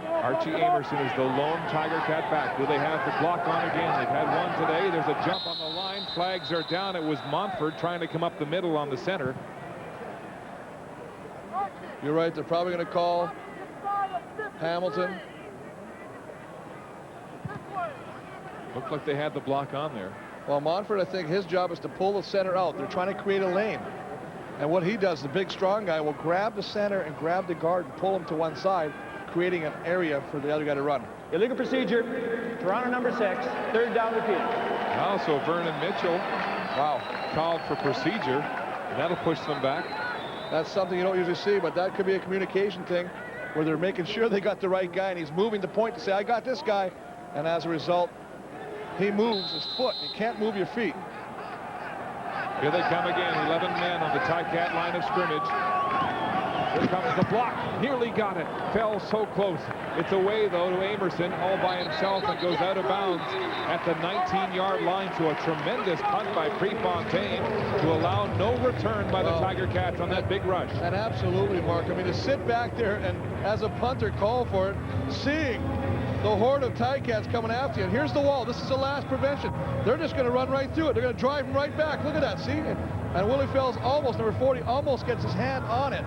Archie Amerson is the lone Tiger Cat back. Do they have the block on again? They've had one today. There's a jump on the line. Flags are down. It was Montford trying to come up the middle on the center. You're right. They're probably going to call Hamilton. Looked like they had the block on there. Well, Montford, I think his job is to pull the center out. They're trying to create a lane. And what he does, the big strong guy, will grab the center and grab the guard and pull him to one side, creating an area for the other guy to run. Illegal procedure. Toronto number 6. Third down repeat. Also, Vernon Mitchell, called for procedure, and that'll push them back. That's something you don't usually see, but that could be a communication thing where they're making sure they got the right guy, and he's moving the point to say, I got this guy. And as a result, he moves his foot. You can't move your feet. Here they come again, 11 men on the Ticat line of scrimmage. Here comes the block. Nearly got it. Fell so close. It's away, though, to Amerson all by himself and goes out of bounds at the 19-yard line. To a tremendous punt by Prefontaine to allow no return by the Tiger Cats on that big rush. And absolutely, Mark. I mean, to sit back there and, as a punter, call for it, seeing the horde of Ticats coming after you. And here's the wall. This is the last prevention. They're just going to run right through it. They're going to drive him right back. Look at that. See? And Willie Fells, almost, number 40, almost gets his hand on it.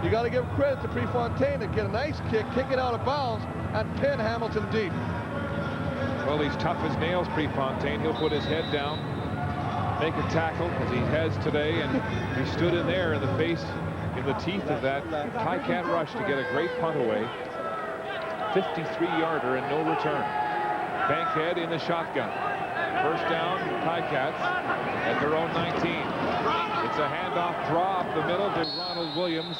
You got to give credit to Prefontaine to get a nice kick it out of bounds, and pin Hamilton deep. Well, he's tough as nails, Prefontaine. He'll put his head down, make a tackle, as he has today, and he stood in there in the face, in the teeth of that Ticat rush to get a great punt away. 53-yarder and no return. Bankhead in the shotgun. First down, Ticats at their own 19. It's a handoff draw up the middle to Ronald Williams,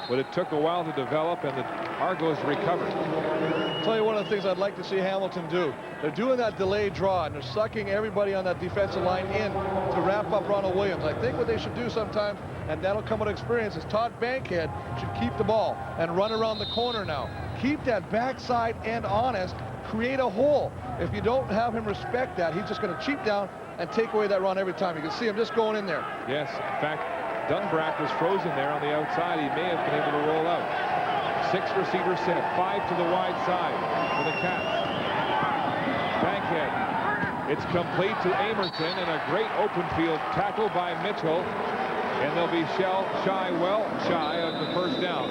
but it took a while to develop, and the Argos recovered. I'll tell you one of the things I'd like to see Hamilton do. They're doing that delayed draw, and they're sucking everybody on that defensive line in to wrap up Ronald Williams. I think what they should do sometime, and that'll come with experience, is Todd Bankhead should keep the ball and run around the corner now. Keep that backside end honest, create a hole. If you don't have him respect that, he's just going to cheat down and take away that run every time. You can see him just going in there. Yes, in fact, Dunbrack was frozen there on the outside. He may have been able to roll out. 6 receivers set, 5 to the wide side for the Cats. Bankhead. It's complete to Amerson, and a great open field tackle by Mitchell. And they'll be shy of the first down.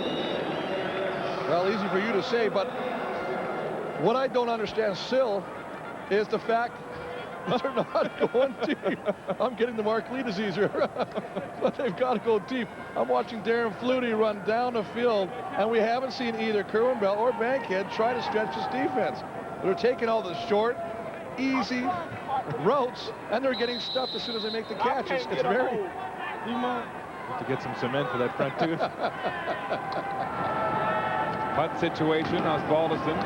Well, easy for you to say, but what I don't understand still is the fact that they're not going deep. I'm getting the Mark Lee disease here, but they've got to go deep. I'm watching Darren Flutie run down the field, and we haven't seen either Kerwin Bell or Bankhead try to stretch this defense. They're taking all the short, easy routes, and they're getting stuffed as soon as they make the catches. It's very... Have to get some cement for that front tooth. Punt situation, Osbaldiston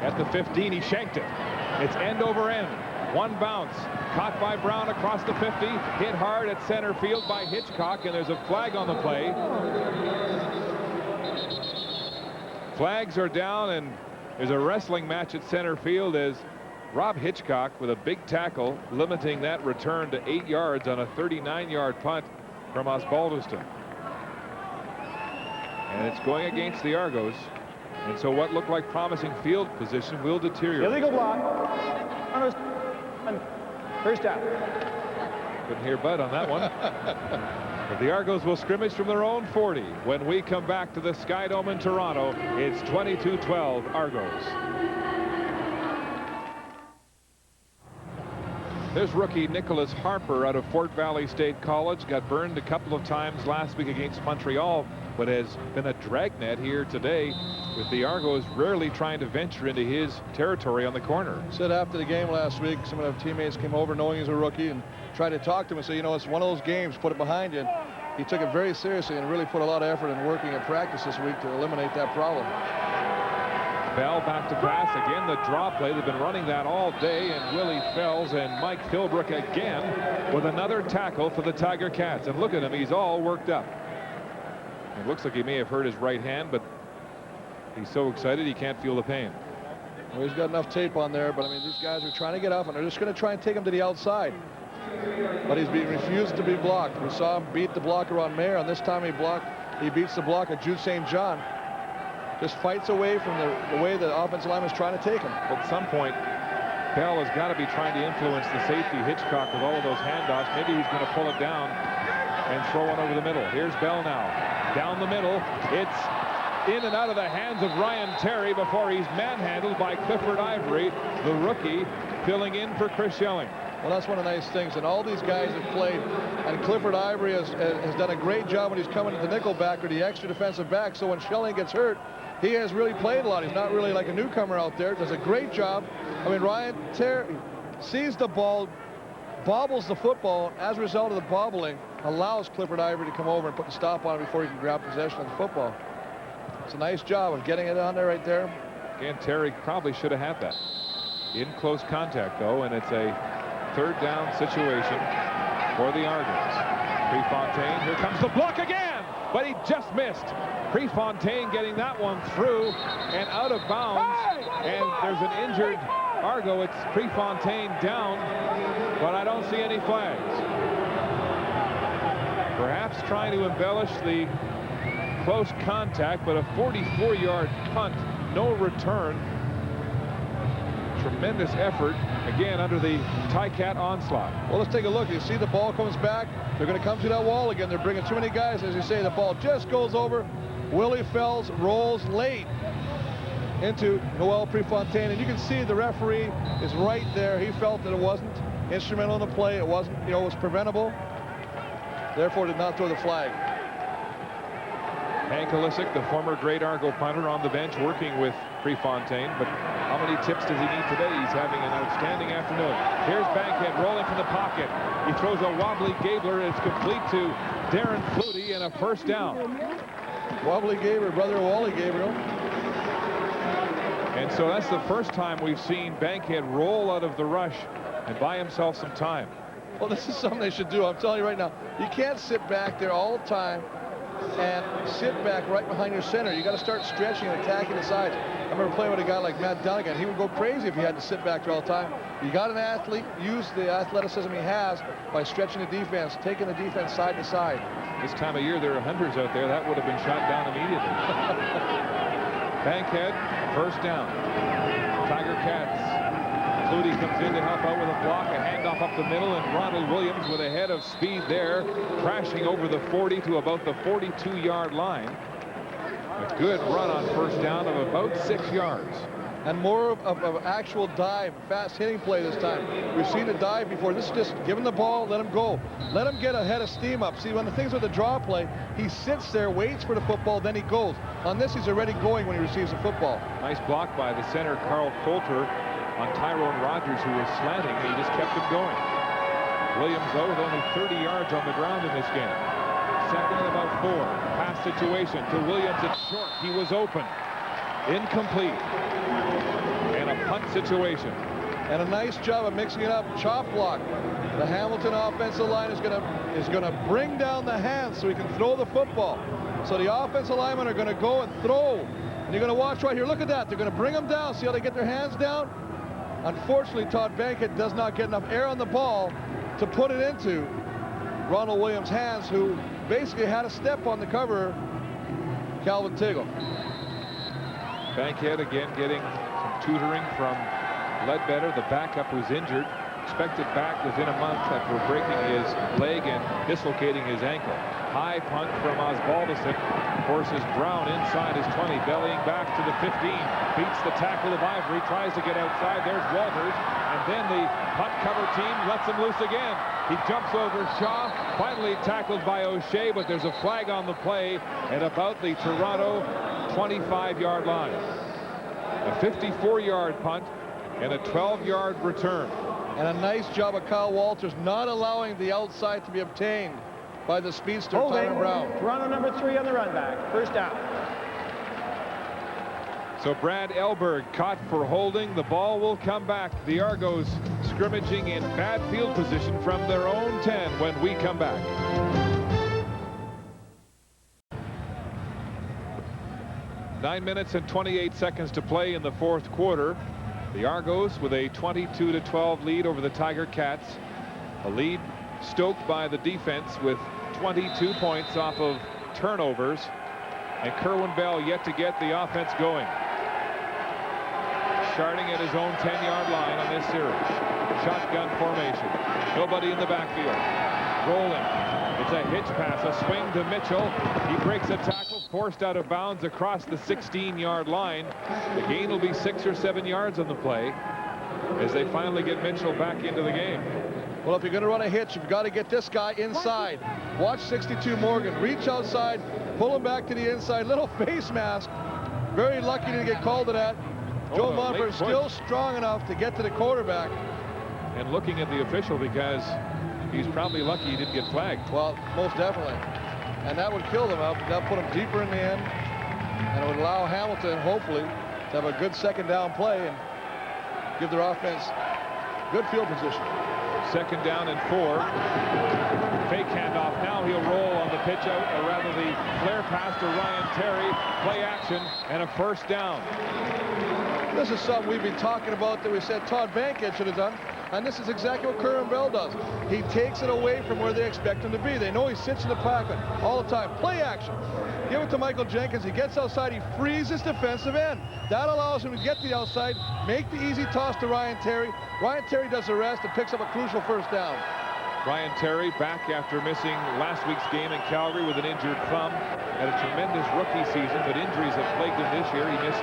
at the 15. He shanked it. It's end over end. One bounce. Caught by Brown across the 50. Hit hard at center field by Hitchcock, and there's a flag on the play. Flags are down, and there's a wrestling match at center field as Rob Hitchcock with a big tackle, limiting that return to 8 yards on a 39-yard punt from Osbaldiston. And it's going against the Argos. And so what looked like promising field position will deteriorate. Illegal block. First down. Couldn't hear Bud on that one. But the Argos will scrimmage from their own 40 when we come back to the Sky Dome in Toronto. It's 22-12 Argos. There's rookie Nicholas Harper out of Fort Valley State College. Got burned a couple of times last week against Montreal, but has been a dragnet here today with the Argos rarely trying to venture into his territory on the corner. Said after the game last week, some of our teammates came over knowing he's a rookie and tried to talk to him and say, you know, it's one of those games, put it behind you. And he took it very seriously and really put a lot of effort in working at practice this week to eliminate that problem. Bell back to pass again. The draw play. They've been running that all day, and Willie Fells and Mike Philbrook again with another tackle for the Tiger Cats. And look at him, he's all worked up. It looks like he may have hurt his right hand, but he's so excited he can't feel the pain. Well, he's got enough tape on there, but I mean, these guys are trying to get up and they're just going to try and take him to the outside. But he's being refused to be blocked. We saw him beat the blocker on Mayer, and this time he beats the block at Jude St. John. Just fights away from the way the offensive lineman is trying to take him. At some point, Bell has got to be trying to influence the safety Hitchcock with all of those handoffs. Maybe he's going to pull it down and throw one over the middle. Here's Bell now. Down the middle. It's in and out of the hands of Ryan Terry before he's manhandled by Clifford Ivory, the rookie, filling in for Chris Schelling. Well, that's one of the nice things, and all these guys have played, and Clifford Ivory has done a great job when he's coming to the nickel back or the extra defensive back, so when Schelling gets hurt, he has really played a lot. He's not really like a newcomer out there. Does a great job. I mean, Ryan Terry sees the ball, bobbles the football, and as a result of the bobbling, allows Clifford Ivory to come over and put the stop on it before he can grab possession of the football. It's a nice job of getting it on there right there. Again, Terry probably should have had that. In close contact, though, and it's a third down situation for the Argos. Prefontaine, here comes the block again, but he just missed. Prefontaine getting that one through and out of bounds, and there's an injured Argo. It's Prefontaine down, but I don't see any flags. Perhaps trying to embellish the close contact, but a 44-yard punt, no return. Tremendous effort, again, under the Ticat onslaught. Well, let's take a look. You see the ball comes back. They're going to come to that wall again. They're bringing too many guys. As you say, the ball just goes over. Willie Fells rolls late into Noel Prefontaine, and you can see the referee is right there. He felt that it wasn't instrumental in the play. It wasn't, it was preventable. Therefore, did not throw the flag. Hank Olisic, the former great Argo punter, on the bench working with Prefontaine, but how many tips does he need today? He's having an outstanding afternoon. Here's Bankhead rolling from the pocket. He throws a wobbly Gabler, and it's complete to Darren Flutie, and a first down. Wobbly Gabriel, brother Wally Gabriel. And so that's the first time we've seen Bankhead roll out of the rush and buy himself some time. Well, this is something they should do. I'm telling you right now, you can't sit back there all the time and sit back right behind your center. You got to start stretching and attacking the sides. I remember playing with a guy like Matt Dunnigan. He would go crazy if he had to sit back there all the time. You got an athlete, use the athleticism he has by stretching the defense, taking the defense side to side. This time of year, there are hunters out there. That would have been shot down immediately. Bankhead, first down. Tiger Cats. Flutie comes in to help out with a block, a handoff up the middle, and Ronald Williams with a head of speed there, crashing over the 40 to about the 42-yard line. A good run on first down of about 6 yards. And more of actual dive, fast hitting play this time. We've seen a dive before. This is just give him the ball, let him go. Let him get a head of steam up. See, when the things with the draw play, he sits there, waits for the football, then he goes. On this, he's already going when he receives the football. Nice block by the center, Carl Coulter, on Tyrone Rogers, who was slanting, and he just kept him going. Williams, though, with only 30 yards on the ground in this game. Second and about 4. Pass situation to Williams. It's short. He was open. Incomplete. And a punt situation. And a nice job of mixing it up. Chop block. The Hamilton offensive line is going to bring down the hands so he can throw the football. So the offensive linemen are going to go and throw. And you're going to watch right here. Look at that. They're going to bring them down. See how they get their hands down? Unfortunately, Todd Bankhead does not get enough air on the ball to put it into Ronald Williams' hands, who basically had a step on the cover, Calvin Tiggle. Bankhead again getting some tutoring from Ledbetter, the backup who's injured. expected back within a month after breaking his leg and dislocating his ankle. High punt from Osbaldiston. Forces Brown inside his 20, bellying back to the 15. Beats the tackle of Ivory, tries to get outside. There's Walters. And then the punt cover team lets him loose again. He jumps over Shaw, finally tackled by O'Shea, but there's a flag on the play at about the Toronto 25-yard line. A 54-yard punt and a 12-yard return. And a nice job of Kyle Walters not allowing the outside to be obtained by the speedster Tyron Brown. Toronto number 3 on the run back. First down. So Brad Elberg caught for holding. The ball will come back. The Argos scrimmaging in bad field position from their own 10 when we come back. Nine minutes and 28 seconds to play in the fourth quarter. The Argos with a 22-12 lead over the Tiger Cats. A lead stoked by the defense with 22 points off of turnovers. And Kerwin Bell yet to get the offense going. Starting at his own 10-yard line on this series. Shotgun formation. Nobody in the backfield. Rolling. It's a hitch pass, a swing to Mitchell. He breaks a tackle, forced out of bounds across the 16-yard line. The gain will be 6 or 7 yards on the play as they finally get Mitchell back into the game. Well, if you're going to run a hitch, you've got to get this guy inside. Watch 62 Morgan. Reach outside, pull him back to the inside. Little face mask. Very lucky to get called to that. Joe Monfort still strong enough to get to the quarterback. And looking at the official, because he's probably lucky he didn't get flagged. Well, most definitely. And that would kill them out. That put them deeper in the end. And it would allow Hamilton, hopefully, to have a good second down play and give their offense good field position. Second down and 4. Fake handoff. Now he'll roll on the pitch out, or rather the flare pass to Ryan Terry. Play action and a first down. This is something we've been talking about that we said Todd Bankhead should have done. And this is exactly what Kerwin Bell does. He takes it away from where they expect him to be. They know he sits in the pocket all the time. Play action. Give it to Michael Jenkins. He gets outside. He frees his defensive end. That allows him to get to the outside, make the easy toss to Ryan Terry. Ryan Terry does the rest and picks up a crucial first down. Ryan Terry back after missing last week's game in Calgary with an injured thumb. Had a tremendous rookie season, but injuries have plagued him this year. He missed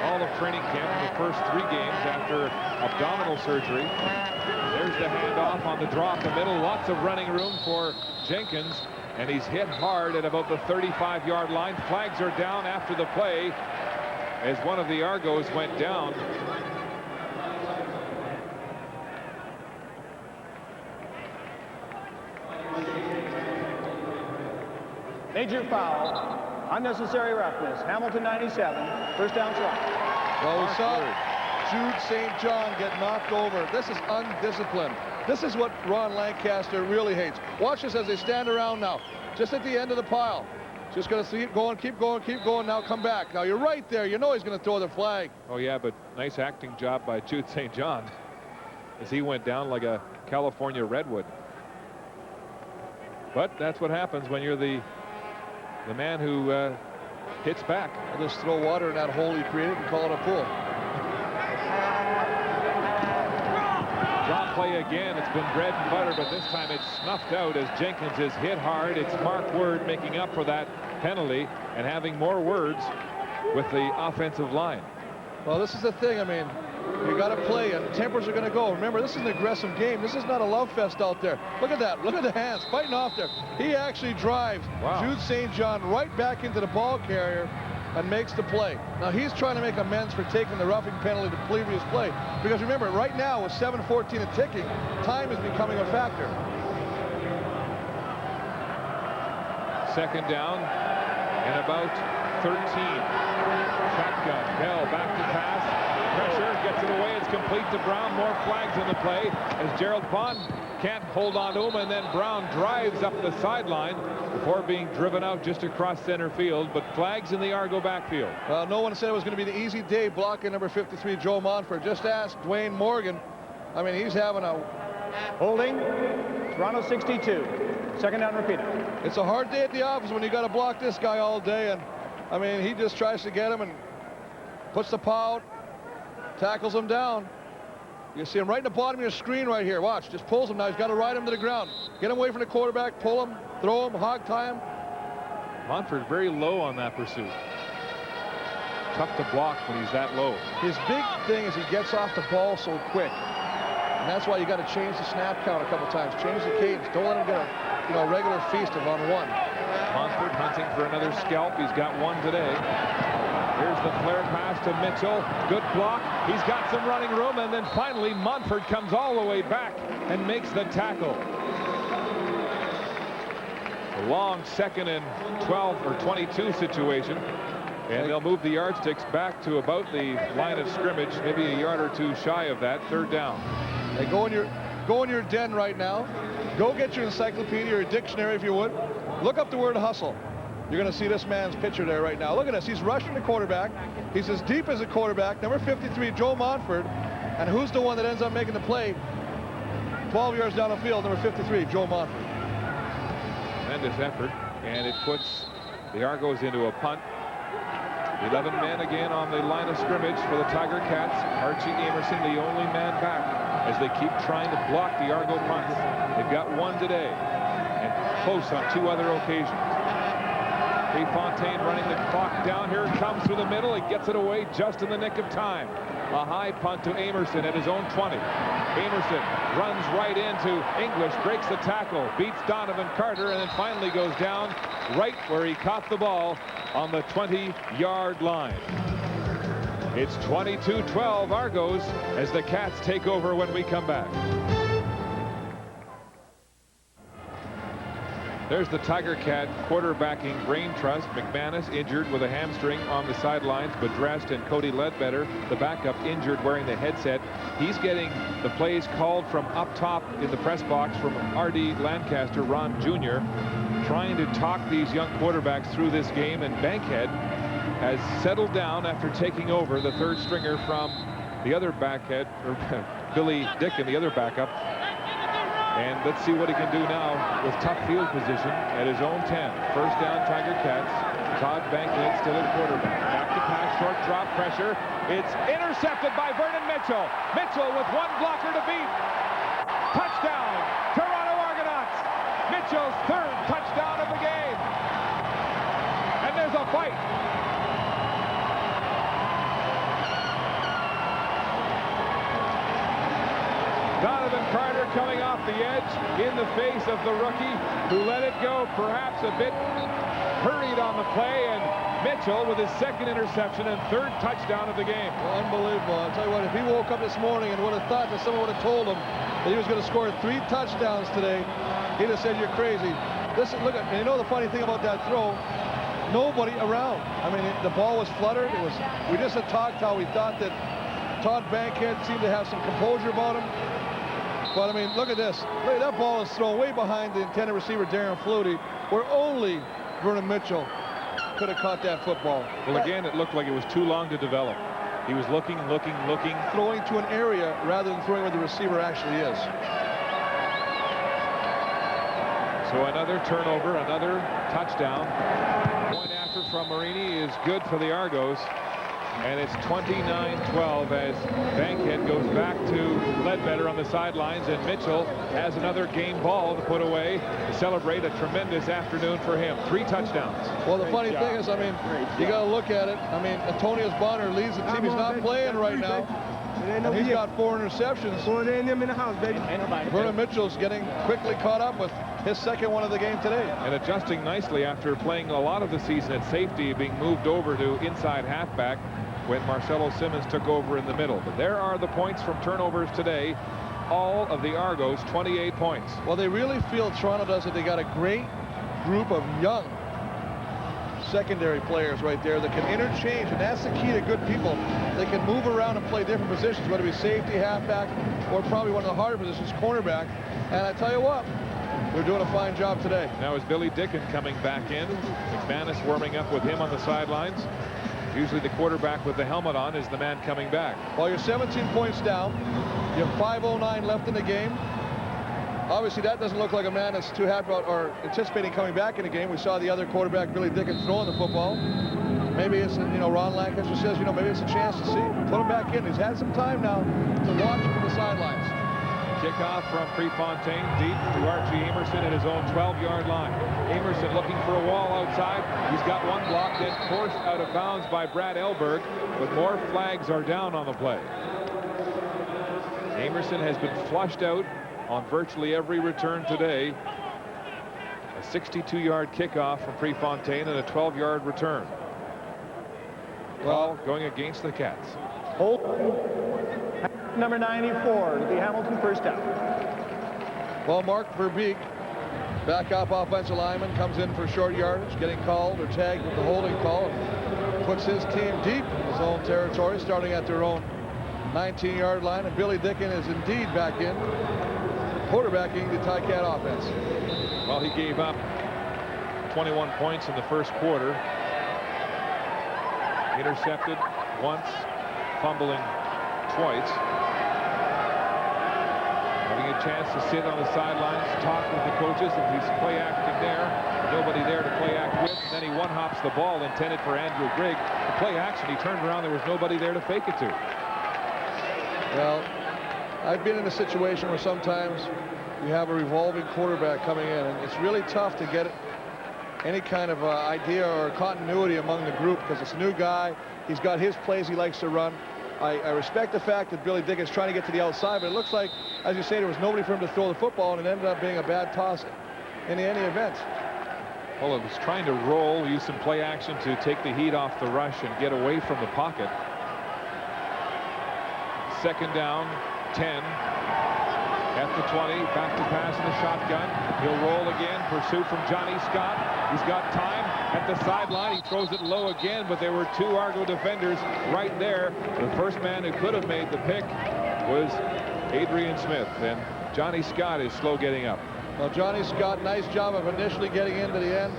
all of training camp in the first 3 games after abdominal surgery. There's the handoff on the draw up the middle. Lots of running room for Jenkins, and he's hit hard at about the 35-yard line. Flags are down after the play as one of the Argos went down. Major foul. Unnecessary roughness. Hamilton 97. First down try. Well, we saw Jude St. John get knocked over. This is undisciplined. This is what Ron Lancaster really hates. Watch this as they stand around now, just at the end of the pile. Just going to see it going, keep going, now come back. Now you're right there. You know he's going to throw the flag. Oh, yeah, but nice acting job by Jude St. John as he went down like a California redwood. But that's what happens when you're the man who hits back. I'll just throw water in that hole he created and call it a pool. Drop play again. It's been bread and butter, but this time it's snuffed out as Jenkins is hit hard. It's Mark Word making up for that penalty and having more words with the offensive line. Well, this is the thing. I mean, you got to play, and tempers are going to go. Remember, this is an aggressive game. This is not a love fest out there. Look at that. Look at the hands fighting off there. He actually drives Jude St. John right back into the ball carrier and makes the play. Now, he's trying to make amends for taking the roughing penalty the previous play. Because remember, right now, with 7:14 and ticking, time is becoming a factor. Second down and about 13. Shotgun. Bell back to pass. Pressure, gets it away. It's complete to Brown. More flags in the play as Gerald Bond can't hold on to him, and then Brown drives up the sideline before being driven out just across center field. But flags in the Argo backfield. Well, no one said it was going to be the easy day blocking number 53, Joe Monfort. Just ask Dwayne Morgan. I mean, he's having a... Holding. Toronto 62. Second down repeated. It's a hard day at the office when you got to block this guy all day, and I mean, he just tries to get him and puts the paw out, tackles him down. You see him right in the bottom of your screen right here. Watch, just pulls him now. He's got to ride him to the ground. Get him away from the quarterback, pull him, throw him, hog tie him. Montford very low on that pursuit. Tough to block when he's that low. His big thing is he gets off the ball so quick. And that's why you got to change the snap count a couple times. Change the cadence. Don't let him get a regular feast of on one. Montford hunting for another scalp. He's got one today. Here's the flare pass to Mitchell. Good block. He's got some running room. And then finally, Montford comes all the way back and makes the tackle. A long 2nd and 12 or 22 situation. And they'll move the yardsticks back to about the line of scrimmage, maybe a yard or two shy of that. 3rd down. Hey, go in your den right now. Go get your encyclopedia or dictionary if you would. Look up the word hustle. You're going to see this man's picture there right now. Look at this. He's rushing the quarterback. He's as deep as a quarterback. Number 53, Joe Montford. And who's the one that ends up making the play? 12 yards down the field, number 53, Joe Montford. Tremendous effort. And it puts the Argos into a punt. 11 men again on the line of scrimmage for the Tiger Cats. Archie Amerson, the only man back, as they keep trying to block the Argo punts. They've got one today, and close on 2 other occasions. Fontaine running the clock down. Here it comes through the middle. He gets it away just in the nick of time. A high punt to Amerson at his own 20. Amerson runs right into English, breaks the tackle, beats Donovan Carter, and then finally goes down right where he caught the ball on the 20-yard line. It's 22-12 Argos as the Cats take over when we come back. There's the Tiger Cat quarterbacking brain trust. McManus injured with a hamstring on the sidelines, but dressed, and Cody Ledbetter, the backup, injured wearing the headset. He's getting the plays called from up top in the press box from R.D. Lancaster, Ron Jr., trying to talk these young quarterbacks through this game, and Bankhead has settled down after taking over the 3rd stringer from the other backhead, or Billy Dickin, the other backup. And let's see what he can do now with tough field position at his own 10. 1st down, Tiger Cats. Todd Bankhead still at quarterback. Back to pass, short drop, pressure. It's intercepted by Vernon Mitchell. Mitchell with one blocker to beat. Touchdown, Toronto Argonauts. Mitchell's 3rd touchdown of the game. And there's a fight. Donovan Carter coming off the edge in the face of the rookie, who let it go perhaps a bit hurried on the play, and Mitchell with his 2nd interception and 3rd touchdown of the game. Well, unbelievable. I'll tell you what, if he woke up this morning and would have thought that someone would have told him that he was going to score 3 touchdowns today, he'd have said, "You're crazy." Listen, look at, and you know the funny thing about that throw? Nobody around. I mean, the ball was fluttered. We just had talked how we thought that Todd Bankhead seemed to have some composure about him. But, I mean, look at this. Look, that ball is thrown way behind the intended receiver, Darren Flutie, where only Vernon Mitchell could have caught that football. Well, again, it looked like it was too long to develop. He was looking. Throwing to an area rather than throwing where the receiver actually is. So another turnover, another touchdown. Point after from Marini is good for the Argos. And it's 29-12 as Bankhead goes back to Ledbetter on the sidelines, and Mitchell has another game ball to put away to celebrate a tremendous afternoon for him. 3 touchdowns. Well, the funny thing is, I mean, you got to look at it. I mean, Antonius Bonner leads the team. He's not playing right now. And he's got 4 interceptions. Vernon Mitchell's getting quickly caught up with his 2nd one of the game today. And adjusting nicely after playing a lot of the season at safety, being moved over to inside halfback when Marcelo Simmons took over in the middle. But there are the points from turnovers today. All of the Argos, 28 points. Well, they really feel, Toronto does it. They got a great group of young secondary players right there that can interchange, and that's the key to good people. They can move around and play different positions, whether it be safety, halfback, or probably one of the harder positions, cornerback. And I tell you what, they're doing a fine job today. Now is Billy Dickin coming back in. McManus warming up with him on the sidelines. Usually the quarterback with the helmet on is the man coming back. Well, you're 17 points down. You have 5:09 left in the game. Obviously, that doesn't look like a man that's too happy about or anticipating coming back in the game. We saw the other quarterback, Billy Dickin, throwing the football. maybe it's, Ron Lancaster says, maybe it's a chance to see, put him back in. He's had some time now to watch him from the sidelines. Kickoff from Prefontaine deep to Archie Amerson at his own 12-yard line. Amerson looking for a wall outside. He's got one block, then forced out of bounds by Brad Elberg, but more flags are down on the play. Amerson has been flushed out on virtually every return today. A 62-yard kickoff from Prefontaine and a 12-yard return. Well, going against the Cats. Holt, number 94, to the Hamilton first down. Well, Mark Verbeek, backup offensive lineman, comes in for short yardage, getting called or tagged with the holding call, and puts his team deep in his own territory, starting at their own 19-yard line. And Billy Dicken is indeed back in, quarterbacking the Ticat offense. Well, he gave up 21 points in the first quarter. Intercepted once, fumbling twice. Having a chance to sit on the sidelines, talk with the coaches, and he's play acting there. Nobody there to play act with. And then he one-hops the ball intended for Andrew Grigg. The play action, he turned around, there was nobody there to fake it to. Well, I've been in a situation where sometimes you have a revolving quarterback coming in, and it's really tough to get any kind of idea or continuity among the group because it's a new guy. He's got his plays he likes to run. I respect the fact that Billy Dick is trying to get to the outside, but it looks like, as you say, there was nobody for him to throw the football, and it ended up being a bad toss in any event. Well, it was trying to roll, use some play action to take the heat off the rush and get away from the pocket. Second down, 10. At the 20, back to pass in the shotgun. He'll roll again, pursuit from Johnny Scott. He's got time at the sideline. He throws it low again, but there were two Argo defenders right there. The first man who could have made the pick was Adrian Smith, and Johnny Scott is slow getting up. Well, Johnny Scott, nice job of initially getting into the end,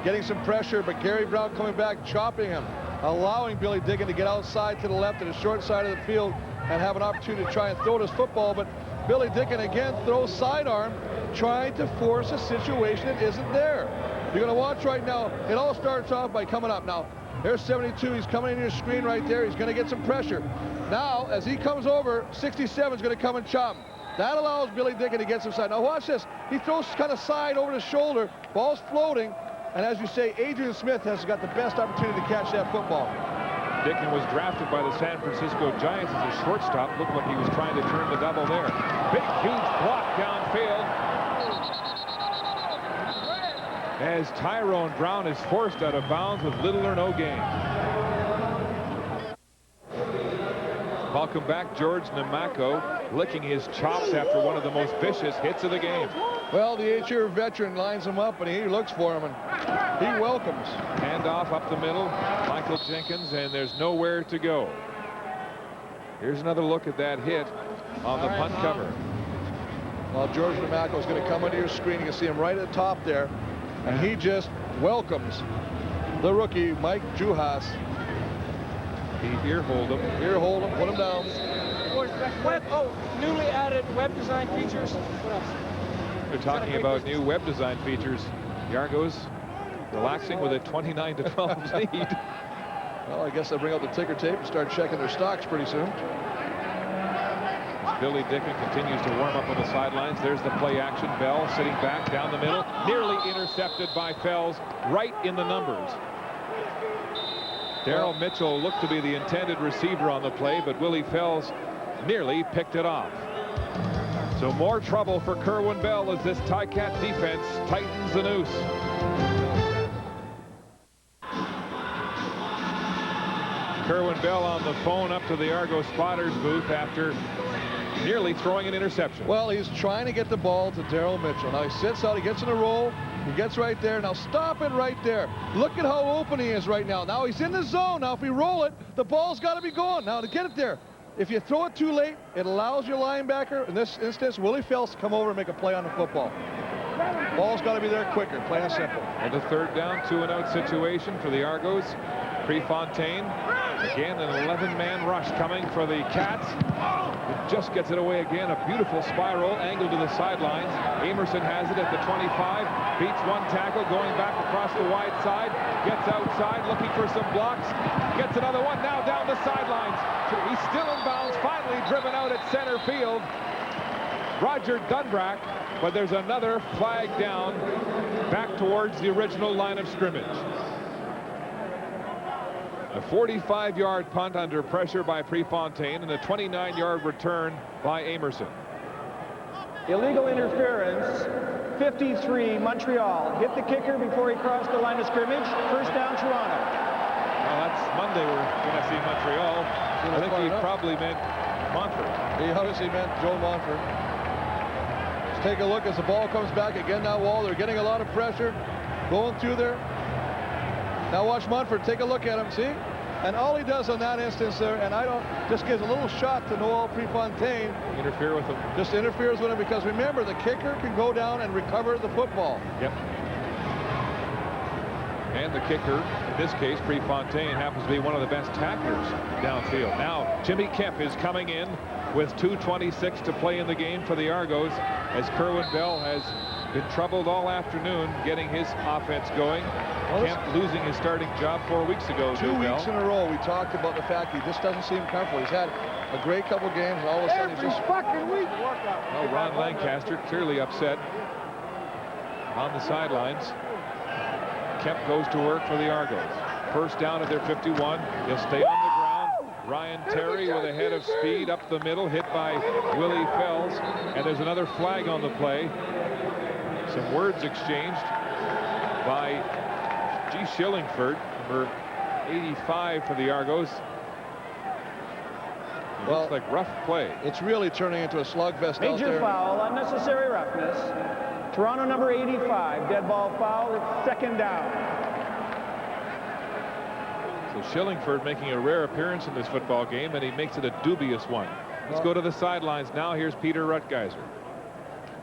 getting some pressure, but Gary Brown coming back, chopping him, allowing Billy Dicken to get outside to the left at the short side of the field and have an opportunity to try and throw this football, but Billy Dicken again throws sidearm, trying to force a situation that isn't there. You're going to watch right now. It all starts off by coming up. Now, there's 72. He's coming in your screen right there. He's going to get some pressure. Now, as he comes over, 67 is going to come and chop him. That allows Billy Dicken to get some side. Now, watch this. He throws kind of side over the shoulder. Ball's floating. And as you say, Adrian Smith has got the best opportunity to catch that football. Dicken was drafted by the San Francisco Giants as a shortstop. Looked like he was trying to turn the double there. Big, huge block downfield. As Tyrone Brown is forced out of bounds with little or no gain. Welcome back, George Namako, licking his chops after one of the most vicious hits of the game. Well, the 8-year veteran lines him up, and he looks for him, and he welcomes. Handoff up the middle, Michael Jenkins, and there's nowhere to go. Here's another look at that hit on the punt cover. Well, George Namako is going to come into your screen. You can see him right at the top there, and he just welcomes the rookie, Mike Juhas. He ear-hold him. Ear-hold him, put him down. Newly added web design features. What else? They're talking about new web design features. The Argos relaxing with a 29-12 lead. Well, I guess they'll bring out the ticker tape and start checking their stocks pretty soon. As Billy Dicken continues to warm up on the sidelines. There's the play action. Bell sitting back down the middle. Nearly intercepted by Fells, right in the numbers. Darryl Mitchell looked to be the intended receiver on the play, but Willie Fells nearly picked it off. So more trouble for Kerwin Bell as this Ticat defense tightens the noose. Kerwin Bell on the phone up to the Argo spotters booth after nearly throwing an interception. Well, he's trying to get the ball to Darryl Mitchell. Now he sits out, he gets in a roll, he gets right there. Now stop it right there. Look at how open he is right now. Now he's in the zone. Now if we roll it, the ball's got to be going. Now to get it there, if you throw it too late, it allows your linebacker, in this instance, Willie Fells, to come over and make a play on the football. Ball's got to be there quicker, plain and simple. And the third down, 2-and-out situation for the Argos. Prefontaine, again, an 11-man rush coming for the Cats. It just gets it away again. A beautiful spiral, angle to the sidelines. Amerson has it at the 25, beats one tackle, going back across the wide side, gets outside, looking for some blocks, gets another one, now down the sidelines. He's still in bounds, finally driven out at center field. Roger Dunbrack, but there's another flag down back towards the original line of scrimmage. A 45-yard punt under pressure by Prefontaine and a 29-yard return by Amerson. Illegal interference, 53, Montreal. Hit the kicker before he crossed the line of scrimmage. First down, Toronto. Well, that's Monday we're going to see Montreal. I think he probably meant Montfort. He obviously meant Joe Montfort. Let's take a look as the ball comes back again. Now Wall, they're getting a lot of pressure going through there. Now watch Montfort, take a look at him, see? And all he does on that instance there, and just gives a little shot to Noel Prefontaine. Interfere with him. Just interferes with him because remember, the kicker can go down and recover the football. Yep. And the kicker, in this case, Prefontaine, happens to be one of the best tacklers downfield. Now, Jimmy Kemp is coming in with 2:26 to play in the game for the Argos, as Kerwin Bell has been troubled all afternoon getting his offense going. Kemp losing his starting job 4 weeks ago. 2 weeks in a row, we talked about the fact he just doesn't seem comfortable. He's had a great couple games, and all of a sudden he's just... fucking week. Well, Ron Lancaster clearly upset on the sidelines. Kemp goes to work for the Argos. First down at their 51. He'll stay on the ground. Ryan Terry with a head of speed up the middle, hit by Willie Fells. And there's another flag on the play. Some words exchanged by G. Shillingford, number 85 for the Argos. Looks like rough play. It's really turning into a slugfest out there. Major foul, unnecessary roughness. Toronto number 85, dead ball foul, it's second down. So Shillingford making a rare appearance in this football game, and he makes it a dubious one. Let's go to the sidelines now. Here's Peter Rutgeiser.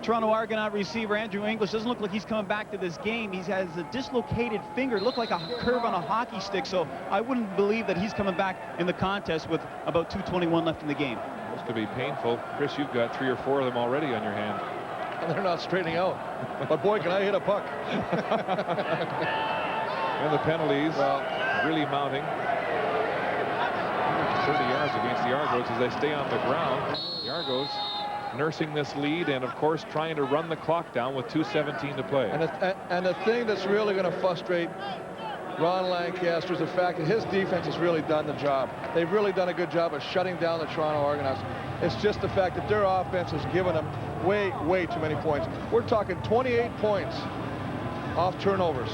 Toronto Argonaut receiver Andrew English doesn't look like he's coming back to this game. He has a dislocated finger, looked like a curve on a hockey stick, so I wouldn't believe that he's coming back in the contest with about 2:21 left in the game. This could be painful. Chris, you've got 3 or 4 of them already on your hand. And they're not straightening out. But boy, can I hit a puck. And the penalties really mounting. 30 yards against the Argos as they stay on the ground. The Argos nursing this lead and, of course, trying to run the clock down with 2:17 to play. And the thing that's really going to frustrate Ron Lancaster is the fact that his defense has really done the job. They've really done a good job of shutting down the Toronto Argonauts. It's just the fact that their offense has given them way too many points. We're talking 28 points off turnovers.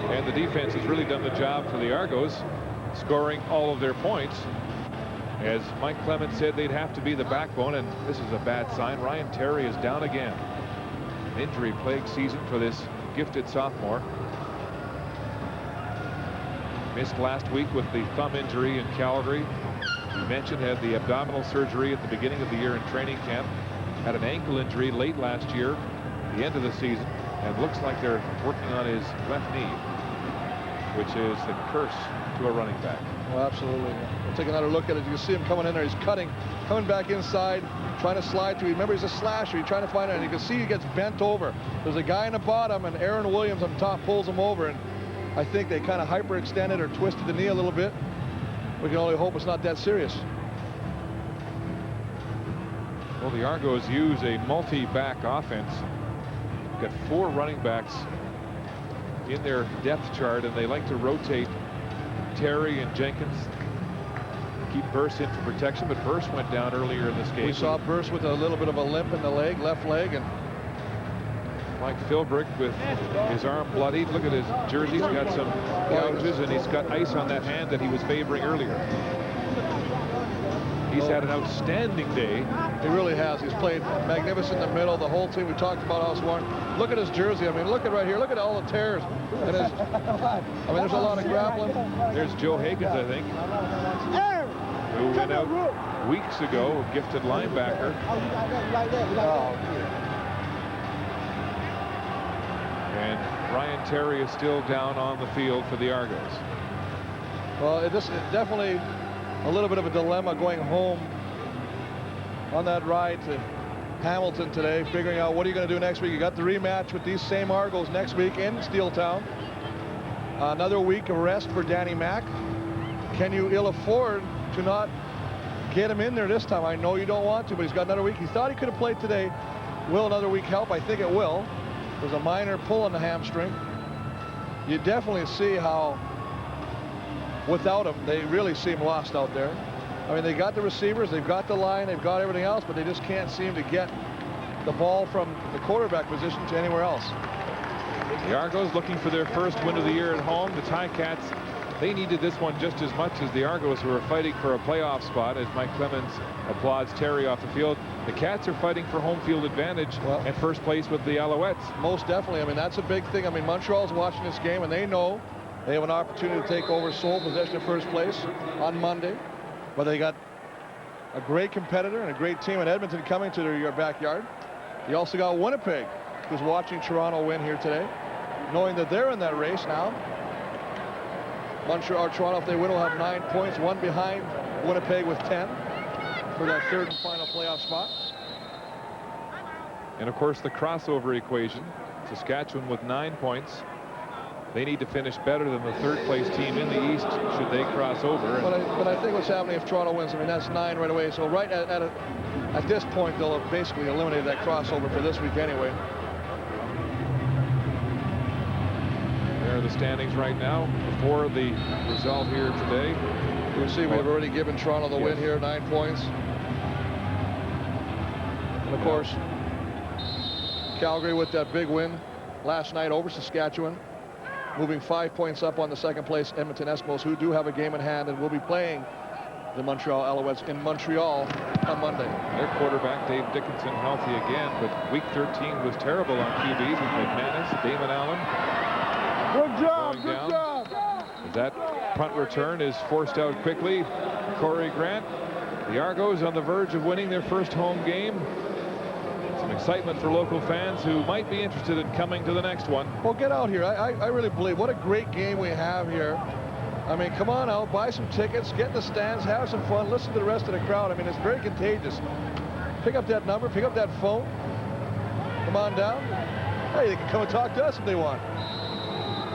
And the defense has really done the job for the Argos, scoring all of their points. As Mike Clements said, they'd have to be the backbone, and this is a bad sign. Ryan Terry is down again. An injury-plagued season for this gifted sophomore. Missed last week with the thumb injury in Calgary. You mentioned had the abdominal surgery at the beginning of the year in training camp. Had an ankle injury late last year, the end of the season, and looks like they're working on his left knee, which is a curse to a running back. Well, absolutely. We'll take another look at it. You can see him coming in there. He's coming back inside, trying to slide to. Remember, he's a slasher. He's trying to find it, and you can see he gets bent over. There's a guy in the bottom, and Aaron Williams on top pulls him over, and I think they kind of hyperextended or twisted the knee a little bit. We can only hope it's not that serious. Well, the Argos use a multi-back offense. Got 4 running backs in their depth chart, and they like to rotate Terry and Jenkins. Keep Burse in for protection, but Burse went down earlier in this game. We saw Burse with a little bit of a limp in the leg, left leg, and Mike Philbrick with his arm bloodied. Look at his jersey. He's got some gouges, and he's got ice on that hand that he was favoring earlier. He's had an outstanding day. He really has. He's played magnificent in the middle. The whole team we talked about how it's worn. Look at his jersey. I mean, look at right here. Look at all the tears. And his, I mean, there's a lot of grappling. There's Joe Higgins, I think, who went out weeks ago, a gifted linebacker. And Ryan Terry is still down on the field for the Argos. Well, it's definitely a little bit of a dilemma going home on that ride to Hamilton today, figuring out what are you going to do next week. You got the rematch with these same Argos next week in Steeltown. Another week of rest for Danny Mac. Can you ill afford to not get him in there this time? I know you don't want to, but he's got another week. He thought he could have played today. Will another week help? I think it will. There's a minor pull on the hamstring. You definitely see how without him they really seem lost out there. I mean, they got the receivers, they've got the line, they've got everything else, but they just can't seem to get the ball from the quarterback position to anywhere else. The Argos looking for their first win of the year at home. The Ticats, they needed this one just as much as the Argos, who are fighting for a playoff spot, as Mike Clemens applauds Terry off the field. The Cats are fighting for home field advantage and first place with the Alouettes. Most definitely. I mean, that's a big thing. I mean, Montreal's watching this game, and they know they have an opportunity to take over sole possession of first place on Monday. But they got a great competitor and a great team in Edmonton coming to their backyard. You also got Winnipeg, who's watching Toronto win here today, knowing that they're in that race now. Montreal or Toronto, if they win, will have 9 points, one behind Winnipeg with 10 for that third and final playoff spot. And of course, the crossover equation. Saskatchewan with 9 points. They need to finish better than the third place team in the East should they cross over. But I think what's happening if Toronto wins, I mean, that's 9 right away. So right at this point, they'll have basically eliminated that crossover for this week anyway. There are the standings right now before the result here today. You see, we've already given Toronto the win here, 9 points. And of course, Calgary with that big win last night over Saskatchewan, moving 5 points up on the second place Edmonton Eskimos, who do have a game in hand and will be playing the Montreal Alouettes in Montreal on Monday. Their quarterback, Dave Dickinson, healthy again, but week 13 was terrible on QBs with McManus, Damon Allen. Good job, good job. That punt return is forced out quickly. Corey Grant. The Argos on the verge of winning their first home game. Some excitement for local fans who might be interested in coming to the next one. Well, get out here. I really believe what a great game we have here. I mean, come on out, buy some tickets, get in the stands, have some fun, listen to the rest of the crowd. I mean, it's very contagious. Pick up that number, pick up that phone. Come on down. Hey, they can come and talk to us if they want.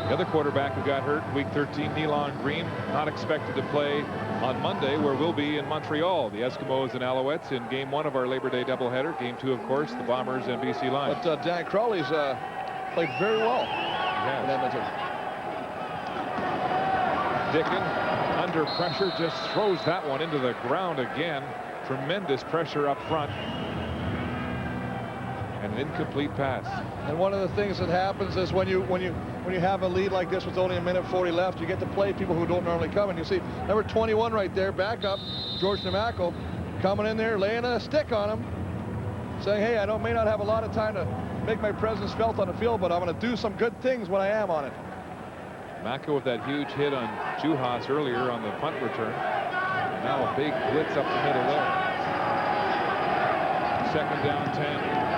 The other quarterback who got hurt week 13, Nealon Green, not expected to play on Monday, where we'll be in Montreal. The Eskimos and Alouettes in game 1 of our Labor Day doubleheader. Game 2, of course, the Bombers and BC Lions. But Dan Crowley's played very well in Edmonton. Dickin, under pressure, just throws that one into the ground again. Tremendous pressure up front. And an incomplete pass. And one of the things that happens is when you have a lead like this with only a minute 40 left, you get to play people who don't normally come. And you see number 21 right there, back up, George Namaco, coming in there, laying a stick on him, saying, hey, I may not have a lot of time to make my presence felt on the field, but I'm going to do some good things when I am on it. Mako with that huge hit on Juhas earlier on the punt return. Now a big blitz up the middle there. Second down 10.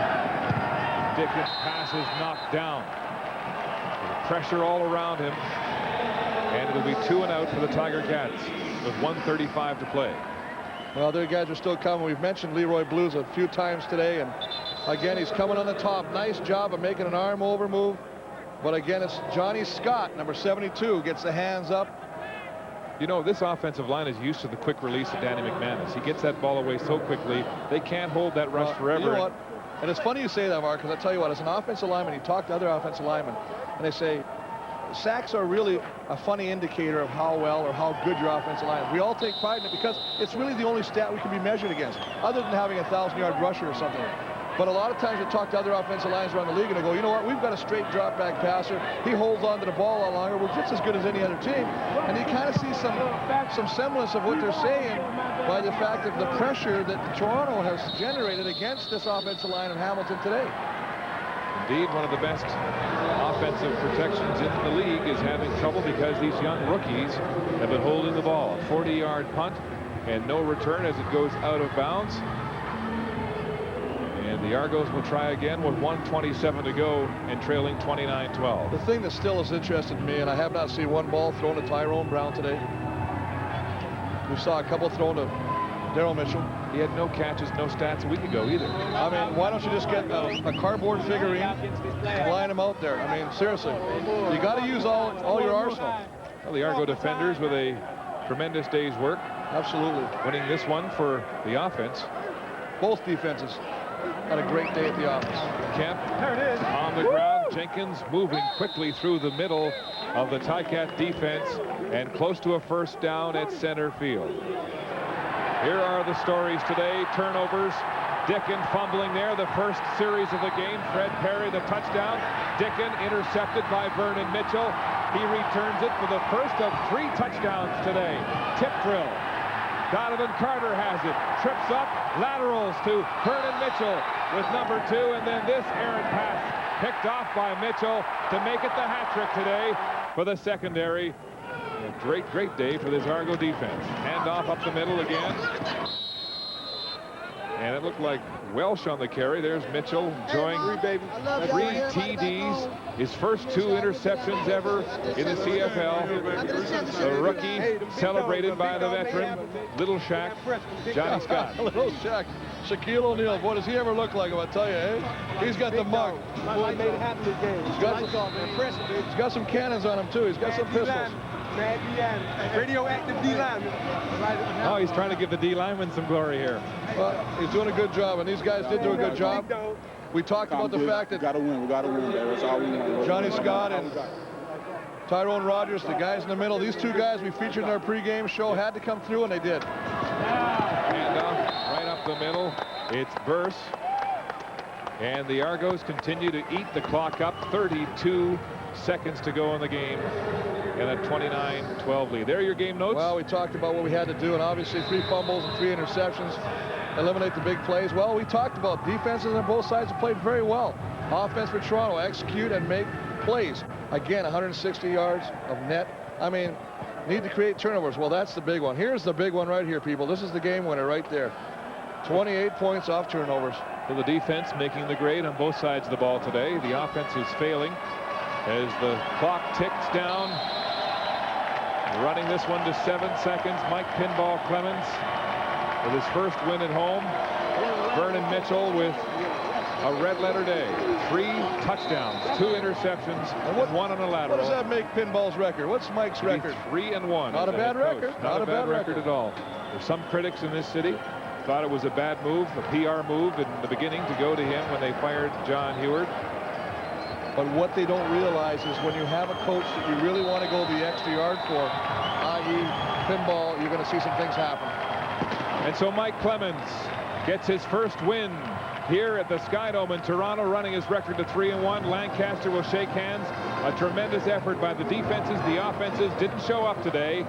Dickin's pass is knocked down. There's pressure all around him. And it'll be 2 and out for the Tiger Cats with 1:35 to play. Well, their guys are still coming. We've mentioned Leroy Blues a few times today. And again, he's coming on the top. Nice job of making an arm over move. But again, it's Johnny Scott, number 72, gets the hands up. You know, this offensive line is used to the quick release of Danny McManus. He gets that ball away so quickly, they can't hold that rush forever. You know what? And it's funny you say that, Mark, because I tell you what, as an offensive lineman, you talk to other offensive linemen, and they say, sacks are really a funny indicator of how well or how good your offensive line is. We all take pride in it because it's really the only stat we can be measured against, other than having a 1,000-yard rusher or something. But a lot of times you talk to other offensive lines around the league and they go, you know what, we've got a straight drop back passer. He holds on to the ball a lot longer. We're just as good as any other team. And you kind of see some semblance of what they're saying by the fact of the pressure that Toronto has generated against this offensive line in Hamilton today. Indeed, one of the best offensive protections in the league is having trouble because these young rookies have been holding the ball. A 40-yard punt and no return as it goes out of bounds. And the Argos will try again with 1:27 to go and trailing 29-12. The thing that still is interested in me, and I have not seen one ball thrown to Tyrone Brown today. We saw a couple thrown to Daryl Mitchell. He had no catches, no stats a week ago either. I mean, why don't you just get a cardboard figurine and line them out there? I mean, seriously, you got to use all your arsenal. Well, the Argo defenders with a tremendous day's work. Absolutely. Winning this one for the offense. Both defenses had a great day at the office. Kemp on the ground. Jenkins moving quickly through the middle of the Ticat defense and close to a first down at center field. Here are the stories today. Turnovers. Dickin fumbling there. The first series of the game. Fred Perry, the touchdown. Dickin intercepted by Vernon Mitchell. He returns it for the first of 3 touchdowns today. Tip drill. Donovan Carter has it. Trips up. Laterals to Vernon Mitchell with number 2. And then this errant pass picked off by Mitchell to make it the hat trick today for the secondary. A great, great day for this Argo defense. Handoff up the middle again. And it looked like Welsh on the carry. There's Mitchell enjoying 3 TDs. His first 2 interceptions ever in the CFL. The rookie celebrated by the veteran, Little Shaq, Johnny Scott. Little Shaq. Shaquille O'Neal. Boy, does he ever look like him, I tell you, eh? He's got the mug. Boy, made it happen this game. He's got some cannons on him, too. He's got some pistols. Radioactive D lineman. Oh, he's trying to give the D lineman some glory here. Well, he's doing a good job, and these guys did do a good job. We talked about the fact that we got to win, That's all we want. Johnny Scott and Tyrone Rogers, the guys in the middle, these 2 guys we featured in our pregame show had to come through, and they did. Handoff right up the middle. It's Burse. And the Argos continue to eat the clock up. 32 seconds to go in the game. And a 29-12 lead. There are your game notes. Well, we talked about what we had to do, and obviously 3 fumbles and 3 interceptions. Eliminate the big plays. Well, we talked about defenses on both sides have played very well. Offense for Toronto, execute and make plays. Again, 160 yards of net. I mean, need to create turnovers. Well, that's the big one. Here's the big one right here, people. This is the game winner right there. 28 points off turnovers. So the defense making the grade on both sides of the ball today. The offense is failing as the clock ticks down. Running this one to 7 seconds. Mike Pinball Clemens with his first win at home. Vernon Mitchell with a red letter day. 3 touchdowns, 2 interceptions, and 1 on a lateral. What does that make Pinball's record? What's Mike's record? 3-1. Not a bad record. Not a bad record at all. There's some critics in this city thought it was a bad move, a PR move in the beginning to go to him when they fired John Heward. But what they don't realize is when you have a coach that you really want to go the extra yard for, i.e. Pinball, you're going to see some things happen. And so Mike Clemens gets his first win here at the Skydome in Toronto, running his record to 3-1. Lancaster will shake hands. A tremendous effort by the defenses. The offenses didn't show up today.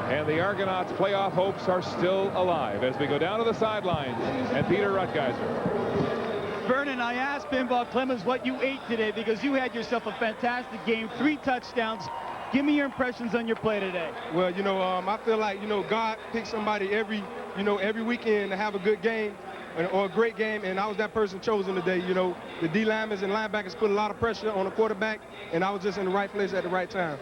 And the Argonauts' playoff hopes are still alive as we go down to the sidelines. And Peter Rutgeiser. Vernon, I asked Pinball Clemens what you ate today because you had yourself a fantastic game, 3 touchdowns. Give me your impressions on your play today. Well, I feel like, God picks somebody every weekend to have a good game or a great game, and I was that person chosen today. The D linemen and linebackers put a lot of pressure on the quarterback, and I was just in the right place at the right time.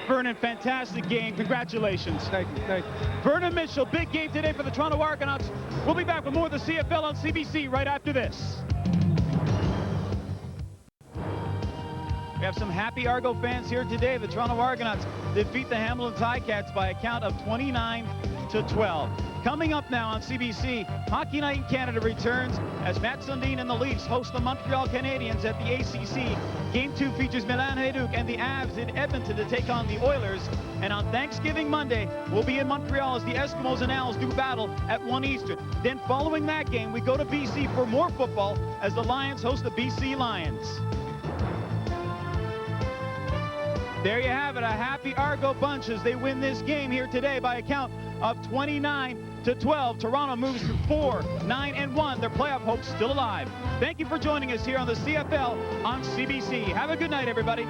Vernon, fantastic game. Congratulations. Thank you. Thank you. Vernon Mitchell, big game today for the Toronto Argonauts. We'll be back with more of the CFL on CBC right after this. We have some happy Argo fans here today. The Toronto Argonauts defeat the Hamilton Ticats by a count of 29-12. Coming up now on CBC, Hockey Night in Canada returns as Matt Sundin and the Leafs host the Montreal Canadiens at the ACC. Game 2 features Milan Hajduk and the Avs in Edmonton to take on the Oilers. And on Thanksgiving Monday, we'll be in Montreal as the Eskimos and Owls do battle at 1 Eastern. Then following that game, we go to BC for more football as the Lions host the BC Lions. There you have it, a happy Argo bunch as they win this game here today by a count of 29-12. Toronto moves to 4-9-1. Their playoff hopes still alive. Thank you for joining us here on the CFL on CBC. Have a good night, everybody.